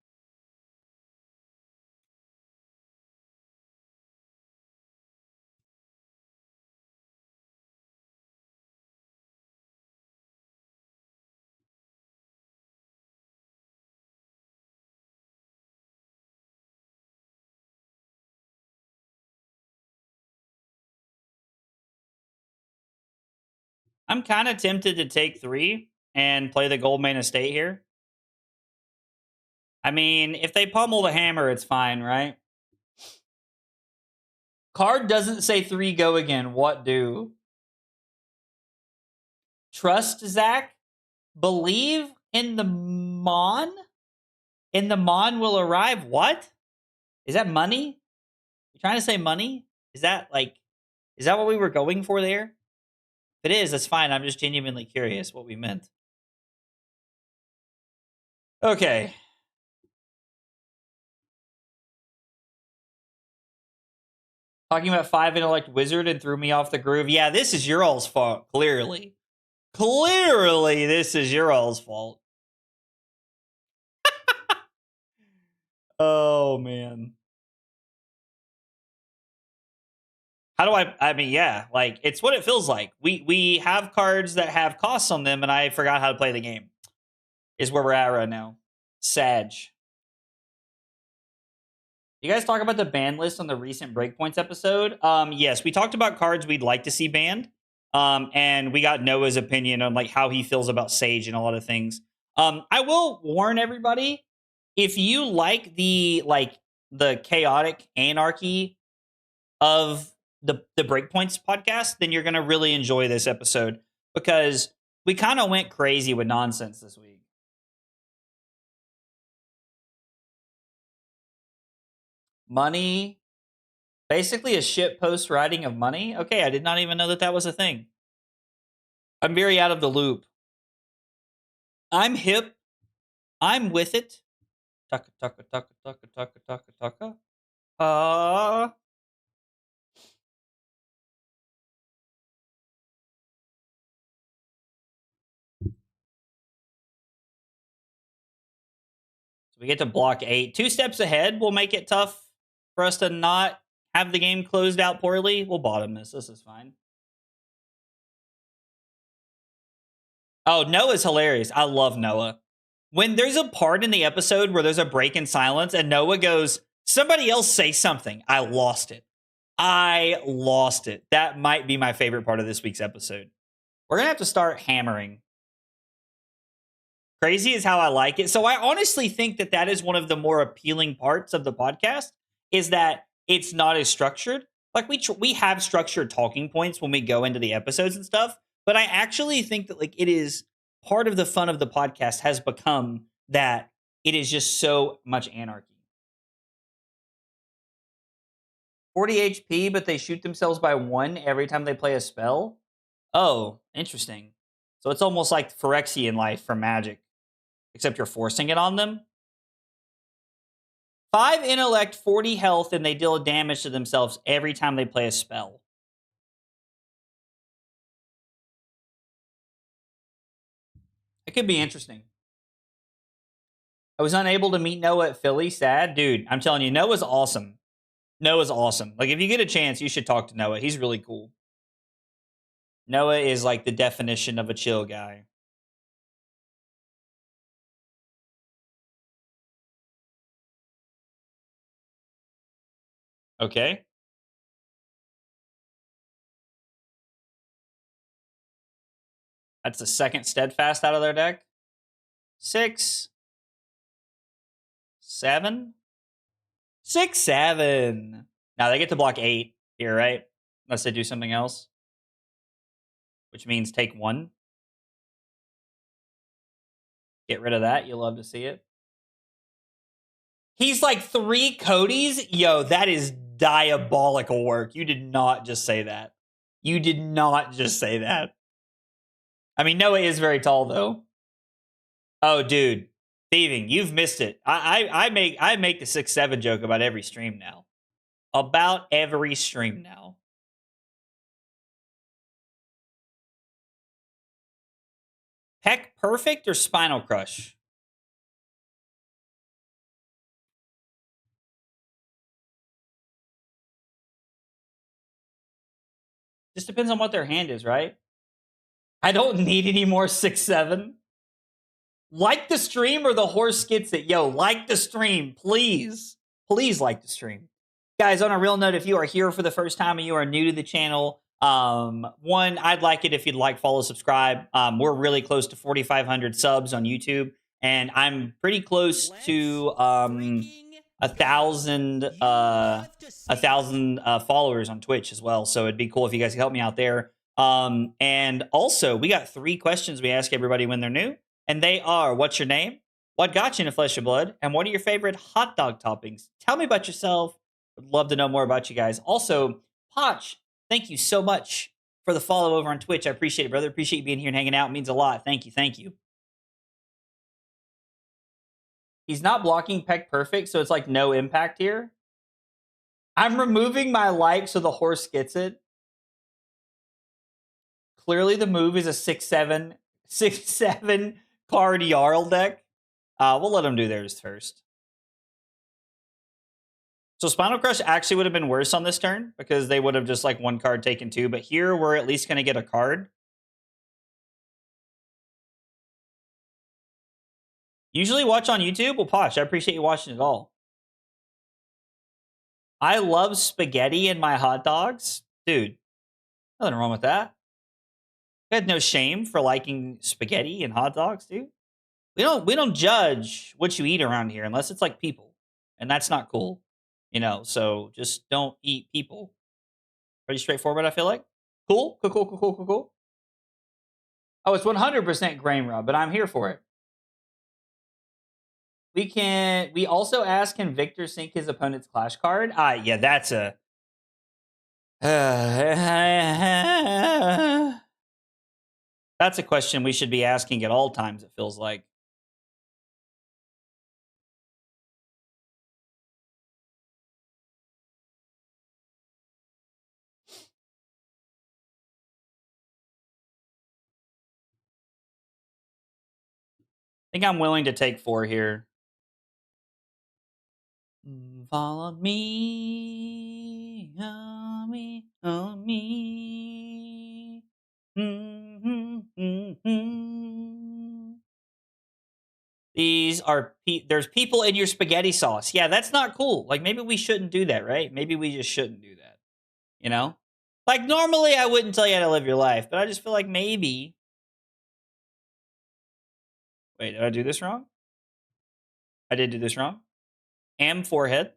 I'm kind of tempted to take 3 and play the Goldman Estate here. I mean, if they pummel the hammer, it's fine, right? Card doesn't say 3 go again. What do? Trust Zach. Believe in the Mon? And the Mon will arrive. What? Is that money? You trying to say money? Is that what we were going for there? If it is, that's fine. I'm just genuinely curious what we meant. Okay. Talking about 5 intellect wizard and threw me off the groove. Yeah, this is your all's fault, clearly. Clearly, this is your all's fault. Oh, man. How do I mean, yeah, like, it's what it feels like. We have cards that have costs on them, and I forgot how to play the game. Is where we're at right now. Sag. You guys talk about the ban list on the recent Breakpoints episode? Yes, we talked about cards we'd like to see banned. And we got Noah's opinion on like how he feels about Sage and a lot of things. I will warn everybody, if you like the chaotic anarchy of the Breakpoints podcast, then you're gonna really enjoy this episode because we kind of went crazy with nonsense this week. Money, basically a shit post writing of money. Okay, I did not even know that that was a thing. I'm very out of the loop. I'm hip. I'm with it. Tucka, tucka, tucka, tucka, tucka, tucka, tucka. So we get to block 8. 2 steps ahead will make it tough for us to not have the game closed out poorly. We'll bottom this. This is fine. Oh, Noah's hilarious. I love Noah. When there's a part in the episode where there's a break in silence and Noah goes, Somebody else say something. I lost it. That might be my favorite part of this week's episode. We're going to have to start hammering. Crazy is how I like it. So I honestly think that is one of the more appealing parts of the podcast, is that it's not as structured. Like we have structured talking points when we go into the episodes and stuff, but I actually think that like it is part of the fun of the podcast has become that it is just so much anarchy. 40 HP, but they shoot themselves by 1 every time they play a spell. Oh, interesting. So it's almost like Phyrexian life for Magic, except you're forcing it on them. 5 intellect, 40 health, and they deal damage to themselves every time they play a spell. It could be interesting. I was unable to meet Noah at Philly. Sad. Dude, I'm telling you, Noah's awesome. Noah's awesome. Like, if you get a chance, you should talk to Noah. He's really cool. Noah is like the definition of a chill guy. Okay. That's the second Steadfast out of their deck. 6, 7, 6, 7. Now they get to block 8 here, right? Unless they do something else, which means take 1. Get rid of that. You'll love to see it. He's like 3 Codys. Yo, that is diabolical work. You did not just say that. You did not just say that. I mean, Noah is very tall, though. Oh, dude. Thieving, you've missed it. I make the 6-7 joke about every stream now. About every stream now. Peck Perfect or Spinal Crush? Just depends on what their hand is, right? I don't need any more 6-7. Like the stream or the horse gets it. Yo, like the stream, please. Please like the stream. Guys, on a real note, if you are here for the first time and you are new to the channel, one, I'd like it if you'd like, follow, subscribe. We're really close to 4,500 subs on YouTube, and I'm pretty close to 1,000 followers on Twitch as well. So it'd be cool if you guys could help me out there. And also, we got 3 questions we ask everybody when they're new, and they are: what's your name? What got you into Flesh and Blood? And what are your favorite hot dog toppings? Tell me about yourself. Would love to know more about you guys. Also, Potch, thank you so much for the follow over on Twitch. I appreciate it, brother. Appreciate you being here and hanging out. It means a lot. Thank you. Thank you. He's not blocking Peck Perfect, so it's like no impact here. I'm removing my like so the horse gets it. Clearly the move is a 6-7 card Jarl deck. We'll let them do theirs first. So Spinal Crush actually would have been worse on this turn because they would have just like 1 card taken 2. But here we're at least going to get a card. Usually watch on YouTube. Well, Posh, I appreciate you watching it all. I love spaghetti in my hot dogs. Dude, nothing wrong with that. I had no shame for liking spaghetti and hot dogs, dude. We don't judge what you eat around here unless it's like people. And that's not cool. You know, so just don't eat people. Pretty straightforward, I feel like. Cool. Oh, it's 100% grain rub, but I'm here for it. We also ask, can Victor sync his opponent's clash card? Yeah, that's a that's a question we should be asking at all times, it feels like. I think I'm willing to take 4 here. Follow me, on me, on me. These are there's people in your spaghetti sauce. Yeah, that's not cool. Like maybe we shouldn't do that, right? Maybe we just shouldn't do that. You know? Like normally I wouldn't tell you how to live your life, but I just feel like maybe. Wait, did I do this wrong? I did do this wrong. Am forehead.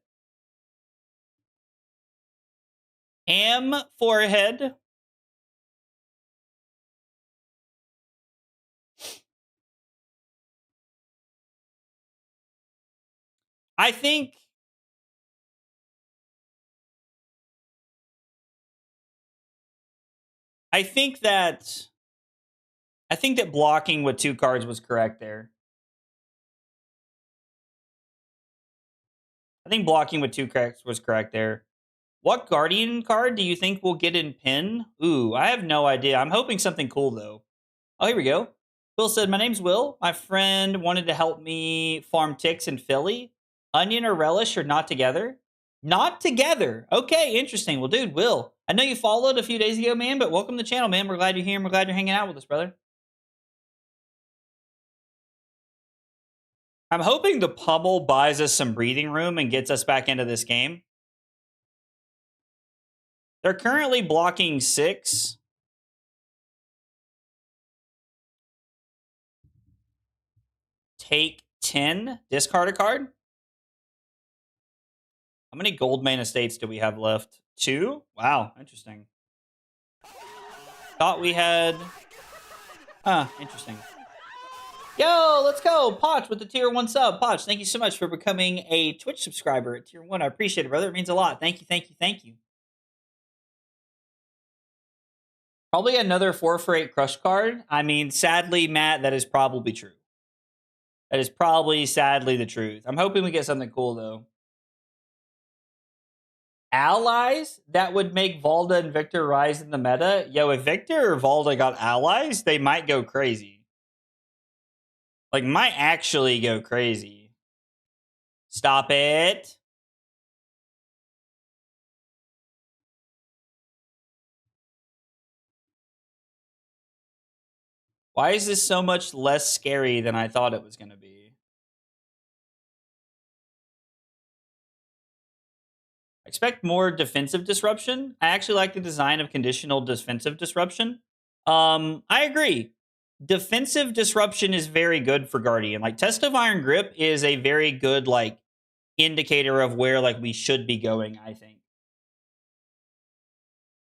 Am forehead. I think that blocking with 2 cards was correct there. I think blocking with 2 cards was correct there. What Guardian card do you think will get in pin? Ooh, I have no idea. I'm hoping something cool though. Oh, here we go. Will said, "My name's Will. My friend wanted to help me farm ticks in Philly. Onion or relish or not together? Not together. Okay, interesting. Well, dude, Will, I know you followed a few days ago, man, but welcome to the channel, man. We're glad you're here and we're glad you're hanging out with us, brother. I'm hoping the pummel buys us some breathing room and gets us back into this game. They're currently blocking 6. Take 10. Discard a card. How many gold main estates do we have left? 2? Wow, interesting. Thought we had... Huh, interesting. Yo, let's go. Potch with the tier 1 sub. Potch, thank you so much for becoming a Twitch subscriber at tier 1. I appreciate it, brother. It means a lot. Thank you, thank you, thank you. Probably another 4 for 8 crush card. I mean, sadly, Matt, that is probably true. That is probably, sadly, the truth. I'm hoping we get something cool, though. Allies that would make Valda and Victor rise in the meta. Yo, if Victor or Valda got allies, they might go crazy. Like, might actually go crazy. Stop it. Why is this so much less scary than I thought it was going to be? I expect more defensive disruption. I actually like the design of conditional defensive disruption. I agree. Defensive disruption is very good for Guardian. Like, Test of Iron Grip is a very good, like, indicator of where, like, we should be going, I think.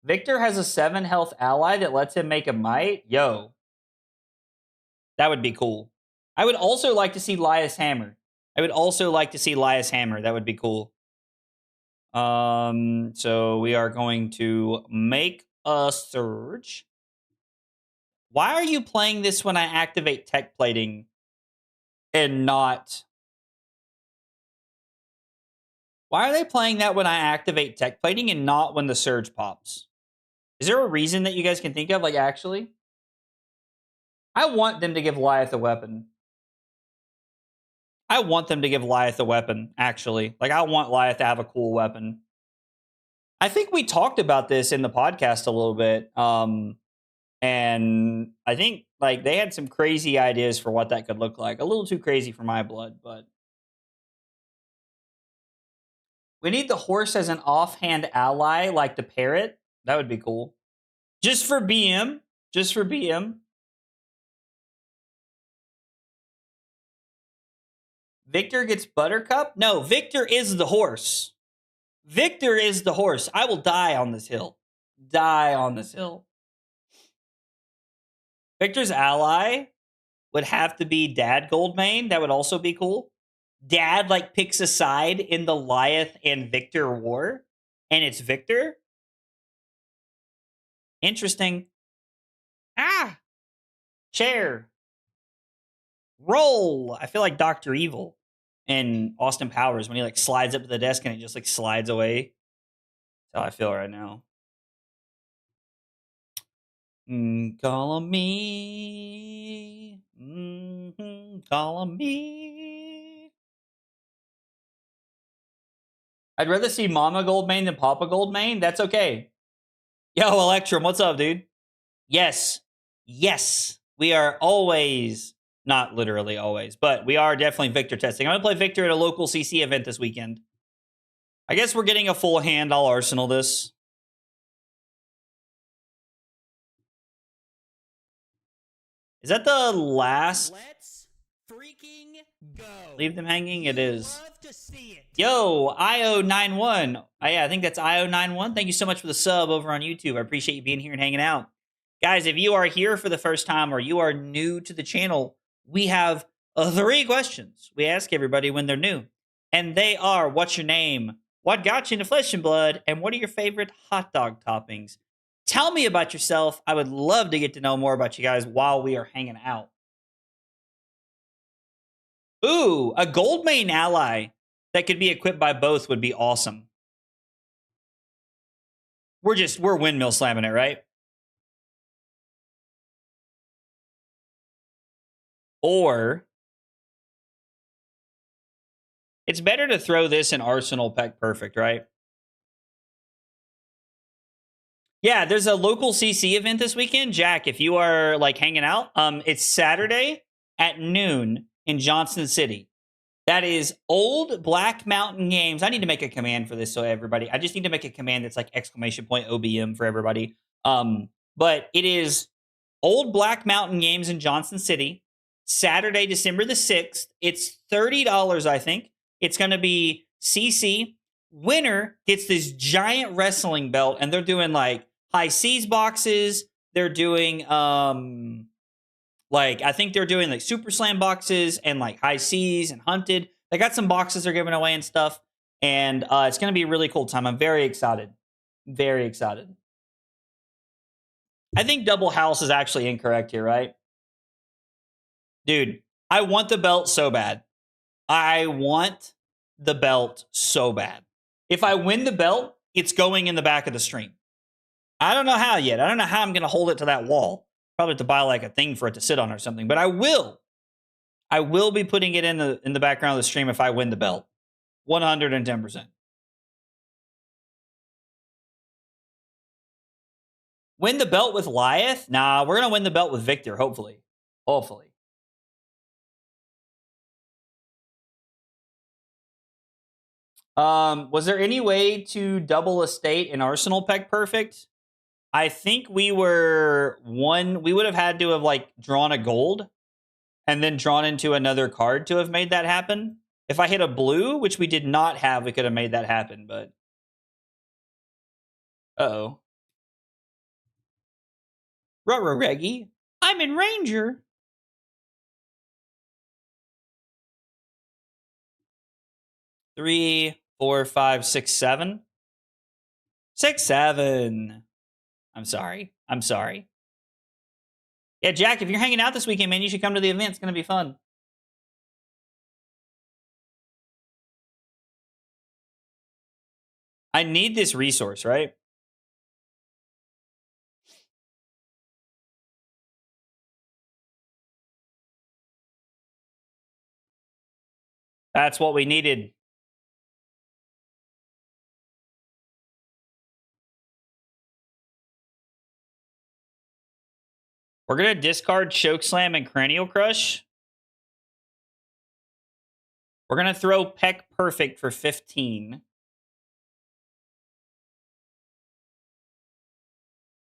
Victor has a 7 health ally that lets him make a might. Yo. That would be cool. I would also like to see Lias Hammer. That would be cool. So we are going to make a surge. Why are you playing this when I activate tech plating and not? Why are they playing that when I activate tech plating and not when the surge pops? Is there a reason that you guys can think of? Like, actually? I want them to give Liath a weapon. Actually. Like, I want Liath to have a cool weapon. I think we talked about this in the podcast a little bit. And I think, like, they had some crazy ideas for what that could look like. A little too crazy for my blood, but... We need the horse as an offhand ally, like the parrot. That would be cool. Just for BM. Victor gets Buttercup? No, Victor is the horse. I will die on this hill. Victor's ally would have to be Dad Goldmane. That would also be cool. Dad, like, picks a side in the Liath and Victor war, and it's Victor. Interesting. Chair. Roll. I feel like Dr. Evil in Austin Powers when he, like, slides up to the desk and it just, like, slides away. That's how I feel right now. Call on me. Call on me. I'd rather see Mama Goldmane than Papa Goldmane. That's okay. Yo, Electrum, what's up, dude? Yes. We are always Not literally always, but we are definitely Victor testing. I'm going to play Victor at a local CC event this weekend. I guess we're getting a full hand. I'll Arsenal this. Is that the last? Let's freaking go. Leave them hanging? It is. Love to see it. Yo, IO91. Yeah, I think that's IO91. Thank you so much for the sub over on YouTube. I appreciate you being here and hanging out. Guys, if you are here for the first time or you are new to the channel, we have 3 questions we ask everybody when they're new. And they are, what's your name? What got you into Flesh and Blood? And what are your favorite hot dog toppings? Tell me about yourself. I would love to get to know more about you guys while we are hanging out. Ooh, a gold main ally that could be equipped by both would be awesome. We're windmill slamming it, right? Or it's better to throw this in Arsenal Peck Perfect, right? Yeah, there's a local CC event this weekend. Jack, if you are like hanging out, it's Saturday at noon in Johnson City. That is Old Black Mountain Games. I need to make a command for this so everybody. I just need to make a command that's like !OBM for everybody. But it is Old Black Mountain Games in Johnson City, Saturday, December the 6th. It's $30, I think. It's going to be CC. Winner gets this giant wrestling belt, and they're doing like high seas boxes. They're doing like, I think they're doing like Super Slam boxes and like high seas and hunted. They got some boxes they're giving away and stuff. And it's going to be a really cool time. I'm very excited. Very excited. I think double house is actually incorrect here, right? Dude, I want the belt so bad. I want the belt so bad. If I win the belt, it's going in the back of the stream. I don't know how yet. I don't know how I'm going to hold it to that wall. Probably have to buy like a thing for it to sit on or something, but I will. I will be putting it in the background of the stream if I win the belt. 110%. Win the belt with Lyeth? Nah, we're going to win the belt with Victor, hopefully. Hopefully. Was there any way to double estate in Arsenal Peck Perfect? I think we would have had to have like drawn a gold and then drawn into another card to have made that happen. If I hit a blue, which we did not have, we could have made that happen, but uh-oh. Ruh-roh, Reggie. I'm in Ranger. Three, 4, 5, 6, 7. 6, 7. I'm sorry. I'm sorry. Yeah, Jack, if you're hanging out this weekend, man, you should come to the event. It's going to be fun. I need this resource, right? That's what we needed. We're going to discard Choke Slam and Cranial Crush. We're going to throw Peck Perfect for 15.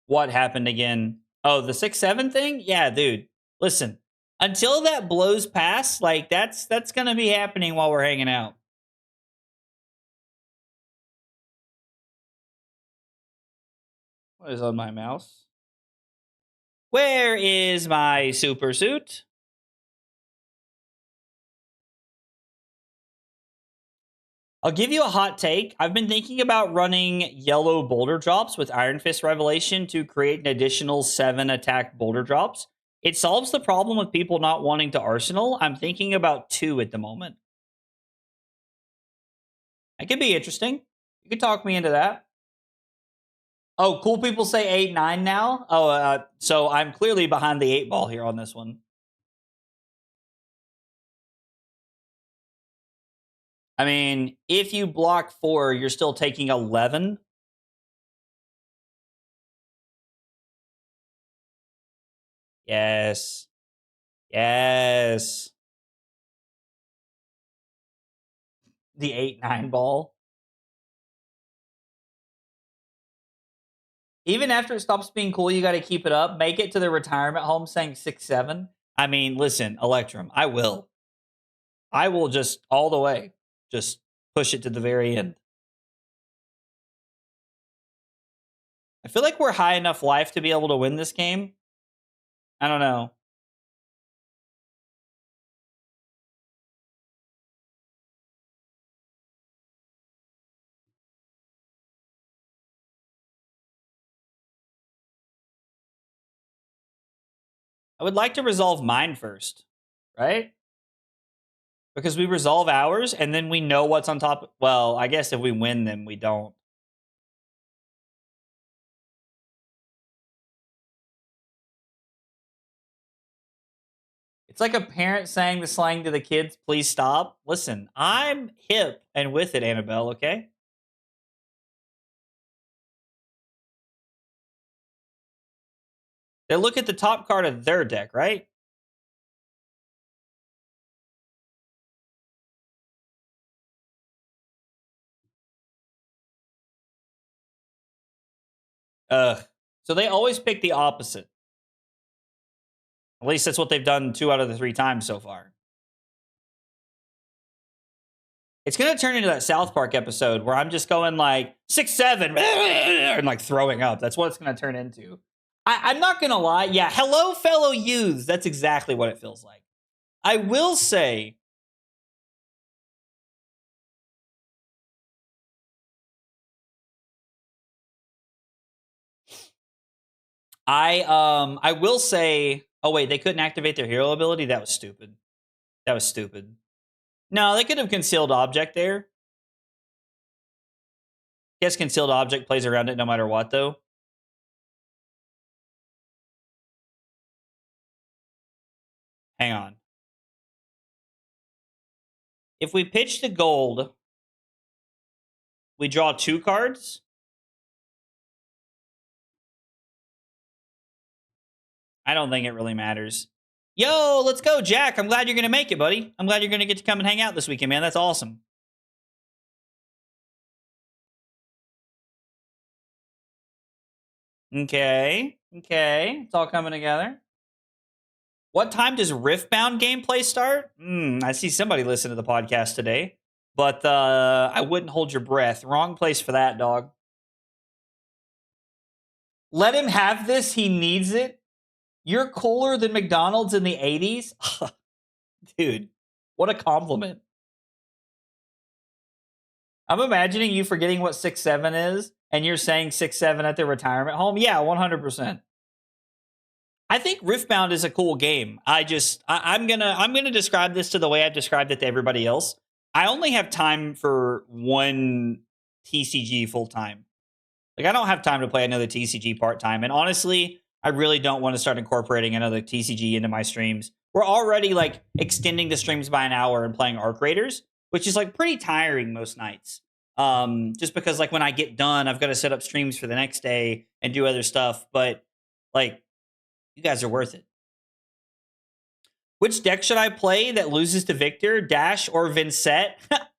What happened again? Oh, the 6-7 thing? Yeah, dude. Listen, until that blows past, like that's going to be happening while we're hanging out. What is on my mouse? Where is my super suit? I'll give you a hot take. I've been thinking about running yellow boulder drops with Iron Fist Revelation to create an additional 7 attack boulder drops. It solves the problem with people not wanting to Arsenal. I'm thinking about 2 at the moment. That could be interesting. You could talk me into that. Oh, cool people say 8, 9 now? Oh, so I'm clearly behind the 8 ball here on this one. I mean, if you block 4, you're still taking 11. Yes. Yes. The 8-9 ball. Even after it stops being cool, you got to keep it up. Make it to the retirement home saying 6-7. I mean, listen, Electrum, I will. I will just all the way. Just push it to the very end. I feel like we're high enough life to be able to win this game. I don't know. I would like to resolve mine first, right? Because we resolve ours and then we know what's on top. Well, I guess if we win them, we don't. It's like a parent saying the slang to the kids, please stop. Listen, I'm hip and with it, Annabelle, okay? They look at the top card of their deck, right? Ugh. So they always pick the opposite. At least that's what they've done 2 out of the 3 times so far. It's going to turn into that South Park episode where I'm just going like 6-7 and like throwing up. That's what it's going to turn into. I'm not going to lie. Yeah. Hello, fellow youths. That's exactly what it feels like. I will say, I will say, oh wait, they couldn't activate their hero ability. That was stupid. That was stupid. No, they could have concealed object there. Guess concealed object plays around it no matter what, though. Hang on. If we pitch the gold, we draw 2 cards. I don't think it really matters. Yo, let's go, Jack. I'm glad you're going to make it, buddy. I'm glad you're going to get to come and hang out this weekend, man. That's awesome. Okay. Okay. It's all coming together. What time does Riftbound gameplay start? I see somebody listen to the podcast today, but I wouldn't hold your breath. Wrong place for that, dog. Let him have this. He needs it. You're cooler than McDonald's in the 80s? Dude, what a compliment. I'm imagining you forgetting what 6-7 is, and you're saying 6-7 at the retirement home. Yeah, 100%. I think Riftbound is a cool game. I'm gonna describe this to the way I've described it to everybody else. I only have time for one TCG full time. Like I don't have time to play another TCG part time. And honestly, I really don't want to start incorporating another TCG into my streams. We're already like extending the streams by an hour and playing Arc Raiders, which is like pretty tiring most nights. Just because like when I get done, I've got to set up streams for the next day and do other stuff. But like, you guys are worth it. Which deck should I play that loses to Victor, Dash, or Vincent?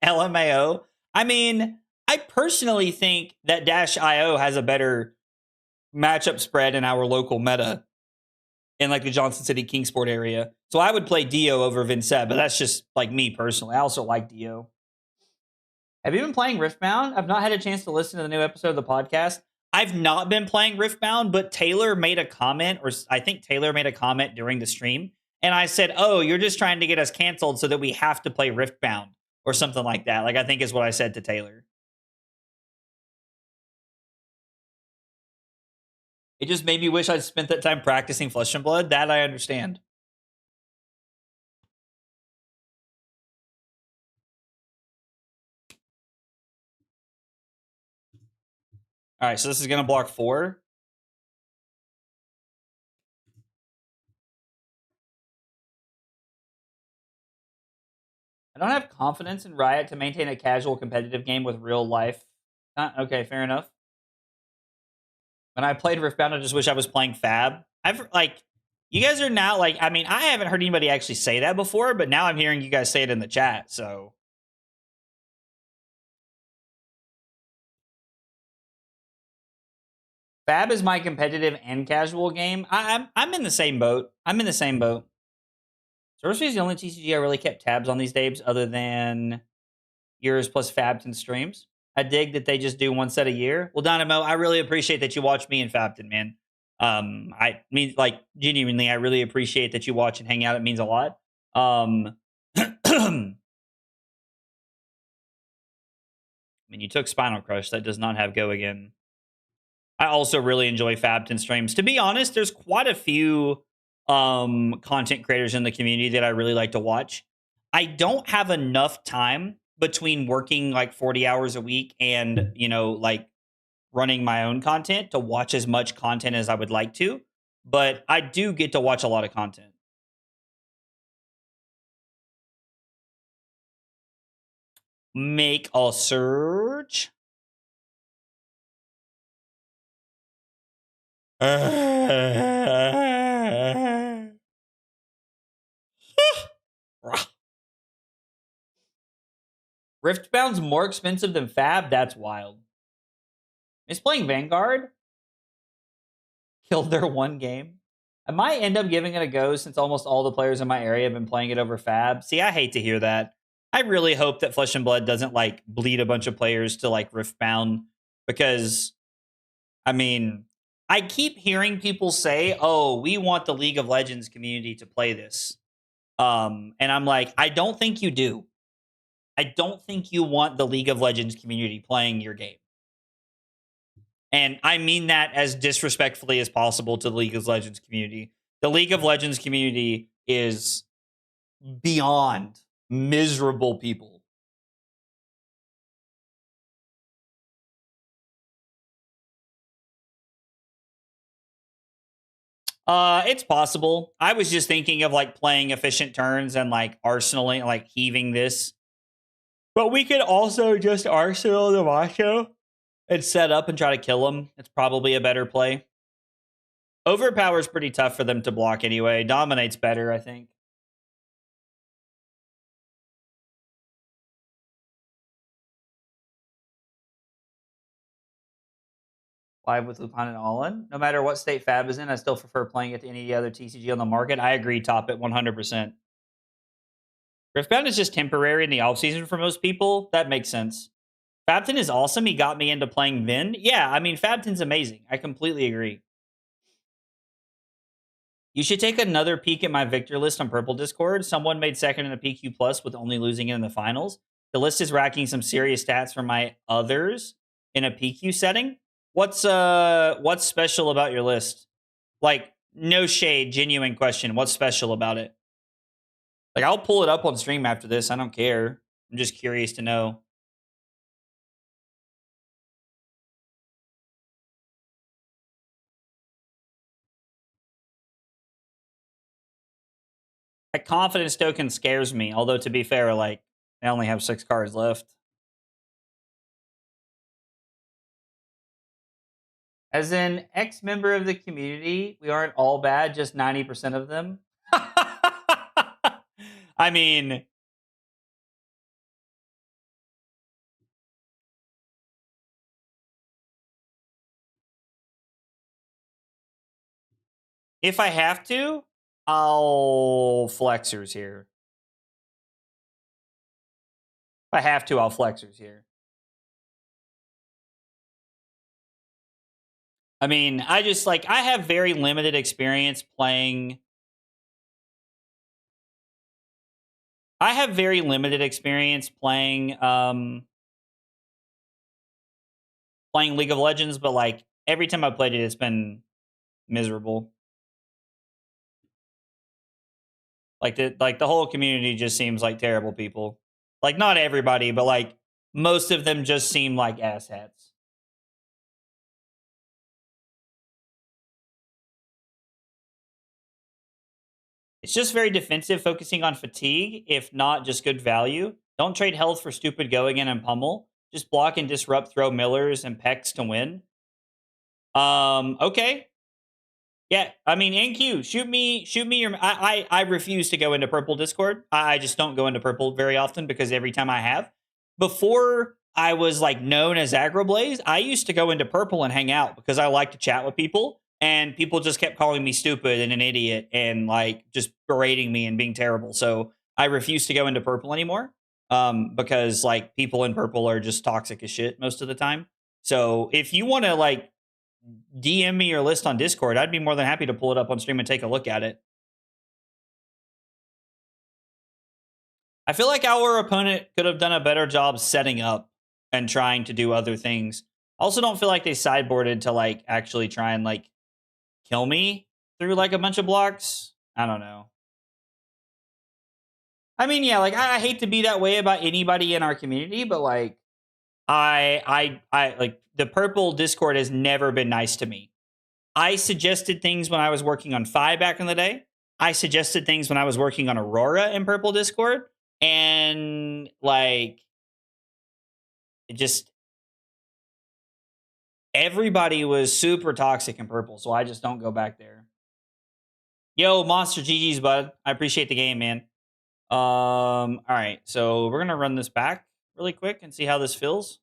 LMAO. I mean, I personally think that Dash IO has a better matchup spread in our local meta in like the Johnson City Kingsport area. So I would play Dio over Vincent, but that's just like me personally. I also like Dio. Have you been playing Riftbound? I've not had a chance to listen to the new episode of the podcast. I've not been playing Riftbound, but Taylor made a comment, or I think Taylor made a comment during the stream. And I said, oh, you're just trying to get us canceled so that we have to play Riftbound or something like that. Like, I think is what I said to Taylor. It just made me wish I'd spent that time practicing Flesh and Blood. That I understand. All right, so this is going to block 4. I don't have confidence in Riot to maintain a casual competitive game with real life. Okay, fair enough. When I played Riftbound, I just wish I was playing Fab. You guys are now like, I mean, I haven't heard anybody actually say that before, but now I'm hearing you guys say it in the chat. So Fab is my competitive and casual game. I'm in the same boat. I'm in the same boat. Sorcery is the only TCG I really kept tabs on these days, other than yours plus Fabton streams. I dig that they just do one set a year. Well, Dynamo, I really appreciate that you watch me and Fabton, man. I mean, like, genuinely, I really appreciate that you watch and hang out. It means a lot. I mean, you took Spinal Crush. That does not have Go Again. I also really enjoy Fabton streams. To be honest, there's quite a few content creators in the community that I really like to watch. I don't have enough time between working like 40 hours a week and, you know, like running my own content to watch as much content as I would like to, but I do get to watch a lot of content. Make a search. Riftbound's more expensive than Fab? That's wild. Is playing Vanguard? Killed their one game. I might end up giving it a go since almost all the players in my area have been playing it over Fab. See, I hate to hear that. I really hope that Flesh and Blood doesn't like bleed a bunch of players to like Riftbound, because I mean, I keep hearing people say, "Oh, we want the League of Legends community to play this." And I'm like, I don't think you do. I don't think you want the League of Legends community playing your game. And I mean that as disrespectfully as possible to the League of Legends community. The League of Legends community is beyond miserable people. It's possible. I was just thinking of like playing efficient turns and like arsenaling, like heaving this. But we could also just arsenal the macho and set up and try to kill him. It's probably a better play. Overpower's pretty tough for them to block anyway. Dominate's better, I think. Live with Lupin and Allen. No matter what state Fab is in, I still prefer playing it to any other TCG on the market. I agree, top it 100%. Riftbound is just temporary in the offseason for most people. That makes sense. Fabton is awesome. He got me into playing Vin. Yeah, I mean, Fabton's amazing. I completely agree. You should take another peek at my victor list on Purple Discord. Someone made second in a PQ Plus with only losing it in the finals. The list is racking some serious stats for my others in a PQ setting. What's special about your list? Like, no shade, genuine question. What's special about it? Like, I'll pull it up on stream after this. I don't care. I'm just curious to know. That confidence token scares me. Although, to be fair, like, I only have 6 cards left. As an ex-member of the community, we aren't all bad, just 90% of them. I mean, if I have to, I'll flexers here. If I have to, I'll flexers here. I mean, I just like, I have very limited experience playing. I have very limited experience playing playing League of Legends, but like every time I played it, it's been miserable. Like the whole community just seems like terrible people. Like, not everybody, but like most of them just seem like asshats. It's just very defensive, focusing on fatigue, if not just good value. Don't trade health for stupid go again and pummel. Just block and disrupt, throw millers and pecks to win. Okay. Yeah, I mean, NQ, shoot me your. I refuse to go into purple Discord. I just don't go into purple very often because every time I have, before I was like known as Agroblaze, I used to go into purple and hang out because I like to chat with people, and people just kept calling me stupid and an idiot and like just berating me and being terrible. So I refuse to go into purple anymore, because like people in purple are just toxic as shit most of the time. So if you want to like DM me your list on Discord, I'd be more than happy to pull it up on stream and take a look at it. I feel like our opponent could have done a better job setting up and trying to do other things. I also don't feel like they sideboarded to like actually try and like kill me through like a bunch of blocks. I don't know. I mean, yeah, like I hate to be that way about anybody in our community, but like I like the purple Discord has never been nice to me. I suggested things when I was working on Phi back in the day. I suggested things when I was working on Aurora in Purple Discord. And like, it just, everybody was super toxic in Purple. So I just don't go back there. Yo, Monster GG's, bud. I appreciate the game, man. All right. So we're going to run this back really quick and see how this feels.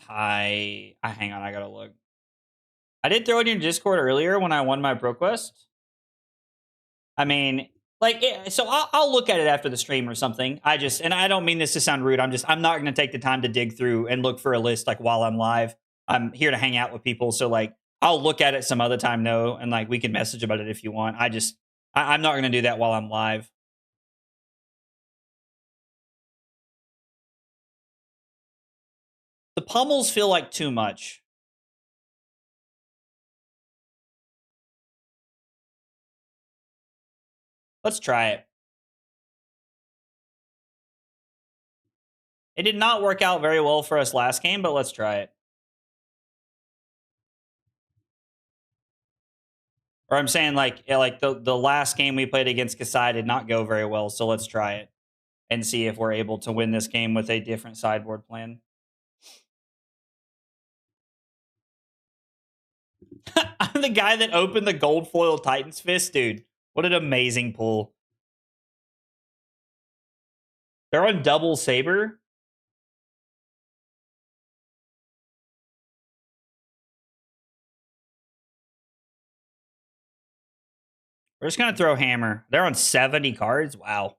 Hang on, I gotta look. I did throw it in your Discord earlier when I won my ProQuest. I mean, like, so I'll look at it after the stream or something. And I don't mean this to sound rude. I'm not going to take the time to dig through and look for a list like while I'm live. I'm here to hang out with people. So like, I'll look at it some other time, though. And like, we can message about it if you want. I'm not going to do that while I'm live. The pummels feel like too much. Let's try it. It did not work out very well for us last game, but let's try it. Or I'm saying like the last game we played against Kasai did not go very well, so let's try it and see if we're able to win this game with a different sideboard plan. I'm the guy that opened the gold foil Titan's Fist, dude. What an amazing pull. They're on double saber. We're just gonna throw hammer. They're on 70 cards. Wow.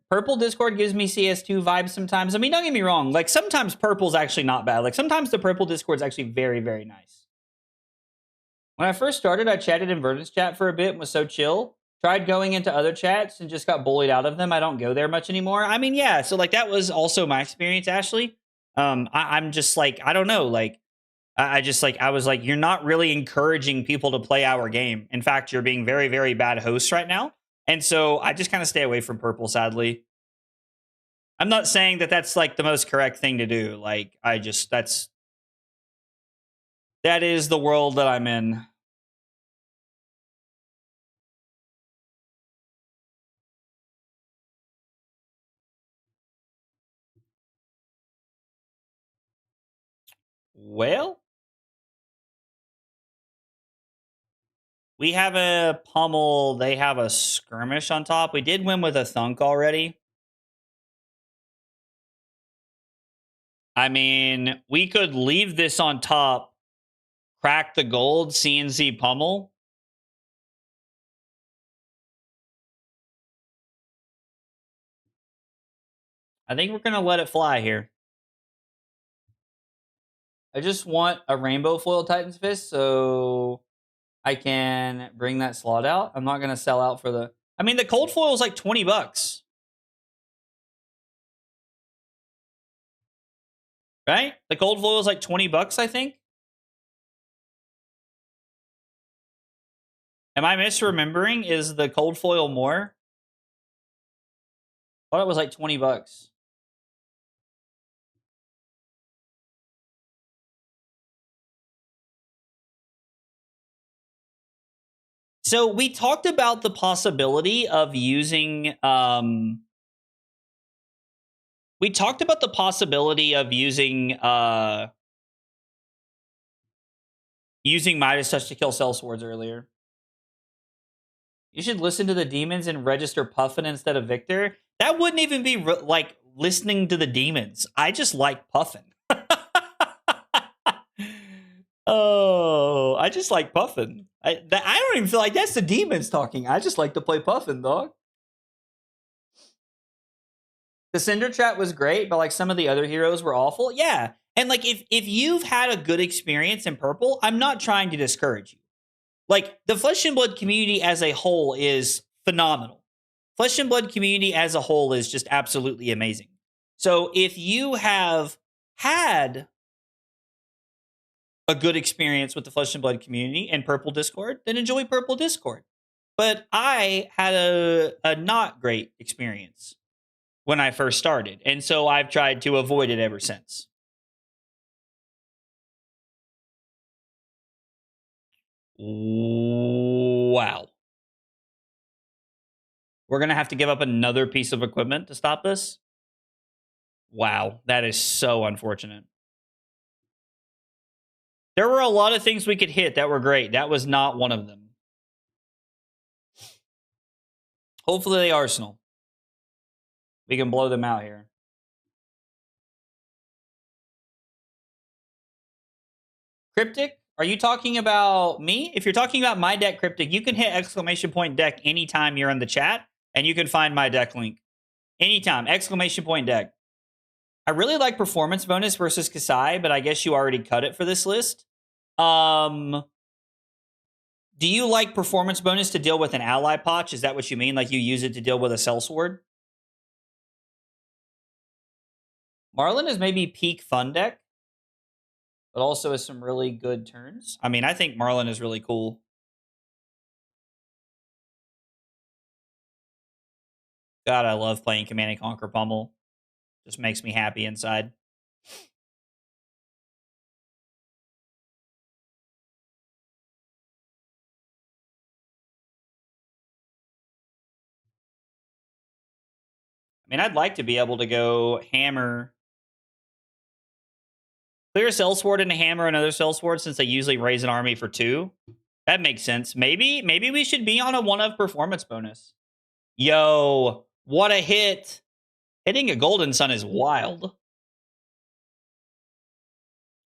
Purple Discord gives me CS2 vibes sometimes. I mean, don't get me wrong. Like sometimes purple's actually not bad. Like sometimes the purple Discord's actually very, very nice. When I first started, I chatted in Verdant's chat for a bit and was so chill. Tried going into other chats and just got bullied out of them. I don't go there much anymore. I mean, yeah. So like that was also my experience, Ashley. I'm just like, I don't know. Like I just like, I was like, you're not really encouraging people to play our game. In fact, you're being very, very bad hosts right now. And so I just kind of stay away from purple, sadly. I'm not saying that that's like the most correct thing to do. Like, that is the world that I'm in. Well, we have a pummel. They have a skirmish on top. We did win with a thunk already. I mean, we could leave this on top, crack the gold, CNC pummel. I think we're going to let it fly here. I just want a rainbow foil Titan's Fist so I can bring that slot out. I'm not going to sell out for the... I mean, the cold foil is like 20 bucks. Right? The cold foil is like 20 bucks, I think. Am I misremembering? Is the cold foil more? I thought it was like 20 bucks. So we talked about the possibility of using using Midas Touch to kill Cell Swords earlier. You should listen to the demons and register Puffin instead of Victor. That wouldn't even be like listening to the demons. I just like Puffin. Oh, I just like Puffin. I don't even feel like that's the demons talking. I just like to play Puffin, dog. The Cinder Trap was great, but like some of the other heroes were awful. Yeah. And like if you've had a good experience in purple, I'm not trying to discourage you. Like the Flesh and Blood community as a whole is phenomenal. Flesh and Blood community as a whole is just absolutely amazing. So if you have had a good experience with the Flesh and Blood community and Purple Discord, then enjoy Purple Discord. But I had a not great experience when I first started, and so I've tried to avoid it ever since. Wow. We're going to have to give up another piece of equipment to stop this? Wow, that is so unfortunate. There were a lot of things we could hit that were great. That was not one of them. Hopefully the Arsenal. We can blow them out here. Cryptic? Are you talking about me? If you're talking about my deck, Cryptic, you can hit exclamation point deck anytime you're in the chat, and you can find my deck link. Anytime. Exclamation point deck. I really like performance bonus versus Kasai, but I guess you already cut it for this list. Do you like performance bonus to deal with an ally potch? Is that what you mean? Like you use it to deal with a sellsword? Marlin is maybe peak fun deck, but also has some really good turns. I mean, I think Marlin is really cool. God, I love playing Command and Conquer Pummel. Just makes me happy inside. I mean, I'd like to be able to go hammer. Clear a sellsword and a hammer another sellsword since they usually raise an army for 2. That makes sense. Maybe we should be on a 1-of performance bonus. Yo, what a hit. Hitting a Golden Sun is wild.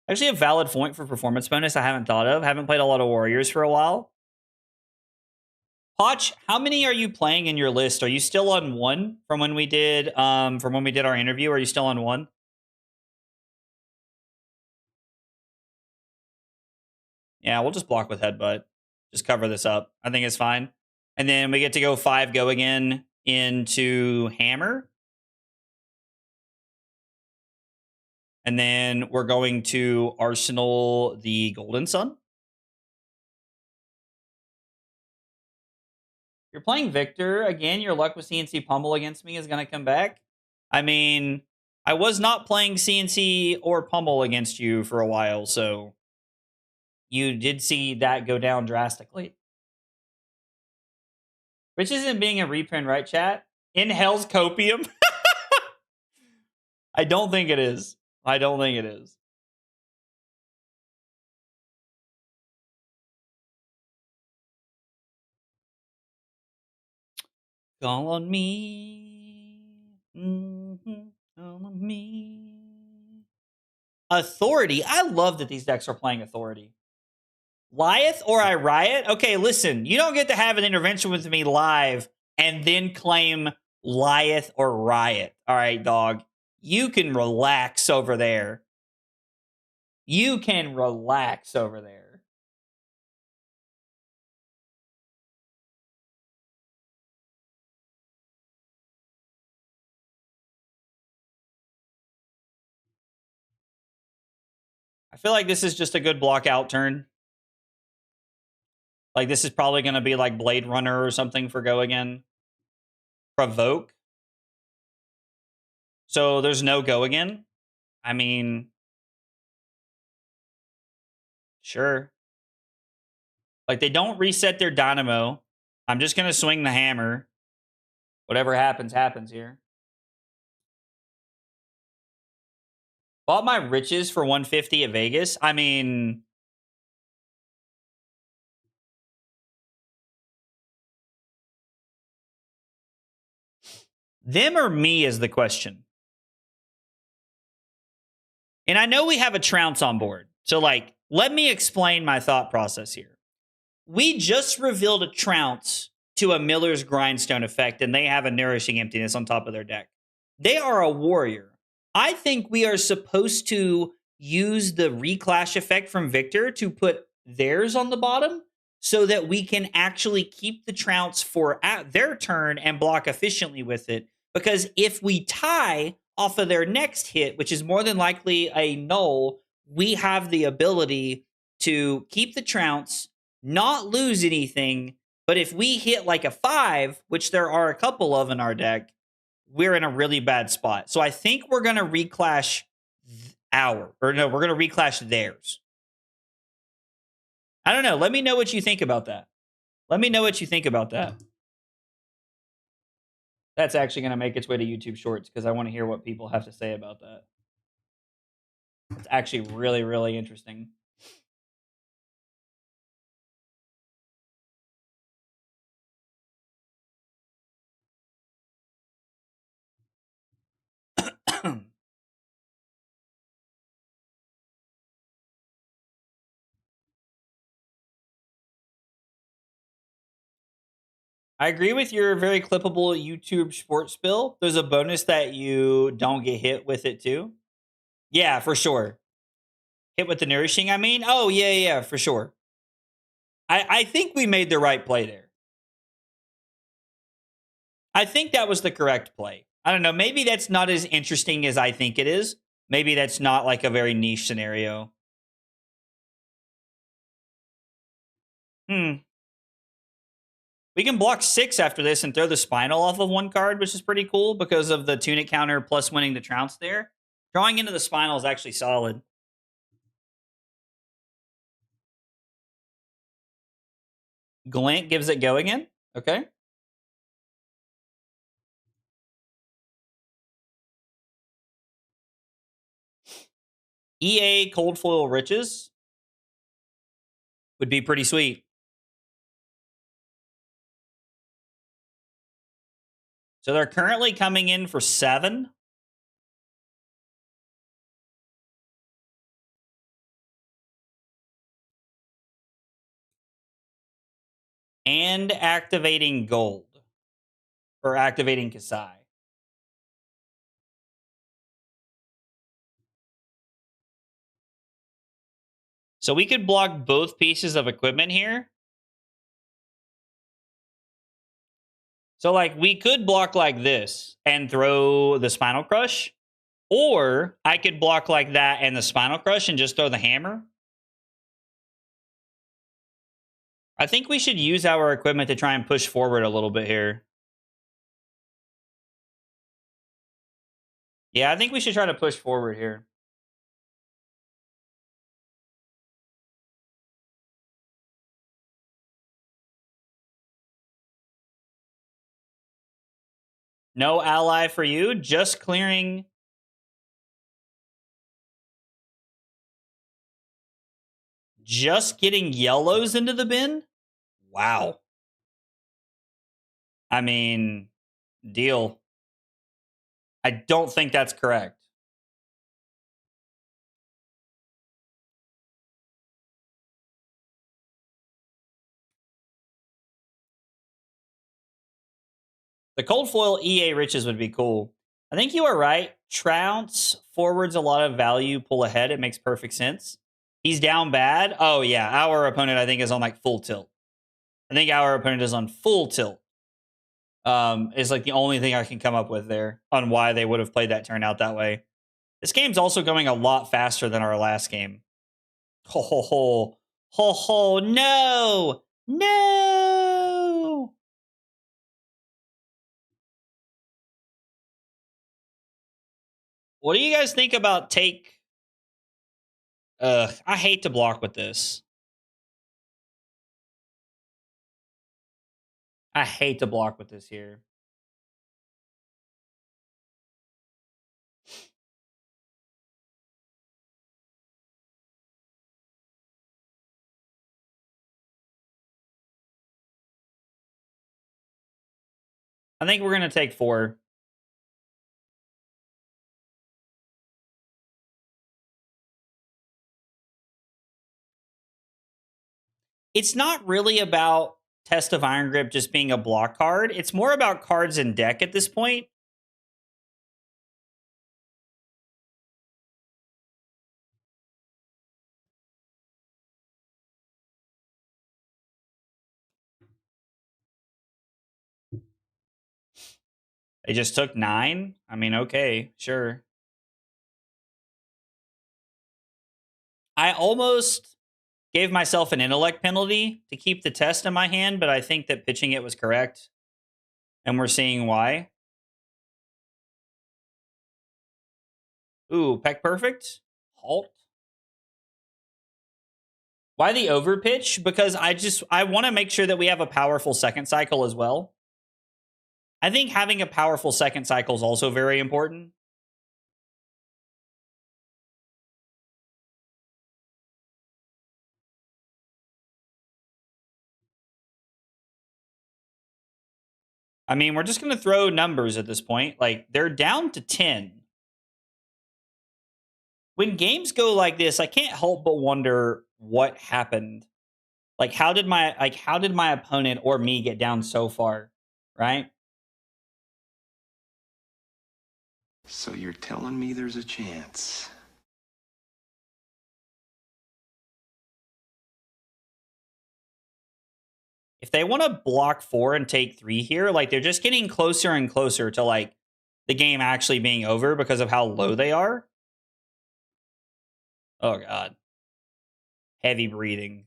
Actually, a valid point for performance bonus I haven't thought of. Haven't played a lot of Warriors for a while. Potch, how many are you playing in your list? Are you still on 1 from when we did our interview? Are you still on 1? Yeah, we'll just block with Headbutt. Just cover this up. I think it's fine. And then we get to go 5 go again into Hammer. And then we're going to Arsenal the Golden Sun. You're playing Victor. Again, your luck with CNC Pummel against me is going to come back. I mean, I was not playing CNC or Pummel against you for a while, so you did see that go down drastically. Which isn't being a reprint, right, chat? In Hell's Copium? I don't think it is. I don't think it is. Call on me. Call on me. Authority. I love that these decks are playing Authority. Lieth or I riot? Okay, listen. You don't get to have an intervention with me live and then claim Lieth or riot. All right, dog. You can relax over there. You can relax over there. I feel like this is just a good block out turn. Like this is probably going to be like Blade Runner or something for go again. Provoke. So there's no go again. I mean, sure. Like, they don't reset their dynamo. I'm just going to swing the hammer. Whatever happens, happens here. Bought my riches for 150 at Vegas. I mean, them or me is the question. And I know we have a trounce on board. So, like, let me explain my thought process here. We just revealed a trounce to a Miller's Grindstone effect, and they have a Nourishing Emptiness on top of their deck. They are a warrior. I think we are supposed to use the Reclash effect from Victor to put theirs on the bottom so that we can actually keep the trounce for at their turn and block efficiently with it. Because if we tie off of their next hit, which is more than likely a null, we have the ability to keep the trounce, not lose anything. But if we hit like a 5, which there are a couple of in our deck, we're in a really bad spot. So I think we're going to reclash we're going to reclash theirs. I don't know. Let me know what you think about that. Let me know what you think about that. That's actually going to make its way to YouTube Shorts because I want to hear what people have to say about that. It's actually really, really interesting. I agree with your very clippable YouTube sports spill. There's a bonus that you don't get hit with it too. Yeah, for sure. Hit with the nourishing, I mean? Oh, yeah, for sure. I think we made the right play there. I think that was the correct play. I don't know. Maybe that's not as interesting as I think it is. Maybe that's not like a very niche scenario. We can block 6 after this and throw the Spinal off of one card, which is pretty cool because of the Tunic counter plus winning the Trounce there. Drawing into the Spinal is actually solid. Glint gives it go again. Okay. EA Cold Foil Riches would be pretty sweet. So they're currently coming in for 7. And activating gold. Or activating Kasai. So we could block both pieces of equipment here. So, like, we could block like this and throw the Spinal Crush. Or I could block like that and the Spinal Crush and just throw the hammer. I think we should use our equipment to try and push forward a little bit here. Yeah, I think we should try to push forward here. No ally for you, just clearing. Just getting yellows into the bin? Wow. I mean, deal. I don't think that's correct. The cold foil EA riches would be cool. I think you are right. Trounce forwards a lot of value, pull ahead. It makes perfect sense. He's down bad. Oh, yeah. Our opponent, I think, is on like full tilt. I think our opponent is on full tilt. Is like the only thing I can come up with there on why they would have played that turn out that way. This game's also going a lot faster than our last game. Ho, ho, ho. Ho, ho. No. No. What do you guys think about take? I hate to block with this. I hate to block with this here. I think we're going to take 4. It's not really about Test of Iron Grip just being a block card. It's more about cards in deck at this point. They just took 9. I mean, okay, sure. I almost gave myself an intellect penalty to keep the test in my hand, but I think that pitching it was correct. And we're seeing why. Ooh, Peck Perfect. Halt. Why the overpitch? Because I want to make sure that we have a powerful second cycle as well. I think having a powerful second cycle is also very important. I mean, we're just going to throw numbers at this point. Like, they're down to 10. When games go like this, I can't help but wonder what happened. Like, how did my opponent or me get down so far, right? So you're telling me there's a chance? If they want to block 4 and take 3 here, like, they're just getting closer and closer to, like, the game actually being over because of how low they are. Oh, God. Heavy breathing.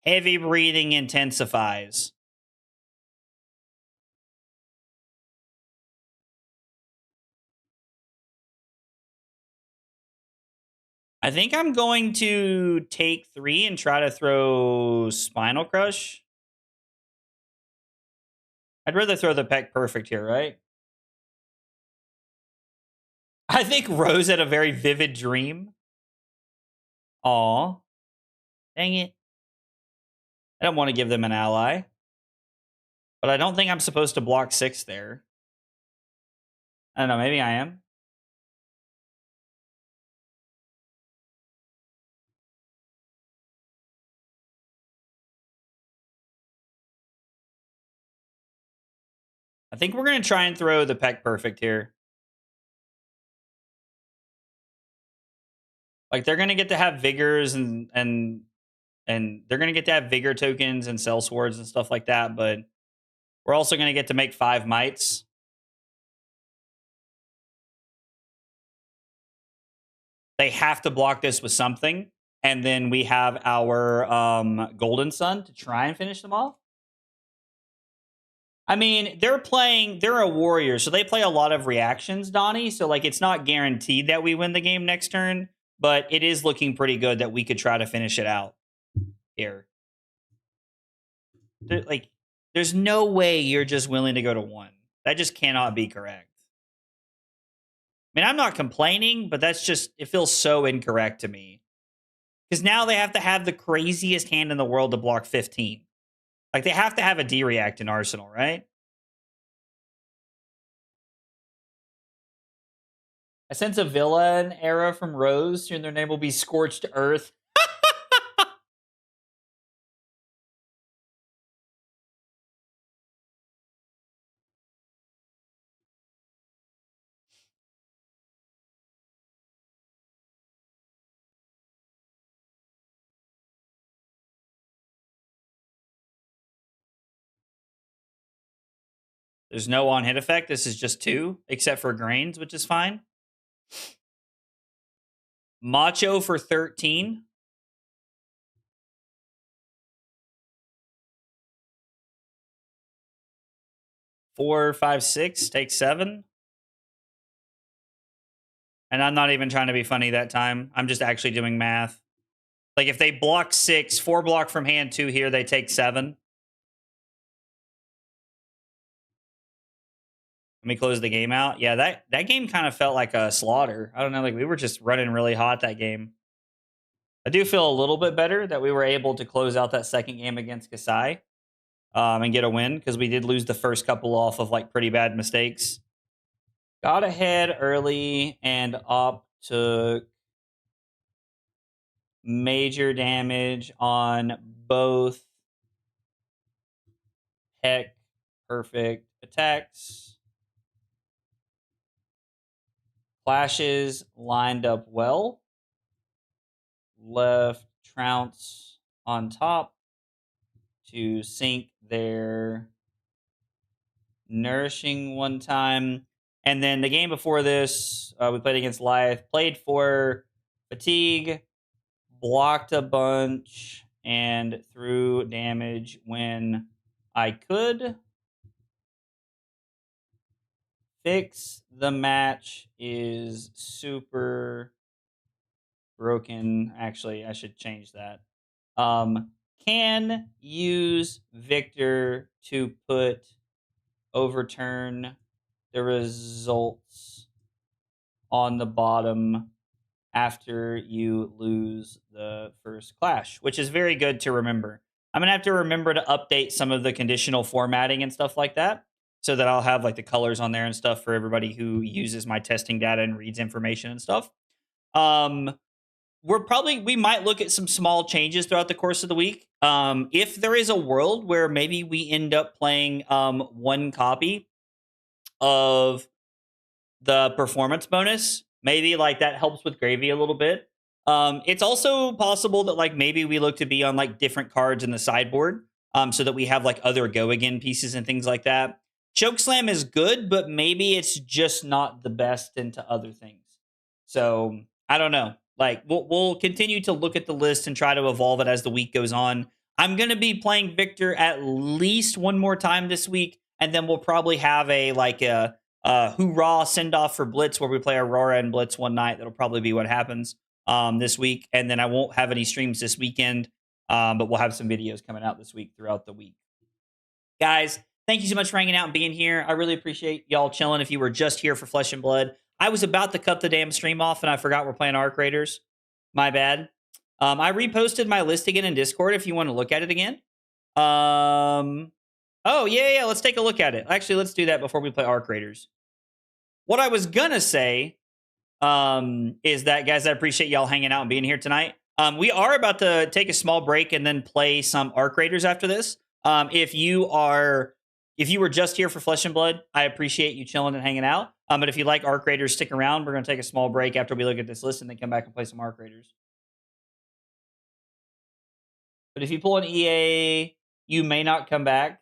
Heavy breathing intensifies. I think I'm going to take 3 and try to throw Spinal Crush. I'd rather throw the Peck Perfect here, right? I think Rose had a very vivid dream. Aw. Dang it. I don't want to give them an ally. But I don't think I'm supposed to block 6 there. I don't know, maybe I am. I think we're going to try and throw the Peck Perfect here. Like, they're going to get to have Vigors and they're going to get to have Vigor tokens and Cell Swords and stuff like that, but we're also going to get to make 5 Mites. They have to block this with something, and then we have our Golden Sun to try and finish them off. I mean, they're a warrior, so they play a lot of reactions, Donnie. So, like, it's not guaranteed that we win the game next turn, but it is looking pretty good that we could try to finish it out here. Like, there's no way you're just willing to go to 1. That just cannot be correct. I mean, I'm not complaining, but that's just, it feels so incorrect to me. Because now they have to have the craziest hand in the world to block 15. Like, they have to have a D-React in Arsenal, right? I sense a villain era from Rose, and their name will be Scorched Earth. There's no on-hit effect. This is just 2, except for Grains, which is fine. Macho for 13. Four, 5, 6, take 7. And I'm not even trying to be funny that time. I'm just actually doing math. Like, if they block 6, 4 block from hand, 2 here, they take 7. Let me close the game out. Yeah, that game kind of felt like a slaughter. I don't know, like we were just running really hot that game. I do feel a little bit better that we were able to close out that second game against Kasai and get a win because we did lose the first couple off of like pretty bad mistakes. Got ahead early and Op took major damage on both Heck perfect attacks. Clashes lined up well. Left Trounce on top to sink their Nourishing one time. And then the game before this, we played against Lyeth, played for Fatigue, blocked a bunch, and threw damage when I could. Fix the match is super broken. Actually, I should change that. Can use Victor to overturn the results on the bottom after you lose the first clash, which is very good to remember. I'm going to have to remember to update some of the conditional formatting and stuff like that so that I'll have like the colors on there and stuff for everybody who uses my testing data and reads information and stuff. We might look at some small changes throughout the course of the week. If there is a world where maybe we end up playing one copy of the performance bonus, maybe like that helps with gravy a little bit. It's also possible that like maybe we look to be on like different cards in the sideboard so that we have like other go again pieces and things like that. Chokeslam is good, but maybe it's just not the best into other things. So I don't know. Like we'll continue to look at the list and try to evolve it as the week goes on. I'm going to be playing Victor at least one more time this week, and then we'll probably have a hoorah send off for Blitz where we play Aurora and Blitz one night. That'll probably be what happens this week, and then I won't have any streams this weekend, but we'll have some videos coming out this week throughout the week. Guys, thank you so much for hanging out and being here. I really appreciate y'all chilling. If you were just here for Flesh and Blood, I was about to cut the damn stream off and I forgot we're playing Arc Raiders. My bad. I reposted my list again in Discord if you want to look at it again. Oh, yeah. Let's take a look at it. Actually, let's do that before we play Arc Raiders. What I was going to say is that, guys, I appreciate y'all hanging out and being here tonight. We are about to take a small break and then play some Arc Raiders after this. If you were just here for Flesh and Blood, I appreciate you chilling and hanging out. But if you like Arc Raiders, stick around. We're going to take a small break after we look at this list and then come back and play some Arc Raiders. But if you pull an EA, you may not come back.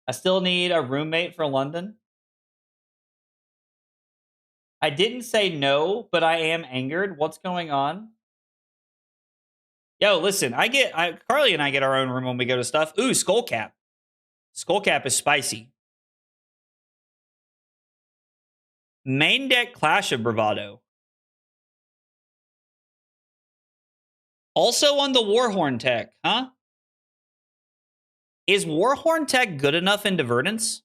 I still need a roommate for London. I didn't say no, but I am angered. What's going on? Yo, listen, Carly and I get our own room when we go to stuff. Ooh, Skullcap. Skullcap is spicy. Main deck Clash of Bravado. Also on the Warhorn tech, huh? Is Warhorn tech good enough into Verdance?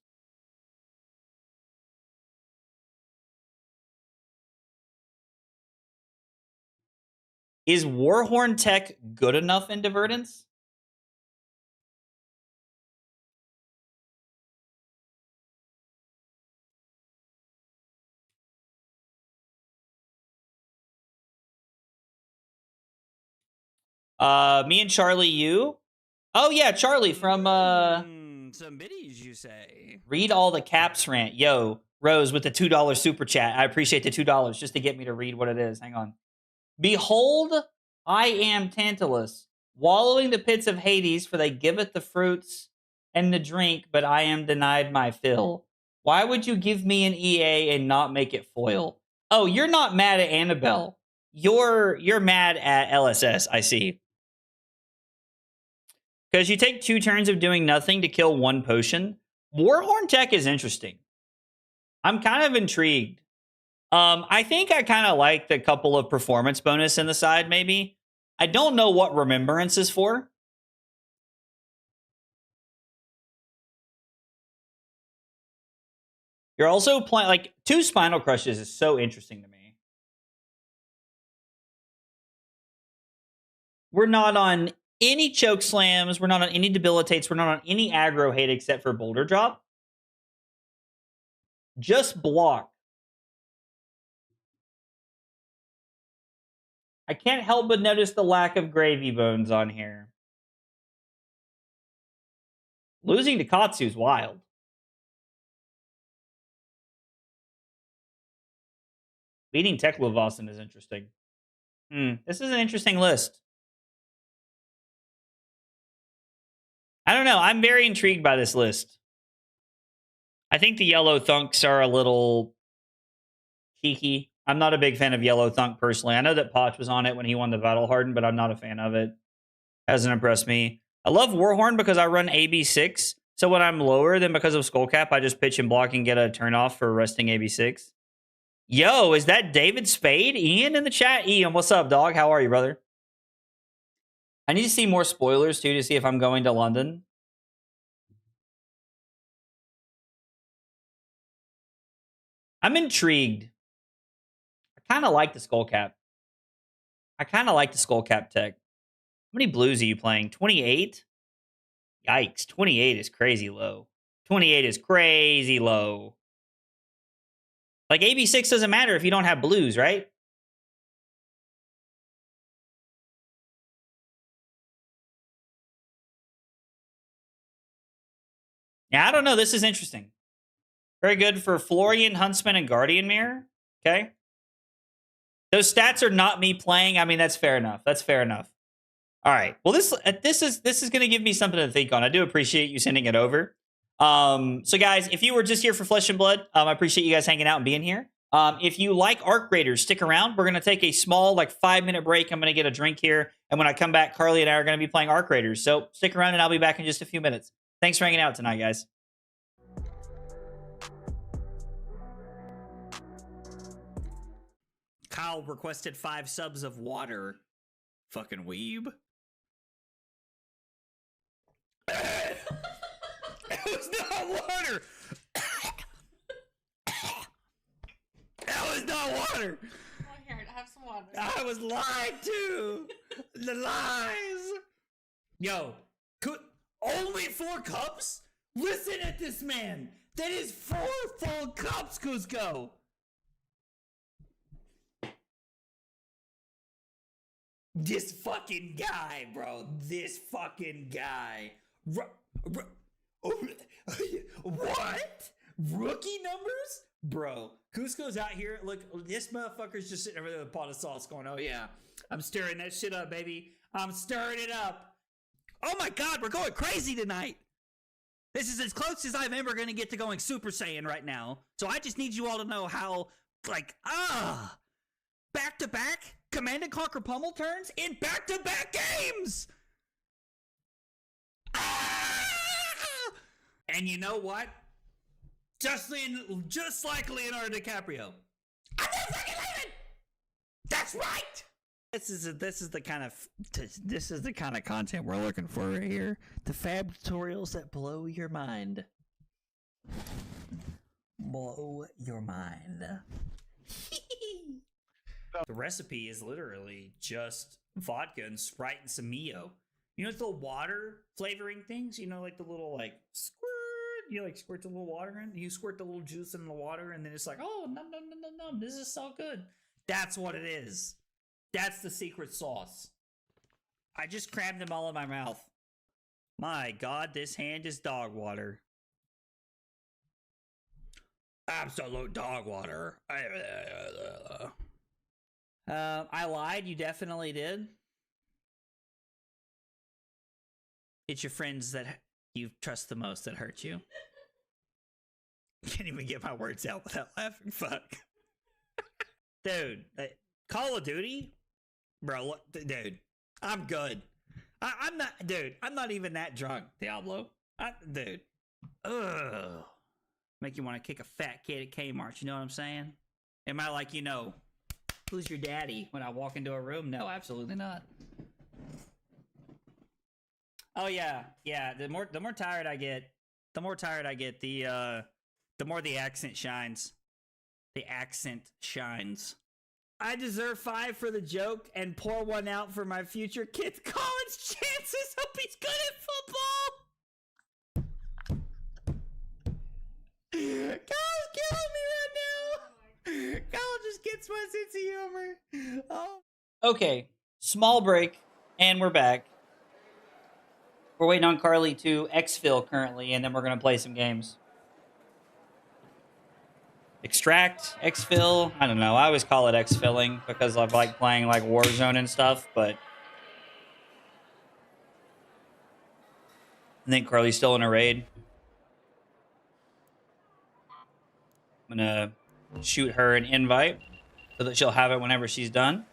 Is Warhorn tech good enough into Verdance? Me and Charlie, you? Oh yeah, Charlie from Some biddies, you say? Read All the Caps rant. Yo, Rose with the $2 super chat. I appreciate the $2 just to get me to read what it is. Hang on. Behold, I am Tantalus, wallowing the pits of Hades, for they giveth the fruits and the drink, but I am denied my fill. Why would you give me an EA and not make it foil? Oh, you're not mad at Annabelle. You're mad at LSS, I see. Because you take 2 turns of doing nothing to kill 1 potion. Warhorn tech is interesting. I'm kind of intrigued. I think I kind of like the couple of performance bonus in the side, maybe. I don't know what Remembrance is for. You're also playing, like, 2 Spinal Crushes is so interesting to me. We're not on any choke slams. We're not on any debilitates. We're not on any aggro hate except for Boulder Drop. Just block. I can't help but notice the lack of Gravy Bones on here. Losing to Katsu's wild. Beating Teklovasan is interesting. This is an interesting list. I don't know. I'm very intrigued by this list. I think the yellow thunks are a little cheeky. I'm not a big fan of yellow thunk personally. I know that Potch was on it when he won the Battle Harden, but I'm not a fan of it. Hasn't impressed me. I love Warhorn because I run AB6. So when I'm lower than because of Skullcap, I just pitch and block and get a turn off for resting AB6. Yo, is that David Spade? Ian in the chat? Ian, what's up, dog? How are you, brother? I need to see more spoilers, too, to see if I'm going to London. I'm intrigued. I kind of like the Skullcap. I kind of like the Skullcap tech. How many blues are you playing? 28? Yikes. 28 is crazy low. 28 is crazy low. Like, AB6 doesn't matter if you don't have blues, right? Yeah, I don't know. This is interesting. Very good for Florian, Huntsman, and Guardian Mirror. Okay. Those stats are not me playing. I mean, that's fair enough. That's fair enough. All right. Well, this is going to give me something to think on. I do appreciate you sending it over. So guys, if you were just here for Flesh and Blood, I appreciate you guys hanging out and being here. If you like Arc Raiders, stick around. We're going to take a small, like 5-minute break. I'm going to get a drink here. And when I come back, Carly and I are going to be playing Arc Raiders. So stick around and I'll be back in just a few minutes. Thanks for hanging out tonight, guys. Kyle requested 5 subs of water. Fucking weeb. It was not water. That was not water. Oh, here, have some water. I was lied to. The lies. Yo, only 4 cups? Listen at this man. That is 4 full cups, Cusco. This fucking guy, bro. This fucking guy. What? Rookie numbers? Bro, Cusco's out here. Look, this motherfucker's just sitting over there with a pot of sauce going, oh yeah, I'm stirring that shit up, baby. I'm stirring it up. Oh my God, we're going crazy tonight. This is as close as I'm ever going to get to going Super Saiyan right now. So I just need you all to know how, back-to-back Command and Conquer Pummel turns in back-to-back games. And you know what? Just like Leonardo DiCaprio. I'm not fucking leaving. That's right. This is the kind of content we're looking for right here. The fab tutorials that blow your mind. Blow your mind. The recipe is literally just vodka and Sprite and some Mio. You know, the water flavoring things? You know, like the little, squirt. You, squirt the little water in. You squirt the little juice in the water, and then it's like, oh, no. This is so good. That's what it is. That's the secret sauce. I just crammed them all in my mouth. My God, this hand is dog water. Absolute dog water. I lied. You definitely did. It's your friends that you trust the most that hurt you. Can't even get my words out without laughing. Fuck. Dude, Call of Duty? Bro, look, dude, I'm good. I'm not even that drunk, Diablo. Dude. Ugh. Make you want to kick a fat kid at Kmart, you know what I'm saying? Am I like, who's your daddy when I walk into a room? No, absolutely not. Oh yeah. The more tired I get, the The more the accent shines. The accent shines. I deserve 5 for the joke and pour one out for my future kid's college chances. Hope he's good at football. Kyle's killing me right now. Kyle just gets my sense of humor. Oh. Okay, small break, and we're back. We're waiting on Carly to exfil currently, and then we're going to play some games. Extract, exfil, I don't know. I always call it exfilling because I like playing like Warzone and stuff, but I think Carly's still in a raid. I'm going to shoot her an invite so that she'll have it whenever she's done.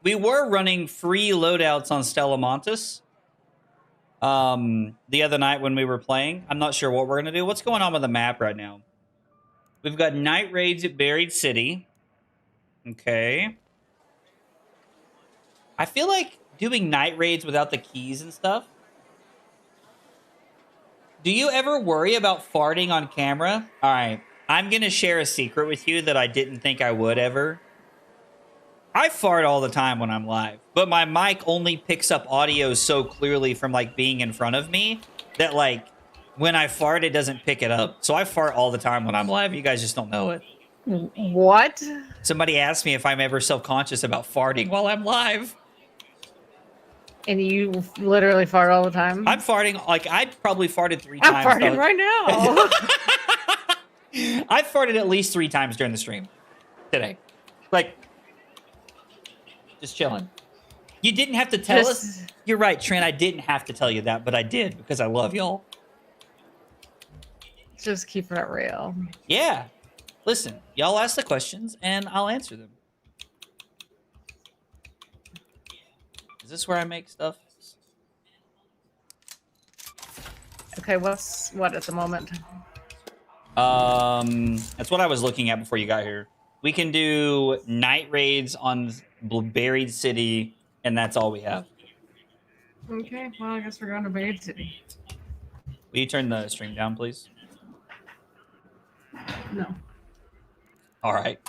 We were running free loadouts on Stella Montis the other night when we were playing. I'm not sure what we're going to do. What's going on with the map right now? We've got night raids at Buried City. Okay. I feel like doing night raids without the keys and stuff. Do you ever worry about farting on camera? All right. I'm going to share a secret with you that I didn't think I would ever. I fart all the time when I'm live, but my mic only picks up audio so clearly from like being in front of me that like when I fart, it doesn't pick it up. So I fart all the time when I'm live. You guys just don't know it. What? Somebody asked me if I'm ever self-conscious about farting while I'm live. And you literally fart all the time? I'm farting, like, I probably farted 3 I'm times. farting right now. I've farted at least 3 times during the stream today. Like, just chilling. You didn't have to tell us. You're right, Trent. I didn't have to tell you that, but I did because I love y'all. Just keep it real. Yeah. Listen, y'all ask the questions and I'll answer them. Is this where I make stuff? Okay, what's what at the moment? That's what I was looking at before you got here. We can do night raids on Buried City, and that's all we have. Okay, well, I guess we're going to Buried City. Will you turn the stream down, please? No. All right.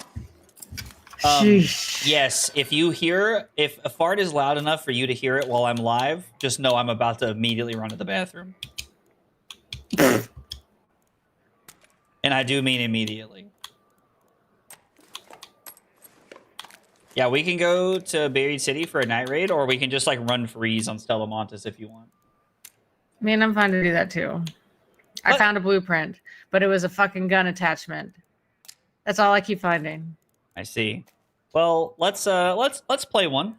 Sheesh. Yes, if a fart is loud enough for you to hear it while I'm live, just know I'm about to immediately run to the bathroom. And I do mean immediately. Yeah, we can go to Buried City for a night raid, or we can just like run freeze on Stella Montis if you want. I mean, I'm fine to do that too. I found a blueprint, but it was a fucking gun attachment. That's all I keep finding. I see. Well, let's play one.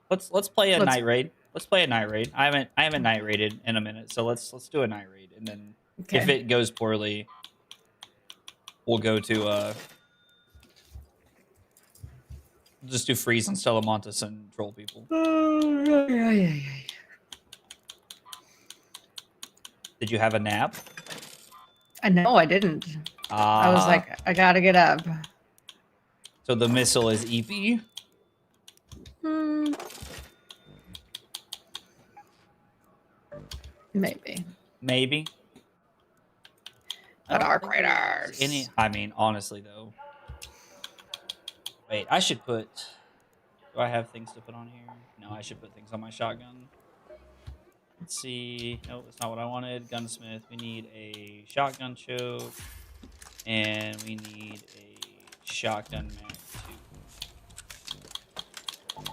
Let's play a night raid. Let's play a night raid. I haven't night raided in a minute, so let's do a night raid, and then if it goes poorly, we'll go to just do freeze on Stella Montis and troll people. Did you have a nap? No, I didn't. I was like, I gotta get up. So the missile is EP? Maybe. Maybe. The Dark Raiders. I mean, honestly though. Wait, I should put. Do I have things to put on here? No, I should put things on my shotgun. Let's see. No, that's not what I wanted. Gunsmith. We need a shotgun choke. And we need a shotgun mag too.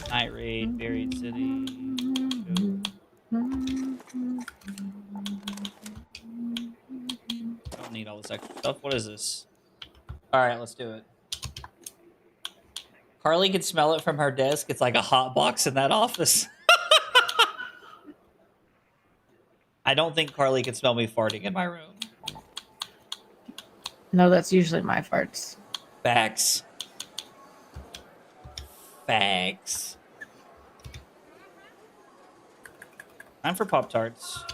Night raid, Buried City. Don't need all this extra stuff. What is this? Alright, let's do it. Carly can smell it from her desk. It's like a hot box in that office. I don't think Carly can smell me farting in my room. No, that's usually my farts. Facts. Facts. Time for Pop-Tarts.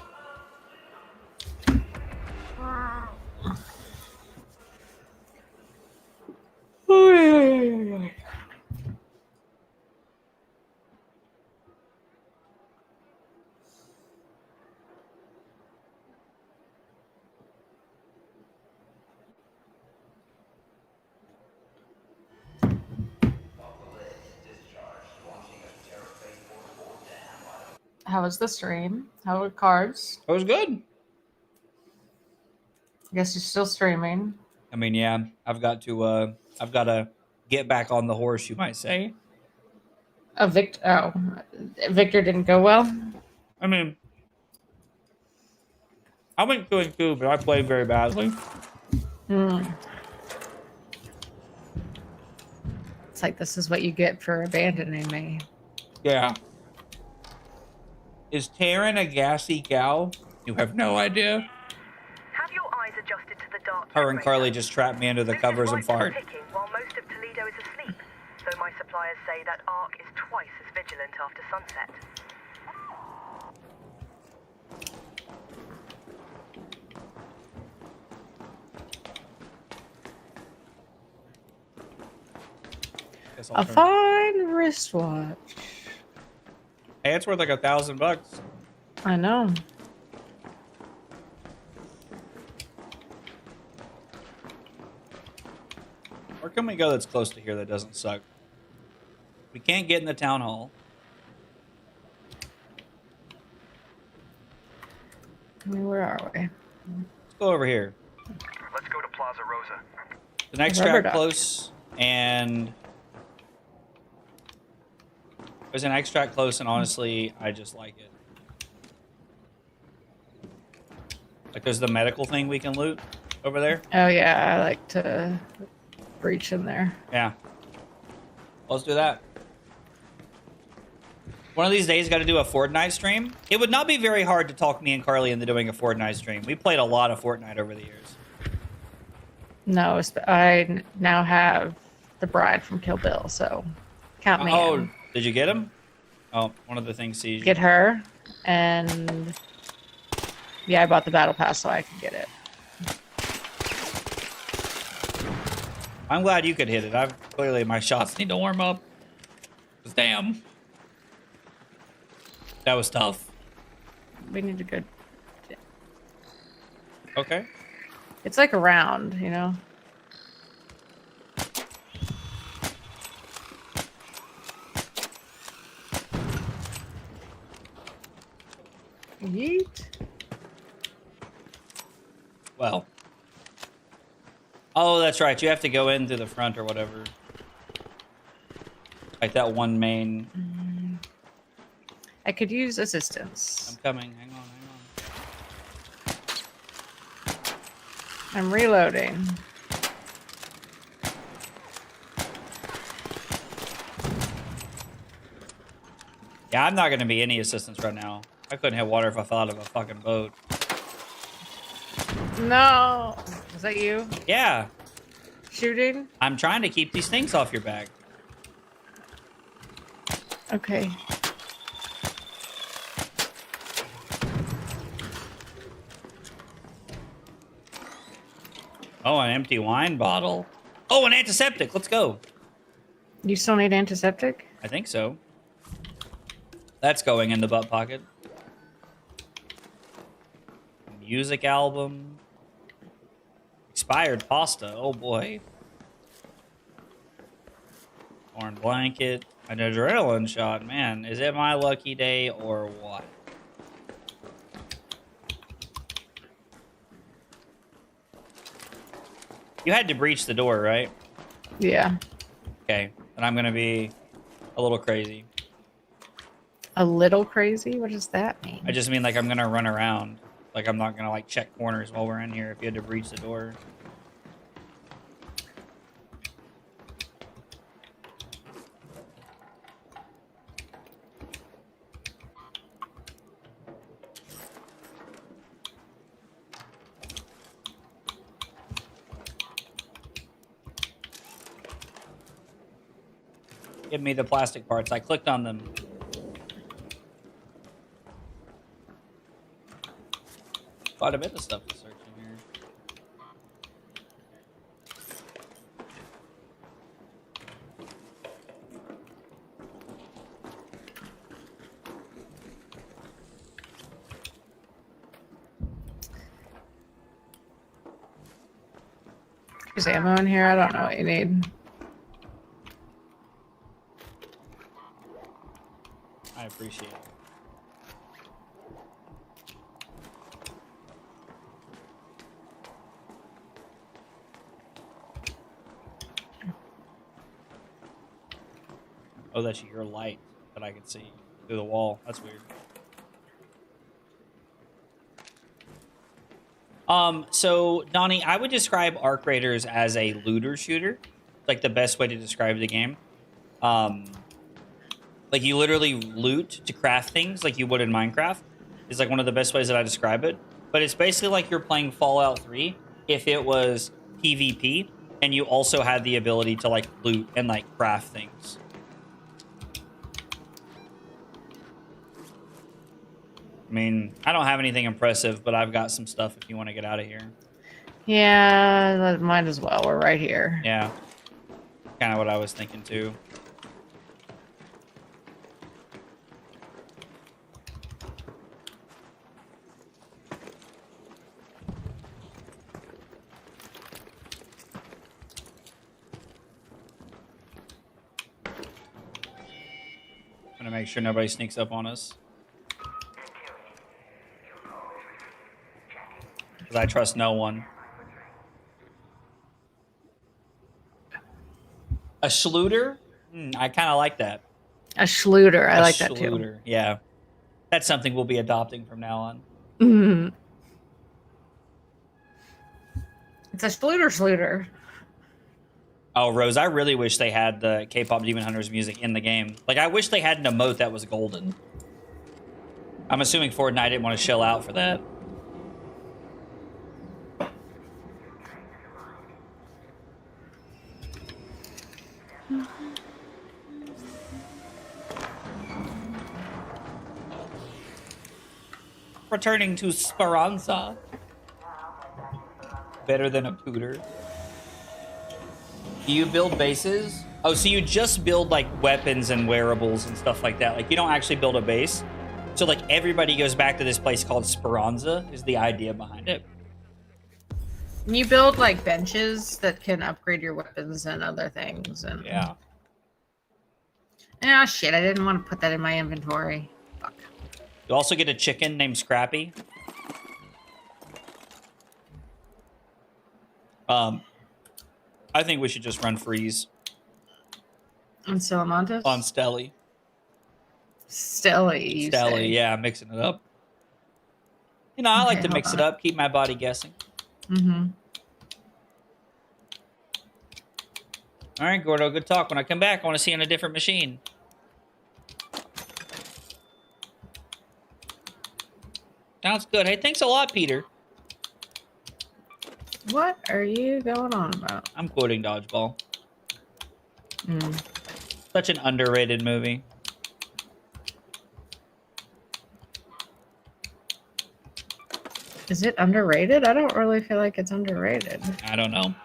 How was the stream? How were cards? It was good. I guess you're still streaming. I mean, yeah, I've got to get back on the horse, you might say. Victor didn't go well. I mean, I went 2-2, but I played very badly. It's like this is what you get for abandoning me. Yeah. Is Taryn a gassy cow? You have no idea. Have your eyes adjusted to the dark? Her and Carly just trapped me under the covers and fart. Ticking while most of Toledo is asleep. Though my suppliers say that Ark is twice as vigilant after sunset. A fine wristwatch. Hey, it's worth like $1,000. I know. Where can we go that's close to here that doesn't suck? We can't get in the town hall. I mean, where are we? Let's go over here. Let's go to Plaza Rosa. The next Rubber track duck. close, and there's an extract close, and honestly, I just like it. Like, there's the medical thing we can loot over there. Oh yeah, I like to reach in there. Yeah. Let's do that. One of these days, got to do a Fortnite stream. It would not be very hard to talk me and Carly into doing a Fortnite stream. We played a lot of Fortnite over the years. No, I now have the bride from Kill Bill, so count me Oh, in. did you get him? Oh, one of the things sees you. Get her, and yeah, I bought the battle pass so I can get it. I'm glad you could hit it. I've clearly my shots need to warm up. 'Cause damn. That was tough. We need to go. Okay. It's like a round, you know. Yeet. Well. Oh, that's right. You have to go in through the front or whatever. Like that one main. I could use assistance. I'm coming. Hang on. I'm reloading. Yeah, I'm not going to be any assistance right now. I couldn't hit water if I fell out of a fucking boat. No. Was that you Yeah. shooting? I'm trying to keep these things off your back. Okay. Oh, an empty wine bottle. Oh, an antiseptic. Let's go. You still need antiseptic? I think so. That's going in the butt pocket. Music album. Expired pasta. Oh boy. Torn blanket. An adrenaline shot. Man, is it my lucky day or what? You had to breach the door, right? Yeah. Okay. And I'm going to be a little crazy. A little crazy? What does that mean? I just mean like I'm going to run around. Like I'm not going to like check corners while we're in here if you had to breach the door. Give me the plastic parts. I clicked on them. Quite a bit of stuff to search in here. There's ammo in here. I don't know what you need. I appreciate it. Oh, that's your light that I can see through the wall. That's weird. So Donnie, I would describe Arc Raiders as a looter shooter. It's like the best way to describe the game. Like you literally loot to craft things like you would in Minecraft. Is like one of the best ways that I describe it. But it's basically like you're playing Fallout 3 if it was PvP and you also had the ability to like loot and like craft things. I mean, I don't have anything impressive, but I've got some stuff if you want to get out of here. Yeah, that might as well. We're right here. Yeah. Kind of what I was thinking too. I'm gonna make sure nobody sneaks up on us. Because I trust no one. A Schluter? I kind of like that. A Schluter. I like that too. Schluter, yeah. That's something we'll be adopting from now on. Mm. It's a Schluter. Oh, Rose, I really wish they had the K-pop Demon Hunters music in the game. Like, I wish they had an emote that was golden. I'm assuming Fortnite didn't want to shell out for that. Returning to Speranza. Better than a pooter. Do you build bases? Oh, so you just build like weapons and wearables and stuff like that. Like you don't actually build a base. So like everybody goes back to this place called Speranza is the idea behind it. You build like benches that can upgrade your weapons and other things. And Yeah. oh shit! I didn't want to put that in my inventory. Fuck. You also get a chicken named Scrappy. I think we should just run freeze On Salamantas? on Stelly. Stelly, you Stelly, say. yeah, mixing it up. You know, I like Okay, to mix hold it on. up, keep my body guessing. Mm-hmm. All right, Gordo, good talk. When I come back, I want to see you on a different machine. Sounds good. Hey, thanks a lot, Peter. What are you going on about? I'm quoting Dodgeball. Mm. Such an underrated movie. Is it underrated? I don't really feel like it's underrated. I don't know.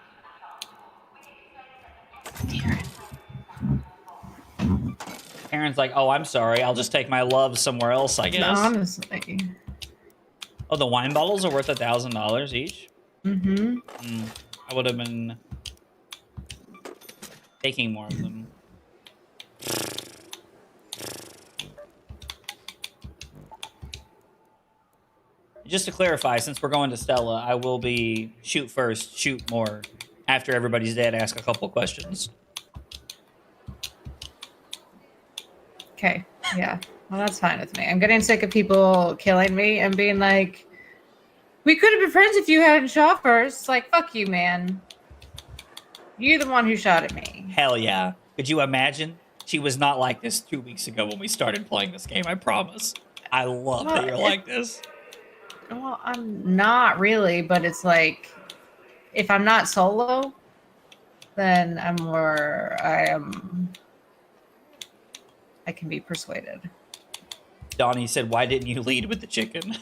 Aaron's like, oh, I'm sorry. I'll just take my love somewhere else, I guess. Honestly. Oh, the wine bottles are worth $1,000 each? Mm-hmm. I would have been taking more of them. Just to clarify, since we're going to Stella, I will be shoot first, shoot more. After everybody's dead, ask a couple questions. Okay. Yeah. Well, that's fine with me. I'm getting sick of people killing me and being like, we could have been friends if you hadn't shot first. Like, fuck you, man. You're the one who shot at me. Hell yeah. Could you imagine? She was not like this 2 weeks ago when we started playing this game, I promise. I love that you're like this. Well, I'm not really, but it's like, if I'm not solo, then I can be persuaded. Donnie said, why didn't you lead with the chicken?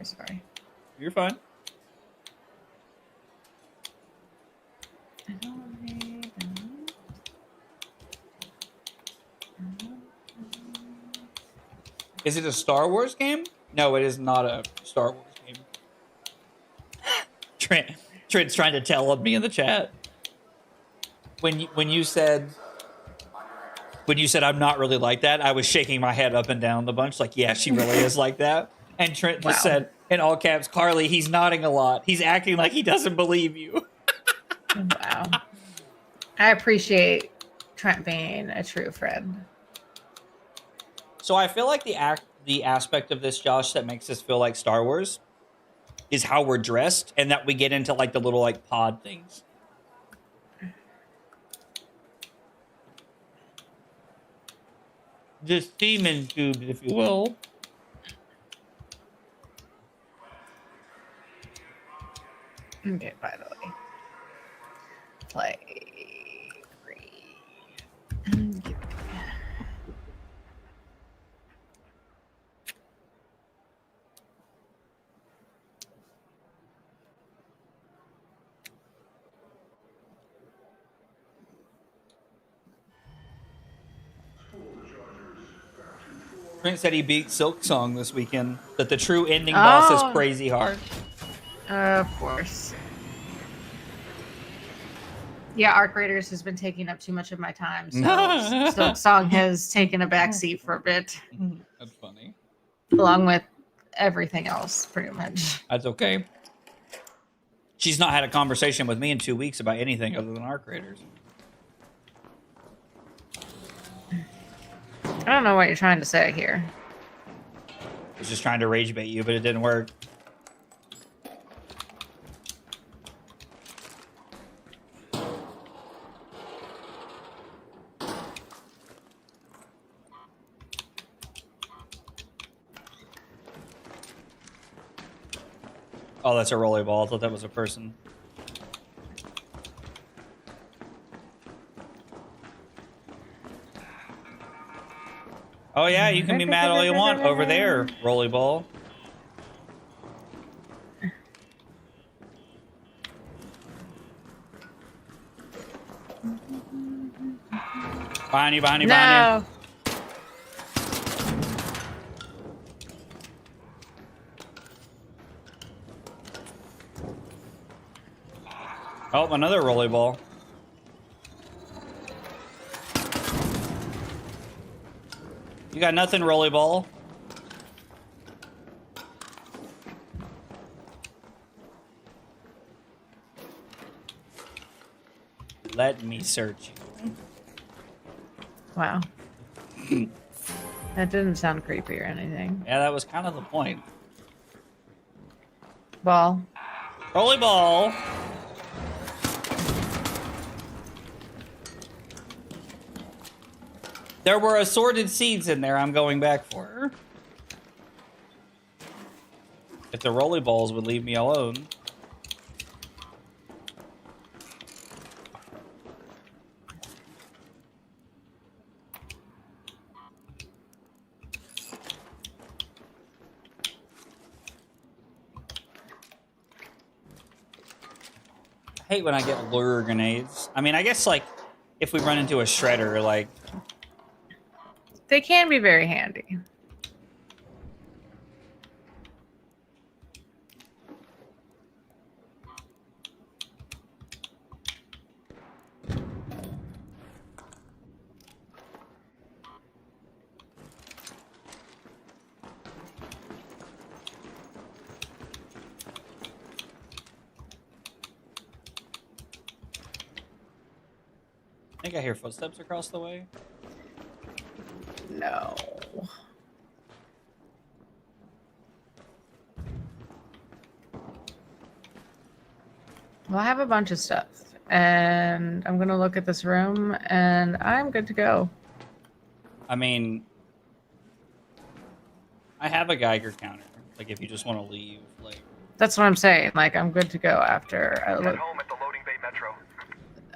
Sorry. You're fine. I don't need Is it a Star Wars game? No, it is not a Star Wars game. Trent's trying to tell of me in the chat. When you said I'm not really like that, I was shaking my head up and down the bunch, like, yeah, she really is like that. And Trent just said in all caps, Carly, he's nodding a lot. He's acting like he doesn't believe you. Wow. I appreciate Trent being a true friend. So I feel like the aspect of this, Josh, that makes us feel like Star Wars is how we're dressed, and that we get into like the little like pod things. Just semen tubes, if you will. Okay, by the way. Play 3. Trent said he beat Silk Song this weekend. That the true ending boss is Crazy Heart. Of course. Yeah, Arc Raiders has been taking up too much of my time, so Silk Song has taken a backseat for a bit. That's funny. Along with everything else, pretty much. That's okay. She's not had a conversation with me in 2 weeks about anything other than Arc Raiders. I don't know what you're trying to say here. I was just trying to rage bait you, but it didn't work. Oh, that's a rolly ball. I thought that was a person. Oh yeah, you can be mad all you want over there, rolly ball. Behind you, behind you, behind you. Oh, another rolly ball. You got nothing, rolly ball. Let me search you. Wow. That didn't sound creepy or anything. Yeah, that was kind of the point. Ball. Rolly ball. There were assorted seeds in there I'm going back for. If the rolly balls would leave me alone. I hate when I get lure grenades. I mean, I guess, like, if we run into a shredder, like... They can be very handy. I think I hear footsteps across the way. No. Well, I have a bunch of stuff, and I'm gonna look at this room, and I'm good to go. I mean, I have a Geiger counter. Like, if you just want to leave, like... That's what I'm saying. Like, I'm good to go after I Get look. home at the loading bay metro.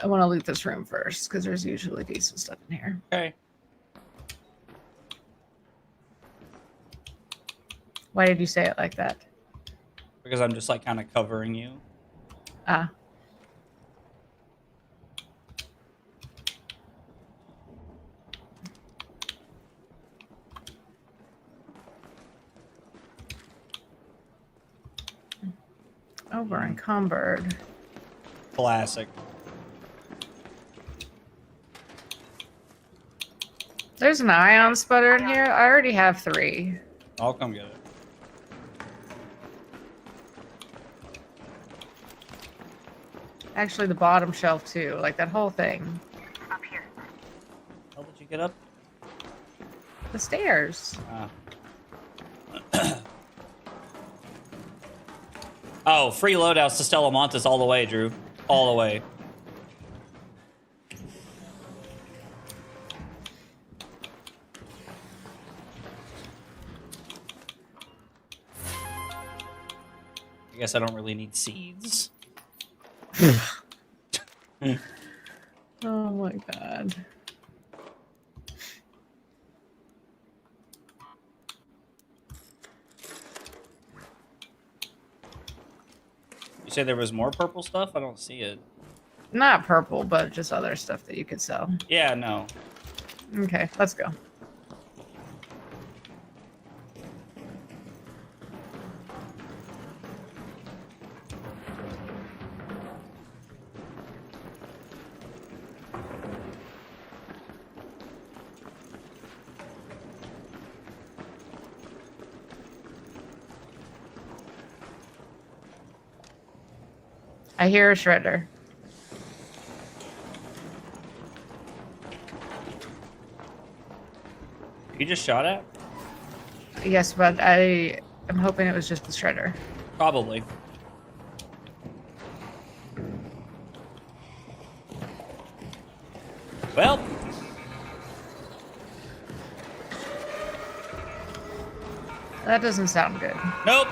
I want to loot this room first, because there's usually decent stuff in here. Okay. Why did you say it like that? Because I'm just, like, kind of covering you. Ah. Over encumbered. Classic. There's an ion sputter in here. I already have 3. I'll come get it. Actually, the bottom shelf too. Like that whole thing. Up here. How did you get up? The stairs. Oh, free loadouts to Stella Montes all the way, Drew. All the way. I guess I don't really need seeds. Oh my god. You said there was more purple stuff? I don't see it. Not purple, but just other stuff that you could sell. Yeah, no. Okay, let's go. I hear a shredder. You just shot at? Yes, but I am hoping it was just the shredder. Probably. Well. That doesn't sound good. Nope.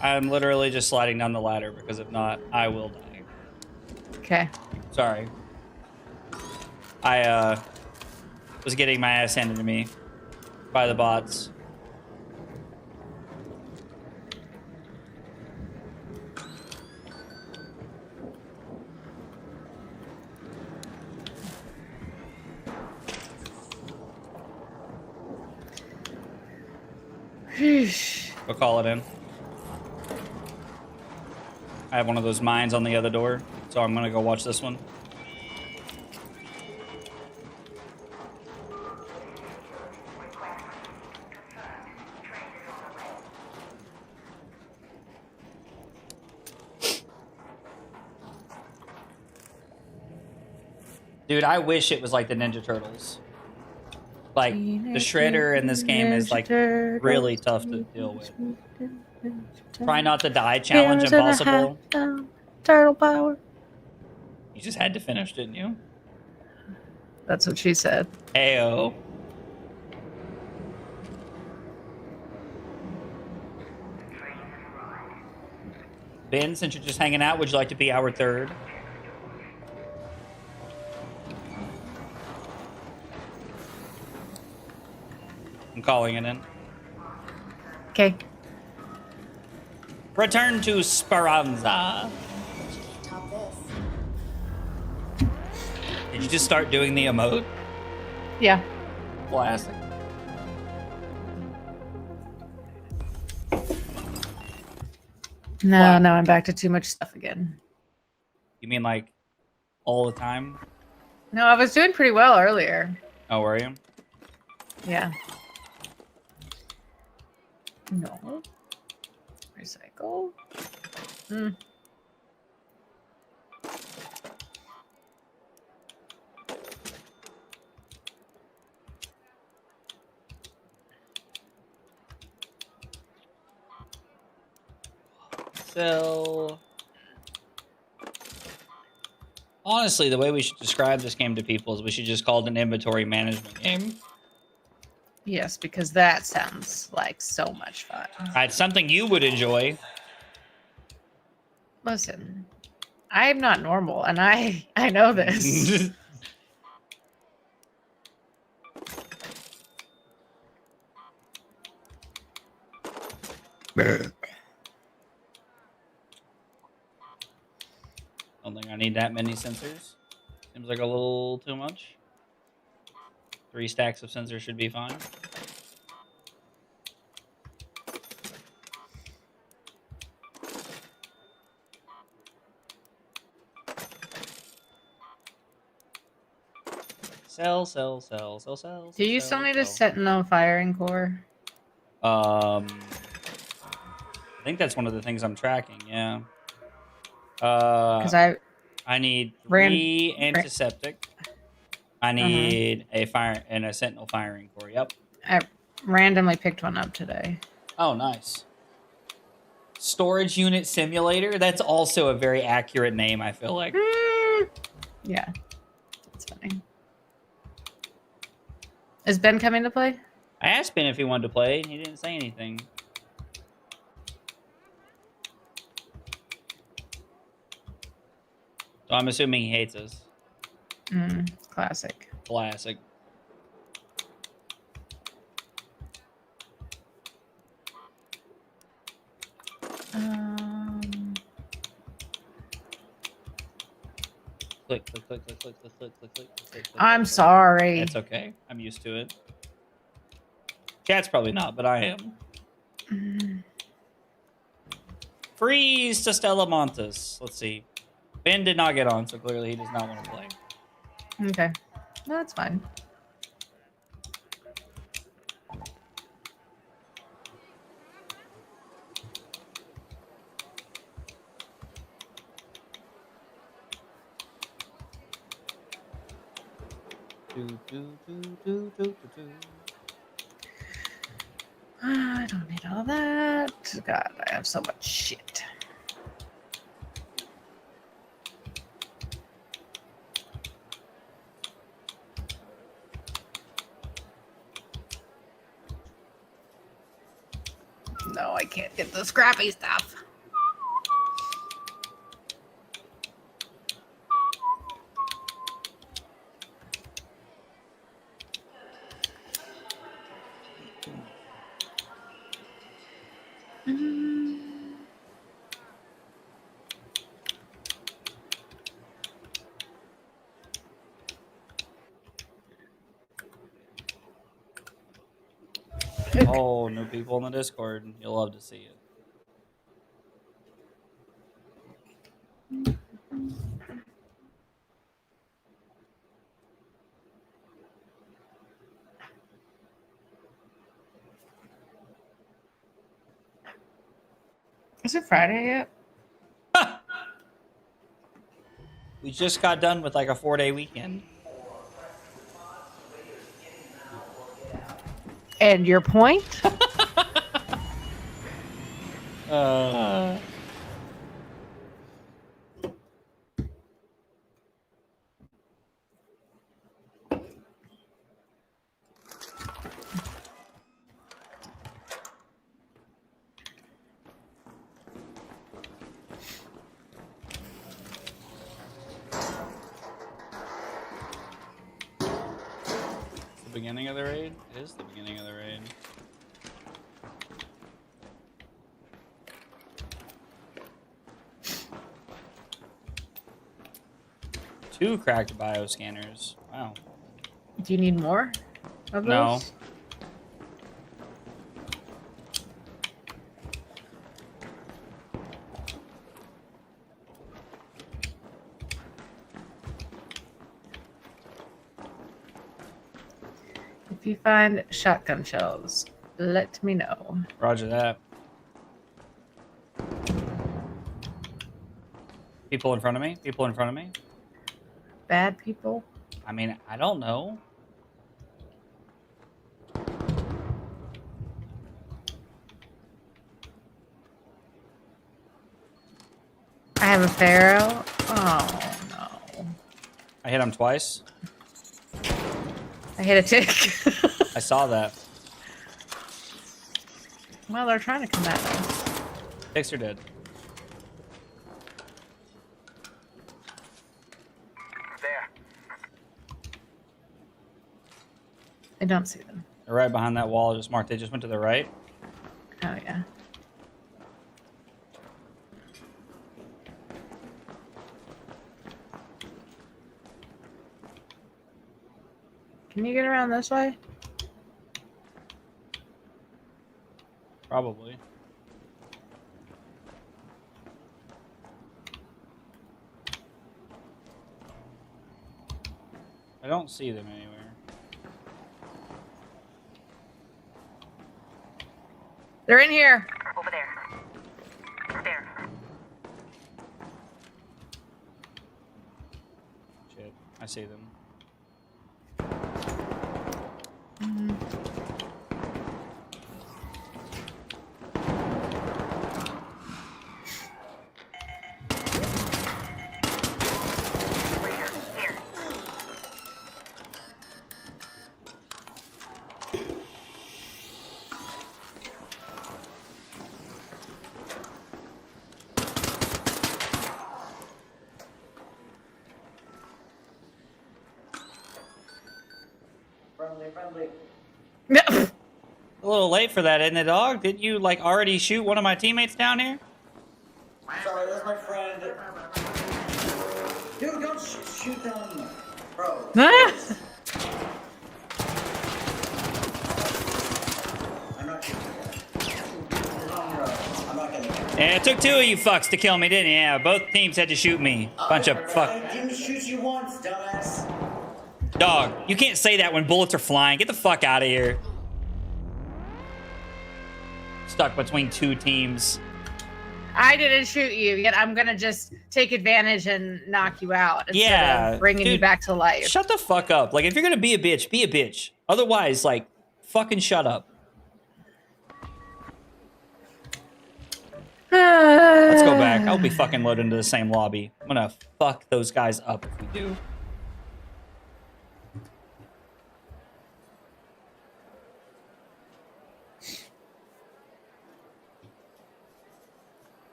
I'm literally just sliding down the ladder because if not, I will die. Okay. Sorry. I was getting my ass handed to me by the bots. We'll call it in. I have one of those mines on the other door, so I'm gonna go watch this one. Dude, I wish it was like the Ninja Turtles. Like, the Shredder in this game is like really tough to deal with. Try not to die, challenge impossible. Turtle power. You just had to finish, didn't you? That's what she said. Ayo. Ben, since you're just hanging out, would you like to be our third? I'm calling it in. Okay. Return to Speranza. Did you just start doing the emote? Yeah. Classic. No, Wow. no, I'm back to too much stuff again. You mean like all the time? No, I was doing pretty well earlier. Oh, were you? Yeah. No. Recycle. Hmm. So, honestly, the way we should describe this game to people is we should just call it an inventory management game. Yes, because that sounds like so much fun. It's something you would enjoy. Listen, I am not normal, and I know this. Don't think I need that many sensors. Seems like a little too much. 3 stacks of sensors should be fine. Sell, sell, sell, sell, sell. Do you still need a Sentinel firing core? I think that's one of the things I'm tracking. Yeah. Because I I need ran- 3 antiseptic. I need a fire and a sentinel firing core. Yep. I randomly picked one up today. Oh, nice. Storage unit simulator. That's also a very accurate name. I feel like. Yeah, that's funny. Is Ben coming to play? I asked Ben if he wanted to play. He didn't say anything. So I'm assuming he hates us. Classic. Classic. Click, click, click, click, click, click, click, click, click, click. I'm sorry. It's okay. I'm used to it. Chat's probably not, but I am. Freeze to Stella Montes. Let's see. Ben did not get on, so clearly he does not want to play. Okay. No, that's fine. I don't need all that. God, I have so much shit. No, I can't get the scrappy stuff. Oh, new people in the Discord. You'll love to see it. Is it Friday yet? We just got done with like a 4-day weekend. And your point? Beginning of the raid? It is the beginning of the raid. Two cracked bioscanners. Wow. Do you need more of those? No. If you find shotgun shells, let me know. Roger that. People in front of me? People in front of me? Bad people? I mean, I don't know. I have a pharaoh. Oh no. I hit him twice. I hit a tick. I saw that. Well, they're trying to come at us. Ticks are dead. There. I don't see them. They're right behind that wall. Just marked. They just went to the right. Oh yeah. Can you get around this way? Probably. I don't see them anywhere. They're in here. Over there. There. Shit, I see them. Here. A little late for that, isn't it, dog? Didn't you like already shoot one of my teammates down here? Sorry, that's my friend. Dude, don't shoot them, bro. I'm not shooting that. I'm not getting it. Yeah, it took 2 of you fucks to kill me, didn't it? Yeah, both teams had to shoot me. Bunch of fuck. I didn't shoot you once, dumbass. Dog, you can't say that when bullets are flying. Get the fuck out of here. Stuck between 2 teams. I didn't shoot you, yet I'm gonna just take advantage and knock you out instead of bringing you dude, back to life. Shut the fuck up. Like, if you're gonna be a bitch, be a bitch. Otherwise, like, fucking shut up. Let's go back. I'll be fucking loaded into the same lobby. I'm gonna fuck those guys up if we do.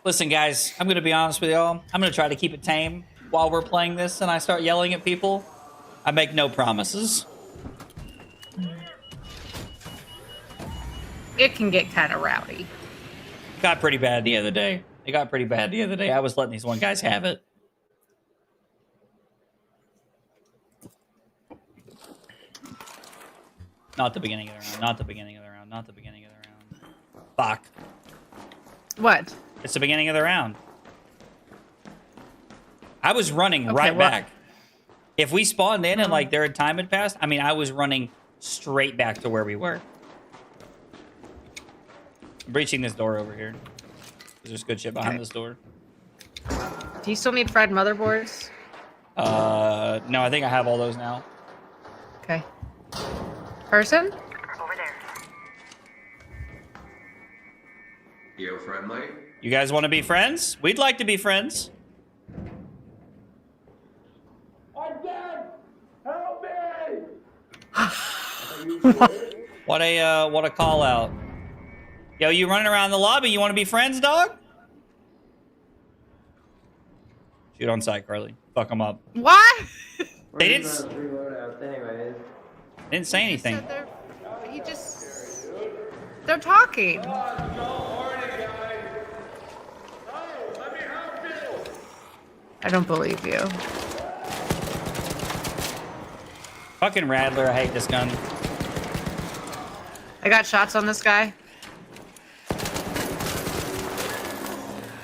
Listen, guys, I'm going to be honest with y'all. I'm going to try to keep it tame while we're playing this and I start yelling at people. I make no promises. It can get kind of rowdy. Got pretty bad the other day. It got pretty bad the other day. I was letting these one guys have it. Not the beginning of the round. Not the beginning of the round. Not the beginning of the round. Fuck. What? It's the beginning of the round. I was running right back. If we spawned in and like their time had passed, I mean, I was running straight back to where we were. I'm breaching this door over here. There's good shit behind this door. Do you still need fried motherboards? No, I think I have all those now. Okay. Person? Over there. Yo, friendly. You guys want to be friends? We'd like to be friends. I'm dead! Help me! What a call out. Yo, you running around the lobby? You want to be friends, dog? Shoot on sight, Carly. Fuck them up. What? They didn't say anything. He just... They're talking. I don't believe you. Fucking Rattler, I hate this gun. I got shots on this guy.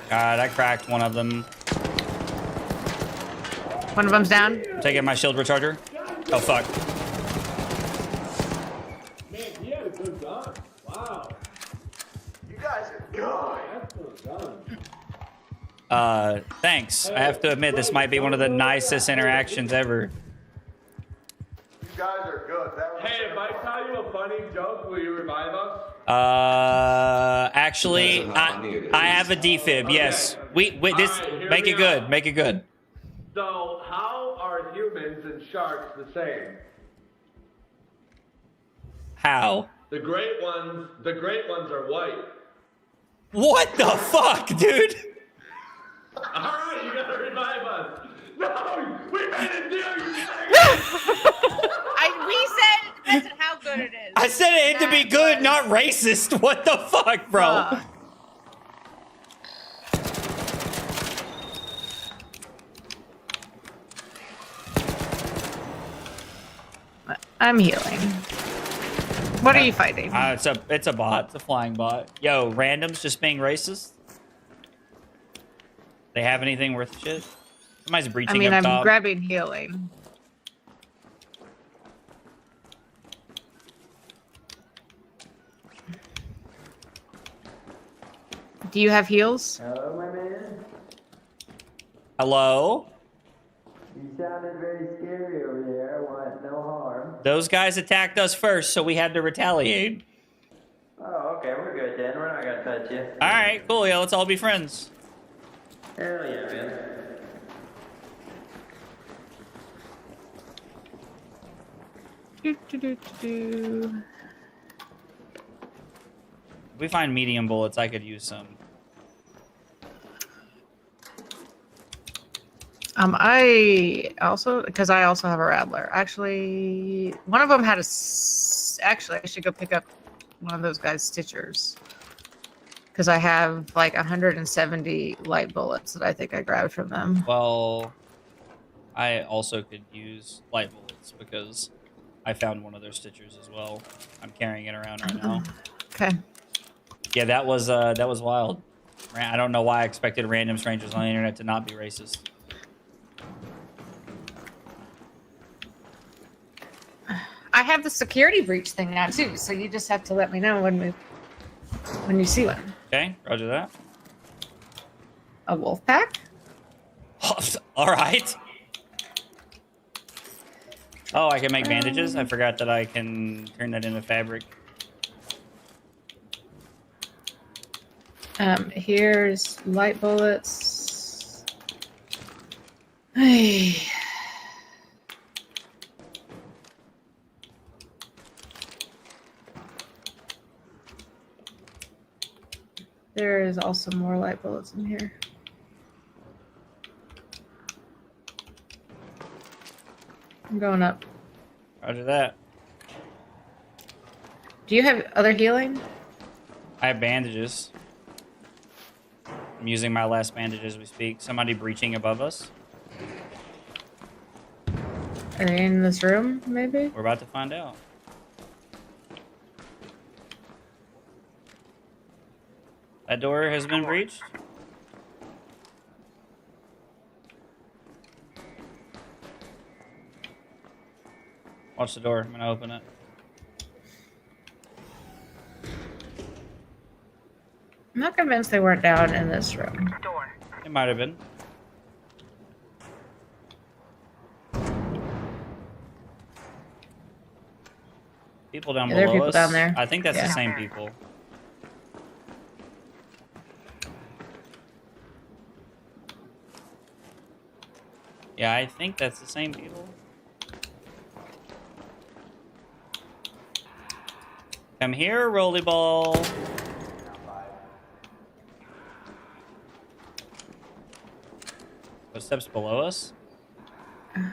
God, I cracked one of them. One of them's down. I'm taking my shield recharger. Oh, fuck. Man, he had a good gun. Wow. You guys are good. Excellent gun. Thanks. I have to admit, this might be one of the nicest interactions ever. You guys are good. That was Hey, if I tell you a funny joke, will you revive us? Actually, I have a defib. Yes. We this make it good. Make it good. So, how are humans and sharks the same? How? The great ones are white. What the fuck, dude? Alright, you gotta revive us. No! We made a deal, you We said it depends on how good it is. I said it had to be good, not racist. What the fuck, bro? I'm healing. What are you fighting? It's a bot. It's a flying bot. Yo, randoms just being racist. They have anything worth shit? Somebody's breaching I mean, up I'm top. grabbing healing. Do you have heals? Hello, my man. Hello? You sounded very scary over there. Want no harm. Those guys attacked us first, so we had to retaliate. Oh, okay, we're good then. We're not gonna touch you. All right, cool. Yeah, let's all be friends. Hell yeah, man. Do. If we find medium bullets, I could use some. I also have a rattler. Actually, one of them had actually, I should go pick up one of those guys' stitchers because I have like 170 light bullets that I think I grabbed from them. Well, I also could use light bullets because I found one of their stitchers as well. I'm carrying it around right now. Okay. Yeah, that was wild. I don't know why I expected random strangers on the internet to not be racist. I have the security breach thing now too, so you just have to let me know when you see one. Okay, roger that. A wolf pack? All right. Oh, I can make bandages. I forgot that I can turn that into fabric. Here's light bullets. Hey. There is also more light bullets in here. I'm going up. Roger that. Do you have other healing? I have bandages. I'm using my last bandage as we speak. Somebody breaching above us. Are they in this room, maybe? We're about to find out. That door has been breached. Watch the door. I'm gonna open it. I'm not convinced they weren't down in this room. Door. It might have been. People down Yeah, there are below people us. down there. I think that's Yeah. the same people. Yeah, I think that's the same people. Come here, rolly ball. Footsteps below us. I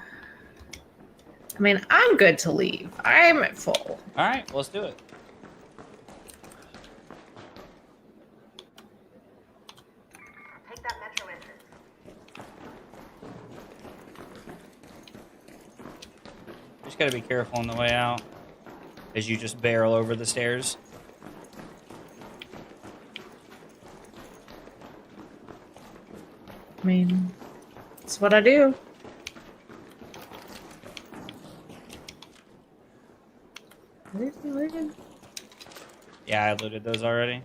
mean, I'm good to leave. I'm at full. All right, let's do it. Take that metro entrance. Just gotta be careful on the way out as you just barrel over the stairs. I mean, it's what I do. Are these related? Yeah, I looted those already.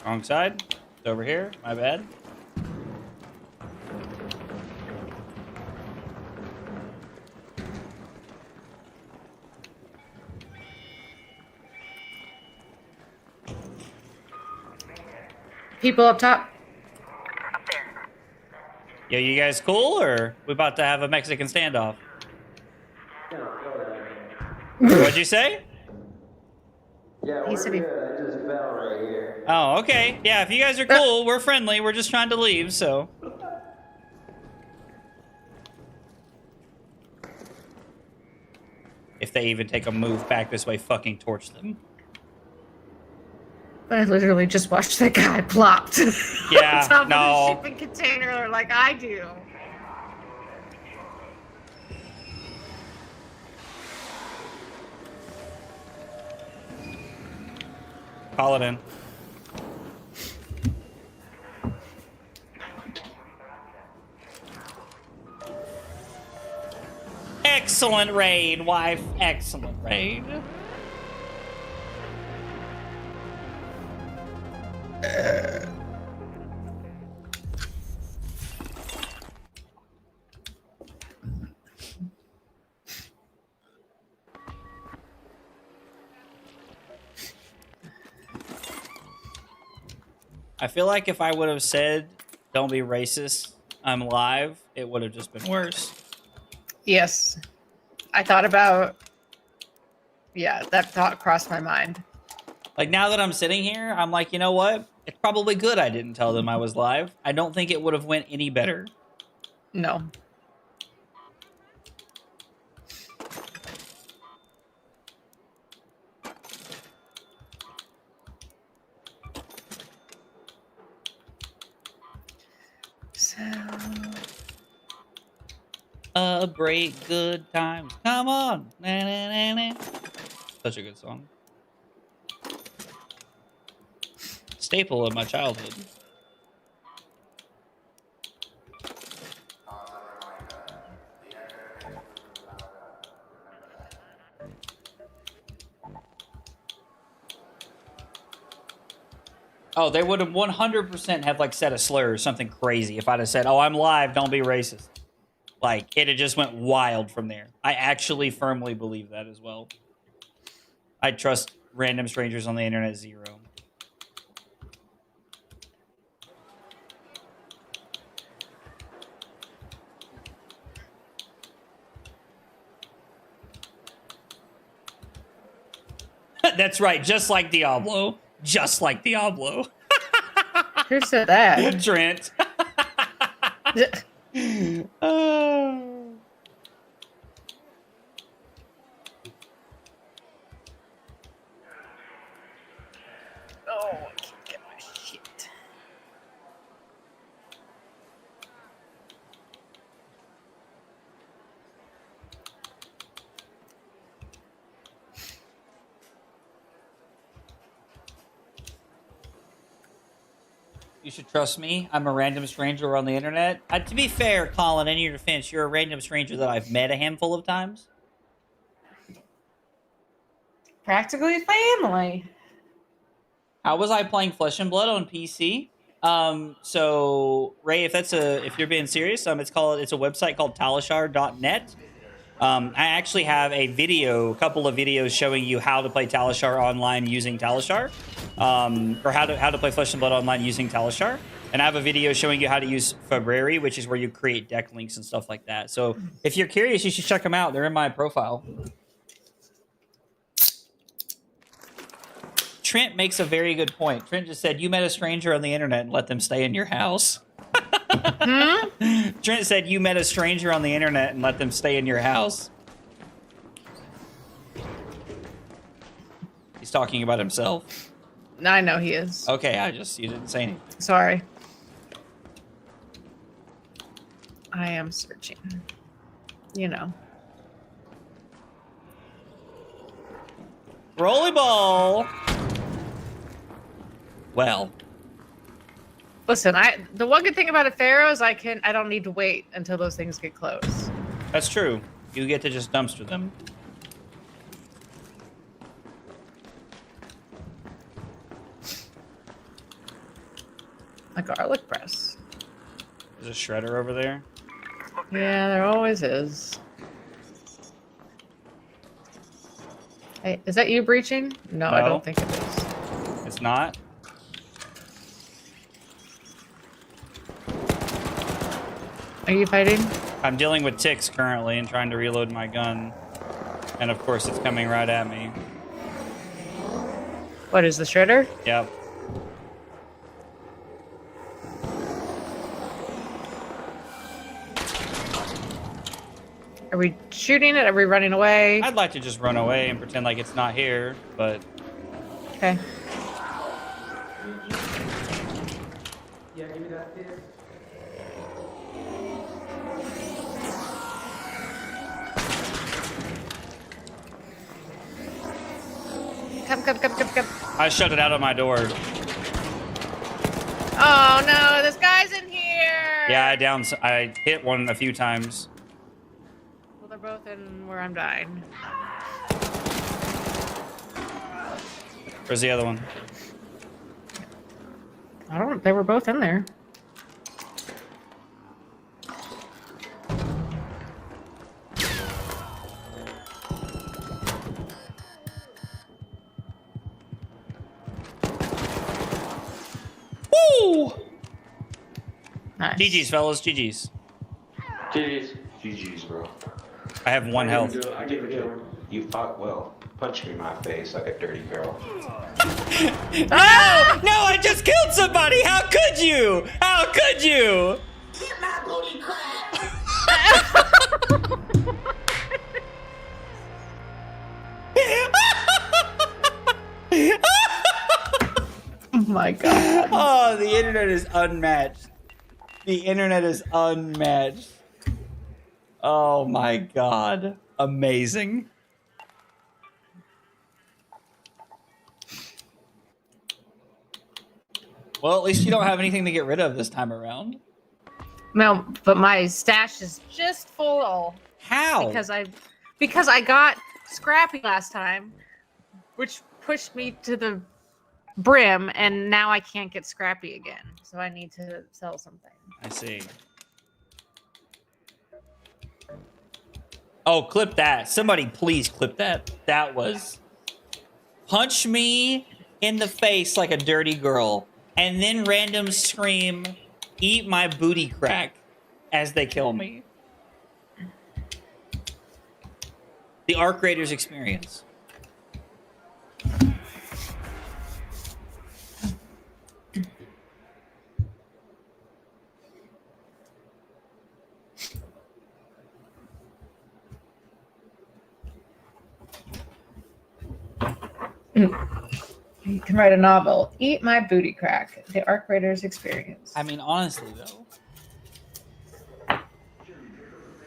Wrong side. It's over here. My bad. People up top. Up there. Yo, you guys cool, or we about to have a Mexican standoff? What'd you say? Yeah, He we're said he- good. I just fell right here. Oh, okay. Yeah, if you guys are cool, we're friendly. We're just trying to leave, so. If they even take a move back this way, fucking torch them. I literally just watched that guy plopped. Yeah, on top no. of the shipping container like I do. Call it in. Excellent raid, wife. Excellent raid. I feel like if I would have said, don't be racist, I'm live, it would have just been worse. Yes. I thought about. Yeah, that thought crossed my mind. Like, now that I'm sitting here, I'm like, you know what? It's probably good I didn't tell them I was live. I don't think it would have went any better. No. So. Break good times. Come on. Na, na, na, na. Such a good song. Staple of my childhood. Oh, they would have 100% have like said a slur or something crazy if I'd have said, "Oh, I'm live. Don't be racist." Like, it had just went wild from there. I actually firmly believe that as well. I trust random strangers on the internet 0. That's right, just like Diablo. Just like Diablo. Who said that? Trent. Oh, I can't get my shit. You should trust me. I'm a random stranger on the internet. To be fair, Colin, in your defense, you're a random stranger that I've met a handful of times. Practically family. How was I playing Flesh and Blood on PC? So Ray, if you're being serious, it's a website called talishar.net. I actually have a couple of videos showing you how to play Talishar online using Talishar, or how to play Flesh and Blood online using Talishar. And I have a video showing you how to use Fabrari, which is where you create deck links and stuff like that. So if you're curious, you should check them out. They're in my profile. Trent makes a very good point. Trent just said, you met a stranger on the internet and let them stay in your house. Trent said, you met a stranger on the internet and let them stay in your house. He's talking about himself. I know he is. Okay, you didn't say anything. Sorry. I am searching. You know. Rolly ball. Well. Listen, the one good thing about a pharaoh is I don't need to wait until those things get close. That's true. You get to just dumpster them. A garlic press. There's a shredder over there. Yeah, there always is. Hey, is that you breaching? No, I No. don't think it is. It's not. Are you fighting? I'm dealing with ticks currently and trying to reload my gun. And of course it's coming right at me. What is the shredder? Yep. Are we shooting it? Are we running away? I'd like to just run away and pretend like it's not here, but Okay. Yeah, give me that fist. Come. I shut it out of my door. Oh no, this guy's in here. Yeah, I hit one a few times. Well, they're both in where I'm dying. Where's the other one? They were both in there. Woo! Nice. GG's, fellas. GG's. GG's, bro. I have 1 health. I give it to him. You fought well. Punch me in my face like a dirty girl. No! No, I just killed somebody! How could you? How could you? Get my booty crack! Oh my god. Oh, the internet is unmatched. The internet is unmatched. Oh my god. Amazing. Well, at least you don't have anything to get rid of this time around. No, but my stash is just full. How? Because I got Scrappy last time, which pushed me to the brim, and now I can't get Scrappy again. So I need to sell something. I see. Oh, clip that. Somebody please clip that. That was... Punch me in the face like a dirty girl, and then random scream, eat my booty crack as they kill me. The Arc Raiders experience. You can write a novel. Eat my booty crack. The Arc Raiders experience. I mean, honestly, though.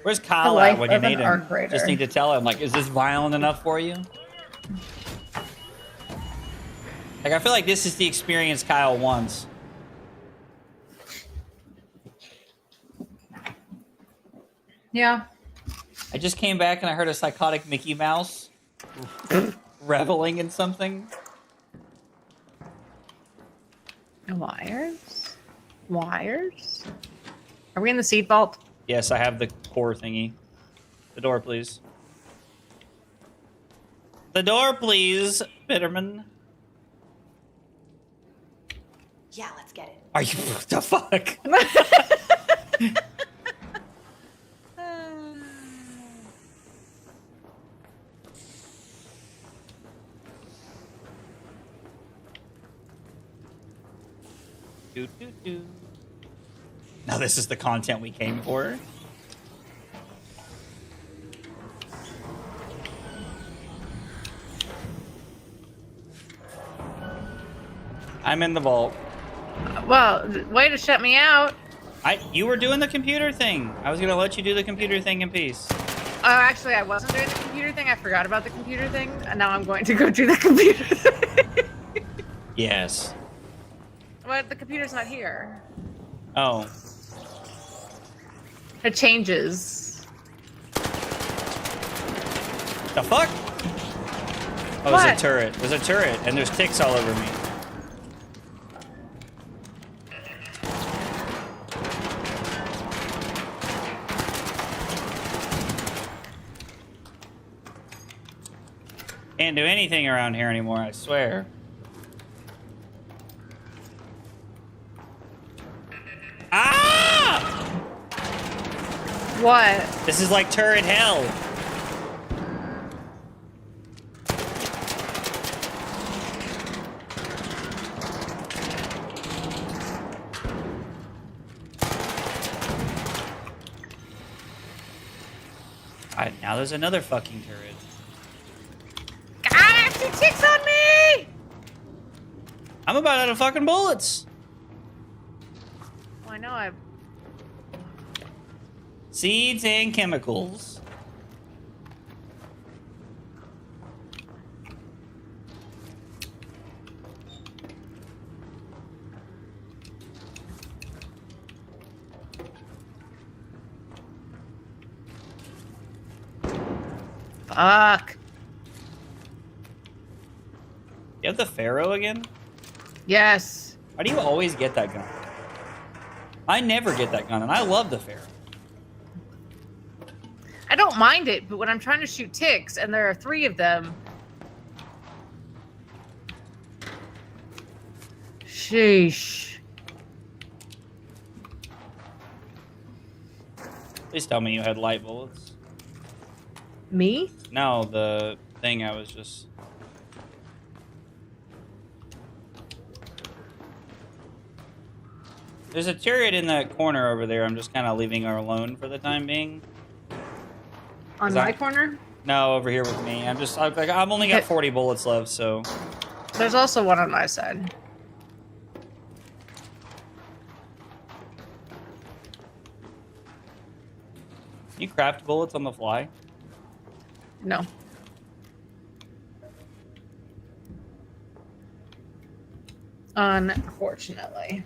Where's Kyle The life at when you of an need him? Arc Raider. Just need to tell him, like, is this violent enough for you? Like, I feel like this is the experience Kyle wants. Yeah. I just came back and I heard a psychotic Mickey Mouse reveling in something. Wires? Wires? Are we in the seed vault? Yes, I have the core thingy. The door, please. The door, please, Bitterman. Yeah, let's get it. Are you... What the fuck? Do, do, do. Now this is the content we came for. I'm in the vault. Well, way to shut me out. You were doing the computer thing. I was gonna let you do the computer thing in peace. Oh, actually, I wasn't doing the computer thing. I forgot about the computer thing, and now I'm going to go do the computer thing. Yes. But the computer's not here. Oh. It changes. The fuck? Oh, What? there's a turret. There's a turret, and there's ticks all over me. Can't do anything around here anymore, I swear. Ah! What? This is like turret hell. Alright, now there's another fucking turret. God, I have 2 ticks on me! I'm about out of fucking bullets. Well, I know I... Seeds and chemicals. Fuck. You have the Pharaoh again? Yes. Why do you always get that gun? I never get that gun, and I love the Pharaoh. I don't mind it, but when I'm trying to shoot ticks and there are 3 of them. Sheesh. Please tell me you had light bullets. Me? No, the thing I was just... There's a turret in that corner over there. I'm just kind of leaving her alone for the time being. On my corner? No, over here with me. I've only got 40 bullets left, so... There's also one on my side. You craft bullets on the fly? No. Unfortunately.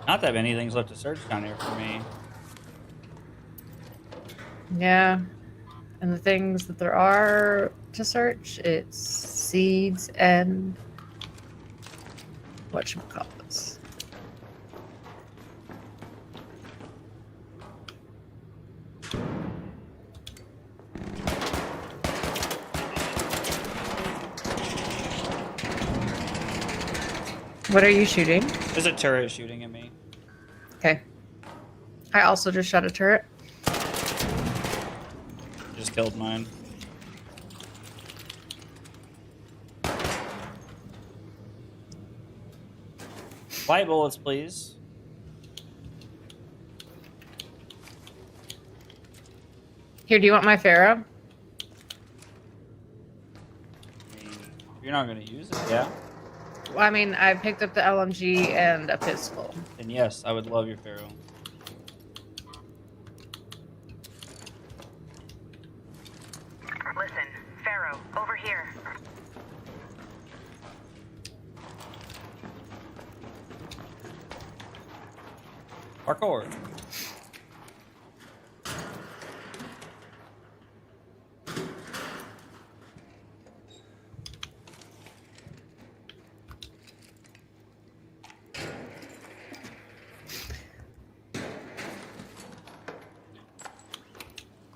Not that many things left to search down here for me. Yeah. And the things that there are to search, it's seeds and whatchamacallits. What are you shooting? There's a turret shooting at me. Okay. I also just shot a turret. Just killed mine. White bullets, please. Here, do you want my Pharaoh? You're not going to use it, yeah? Well, I mean, I picked up the LMG and a pistol. Then yes, I would love your Pharaoh. Listen, Pharaoh, over here. Parkour.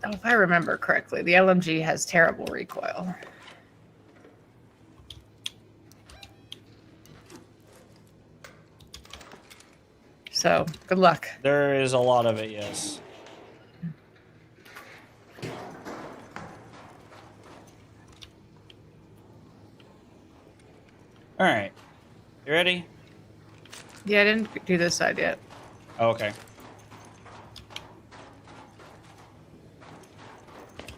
Oh, if I remember correctly, the LMG has terrible recoil. So, good luck. There is a lot of it, yes. All right. You ready? Yeah, I didn't do this side yet. Oh, okay.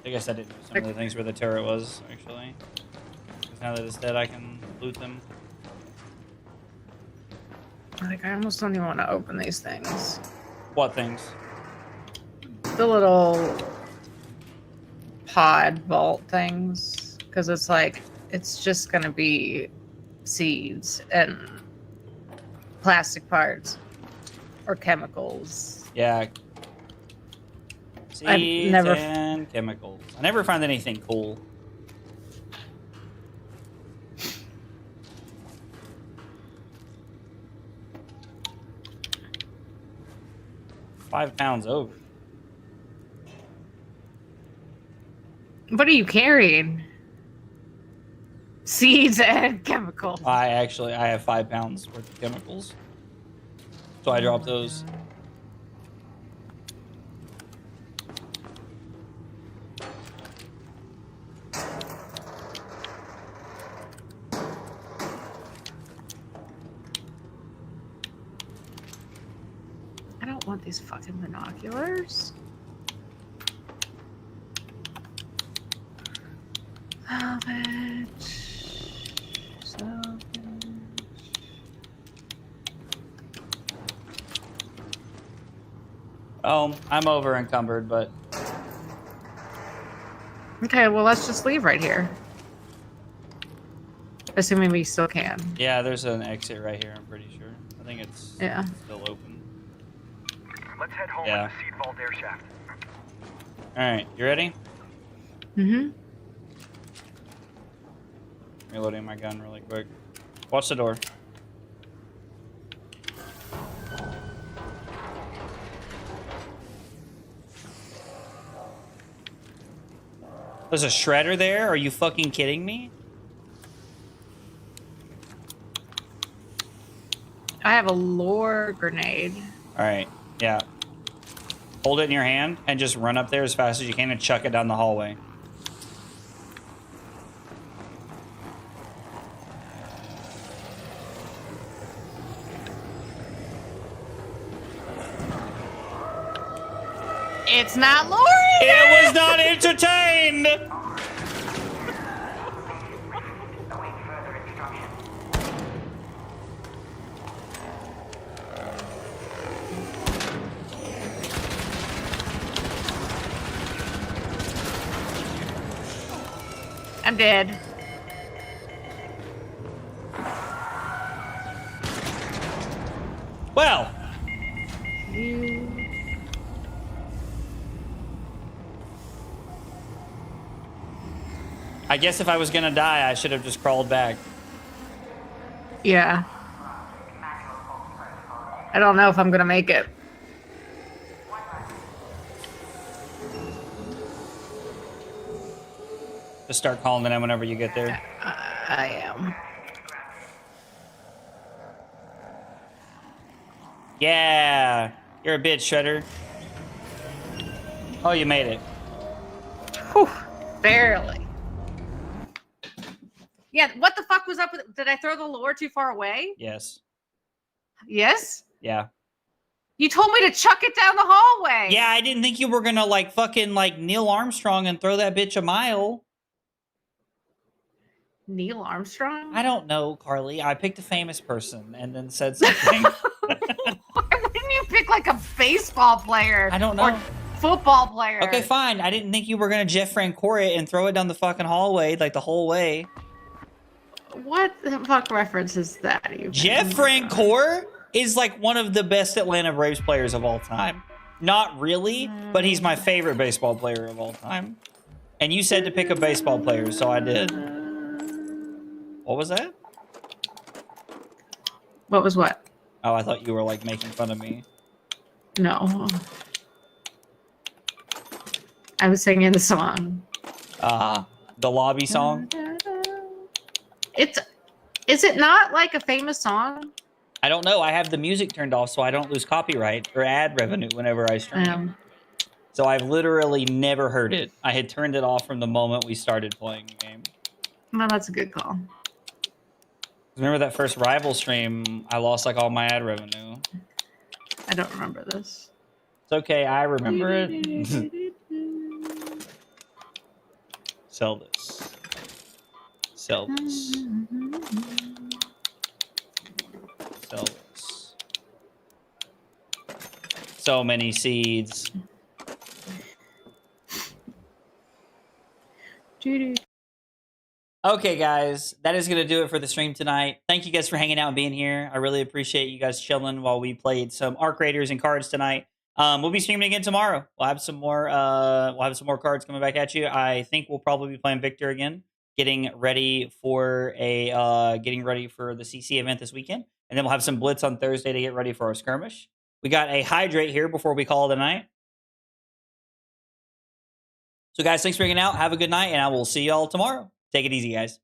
I guess I didn't do some of the things where the turret was, actually. 'Cause now that it's dead, I can loot them. Like, I almost don't even want to open these things. What things? The little pod vault things. Because it's like, it's just going to be seeds and plastic parts or chemicals. Yeah. I've Seeds never and chemicals. I never find anything cool. £5 over. What are you carrying? Seeds and chemicals. I have £5 worth of chemicals. So I dropped those. I don't want these fucking binoculars. Oh, I'm over encumbered, but Okay, well, let's just leave right here. Assuming we still can. yeah, there's an exit right here. I'm pretty sure. I think it's still open. Let's head home Yeah. with the seed vault air shaft. All right, you ready? Mm-hmm. Reloading my gun really quick. Watch the door. There's a shredder there? Are you fucking kidding me? I have a lore grenade. All right, yeah. Hold it in your hand and just run up there as fast as you can and chuck it down the hallway. It's not lore either! It was not entertained! I'm dead. Well, I guess if I was gonna die, I should have just crawled back. Yeah. I don't know if I'm gonna make it. Just start calling it in whenever you get there. I am. Yeah, you're a bitch, Shredder. Oh, you made it. Whew, barely. Yeah, what the fuck was up with? Did I throw the lore too far away? Yes. Yes? Yeah. You told me to chuck it down the hallway. Yeah, I didn't think you were gonna like fucking like Neil Armstrong and throw that bitch a mile. Neil Armstrong? I don't know, Carly. I picked a famous person and then said something. Why wouldn't you pick like a baseball player? I don't know. Or football player. Okay, fine. I didn't think you were gonna Jeff Francoeur it and throw it down the fucking hallway like the whole way. What the fuck reference is that? Jeff Francoeur is like one of the best Atlanta Braves players of all time. Not really, but he's my favorite baseball player of all time. And you said to pick a baseball player, so I did. What was that? What was what? Oh, I thought you were like making fun of me. No. I was singing the song. The lobby song? Is it not like a famous song? I don't know. I have the music turned off so I don't lose copyright or ad revenue whenever I stream. So I've literally never heard it. I had turned it off from the moment we started playing the game. Well, that's a good call. Remember that first rival stream? I lost like all my ad revenue. I don't remember this. It's okay. I remember it. Sell this. Sell this. Sell this. So many seeds. Okay, guys, that is going to do it for the stream tonight. Thank you guys for hanging out and being here. I really appreciate you guys chilling while we played some Arc Raiders and cards tonight. We'll be streaming again tomorrow. We'll have some more. Cards coming back at you. I think we'll probably be playing Victor again, getting ready for the CC event this weekend, and then we'll have some Blitz on Thursday to get ready for our skirmish. We got a hydrate here before we call it a night. So, guys, thanks for hanging out. Have a good night, and I will see y'all tomorrow. Take it easy, guys.